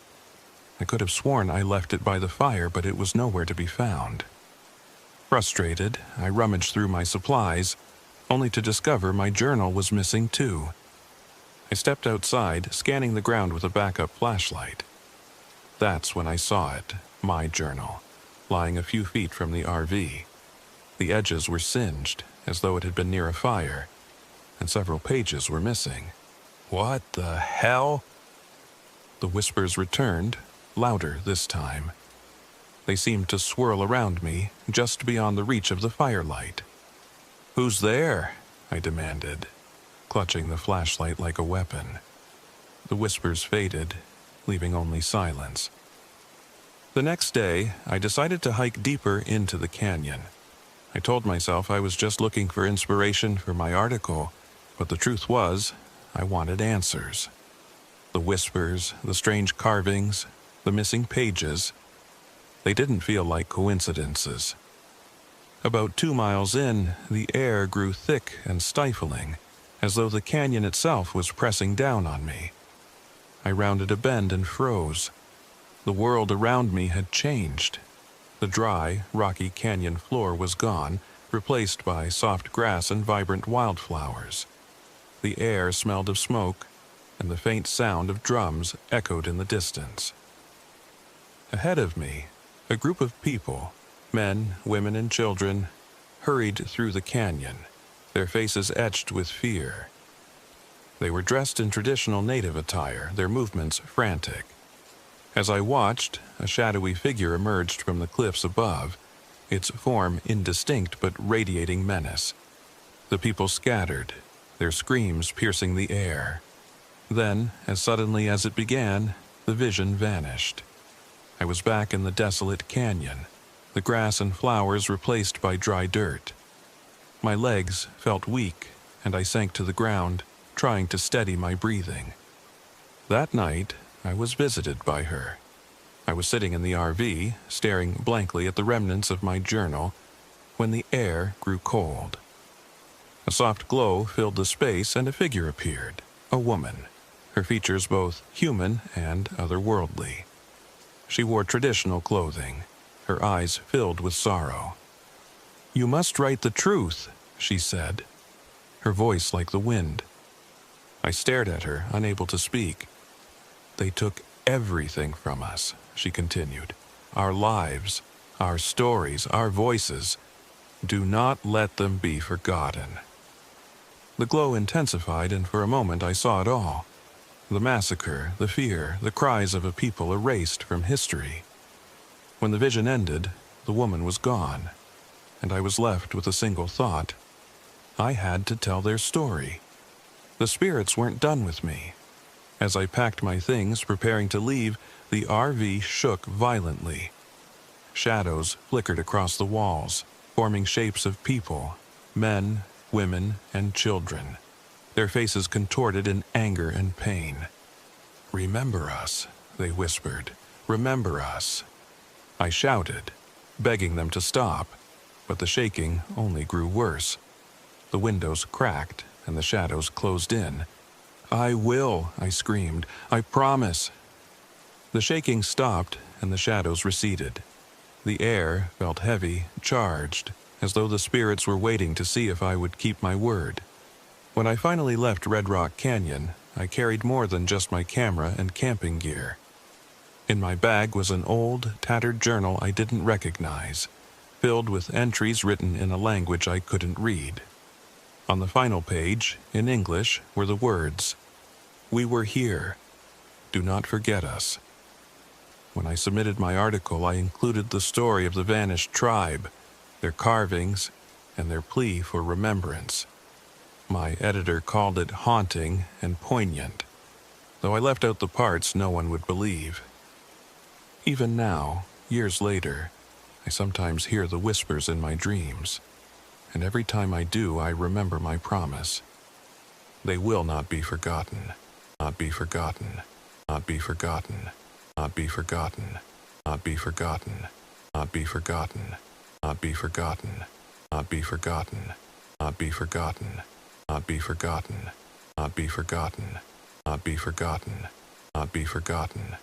I could have sworn I left it by the fire, but it was nowhere to be found. Frustrated, I rummaged through my supplies, only to discover my journal was missing too. I stepped outside, scanning the ground with a backup flashlight. That's when I saw it, my journal, lying a few feet from the RV. The edges were singed, as though it had been near a fire, and several pages were missing. "What the hell?" The whispers returned, louder this time. They seemed to swirl around me, just beyond the reach of the firelight. "Who's there?" I demanded, clutching the flashlight like a weapon. The whispers faded, leaving only silence. The next day, I decided to hike deeper into the canyon. I told myself I was just looking for inspiration for my article, but the truth was, I wanted answers. The whispers, the strange carvings, the missing pages, they didn't feel like coincidences. About 2 miles in, the air grew thick and stifling, as though the canyon itself was pressing down on me. I rounded a bend and froze. The world around me had changed. The dry, rocky canyon floor was gone, replaced by soft grass and vibrant wildflowers. The air smelled of smoke, and the faint sound of drums echoed in the distance. Ahead of me, a group of people, men, women, and children, hurried through the canyon, their faces etched with fear. They were dressed in traditional native attire, their movements frantic. As I watched, a shadowy figure emerged from the cliffs above, its form indistinct but radiating menace. The people scattered, their screams piercing the air. Then, as suddenly as it began, the vision vanished. I was back in the desolate canyon, the grass and flowers replaced by dry dirt. My legs felt weak, and I sank to the ground, trying to steady my breathing. That night, I was visited by her. I was sitting in the RV, staring blankly at the remnants of my journal, when the air grew cold. A soft glow filled the space and a figure appeared, a woman, her features both human and otherworldly. She wore traditional clothing, her eyes filled with sorrow. "You must write the truth," she said, her voice like the wind. I stared at her, unable to speak. "They took everything from us," she continued. "Our lives, our stories, our voices. Do not let them be forgotten." The glow intensified, and for a moment I saw it all. The massacre, the fear, the cries of a people erased from history. When the vision ended, the woman was gone, and I was left with a single thought. I had to tell their story. The spirits weren't done with me. As I packed my things, preparing to leave, the RV shook violently. Shadows flickered across the walls, forming shapes of people, men, women, and children, their faces contorted in anger and pain. "Remember us," they whispered. "Remember us." I shouted, begging them to stop, but the shaking only grew worse. The windows cracked and the shadows closed in. "I will," I screamed. "I promise." The shaking stopped and the shadows receded. The air felt heavy, charged, as though the spirits were waiting to see if I would keep my word. When I finally left Red Rock Canyon, I carried more than just my camera and camping gear. In my bag was an old, tattered journal I didn't recognize, filled with entries written in a language I couldn't read. On the final page, in English, were the words, "We were here. Do not forget us." When I submitted my article, I included the story of the vanished tribe, their carvings, and their plea for remembrance. My editor called it haunting and poignant, though I left out the parts no one would believe. Even now, years later, I sometimes hear the whispers in my dreams, and every time I do, I remember my promise. They will not be forgotten, not be forgotten, not be forgotten, not be forgotten, not be forgotten, not be forgotten, not be forgotten, not be forgotten, not be forgotten, not be forgotten, not be forgotten, not be forgotten, not be forgotten.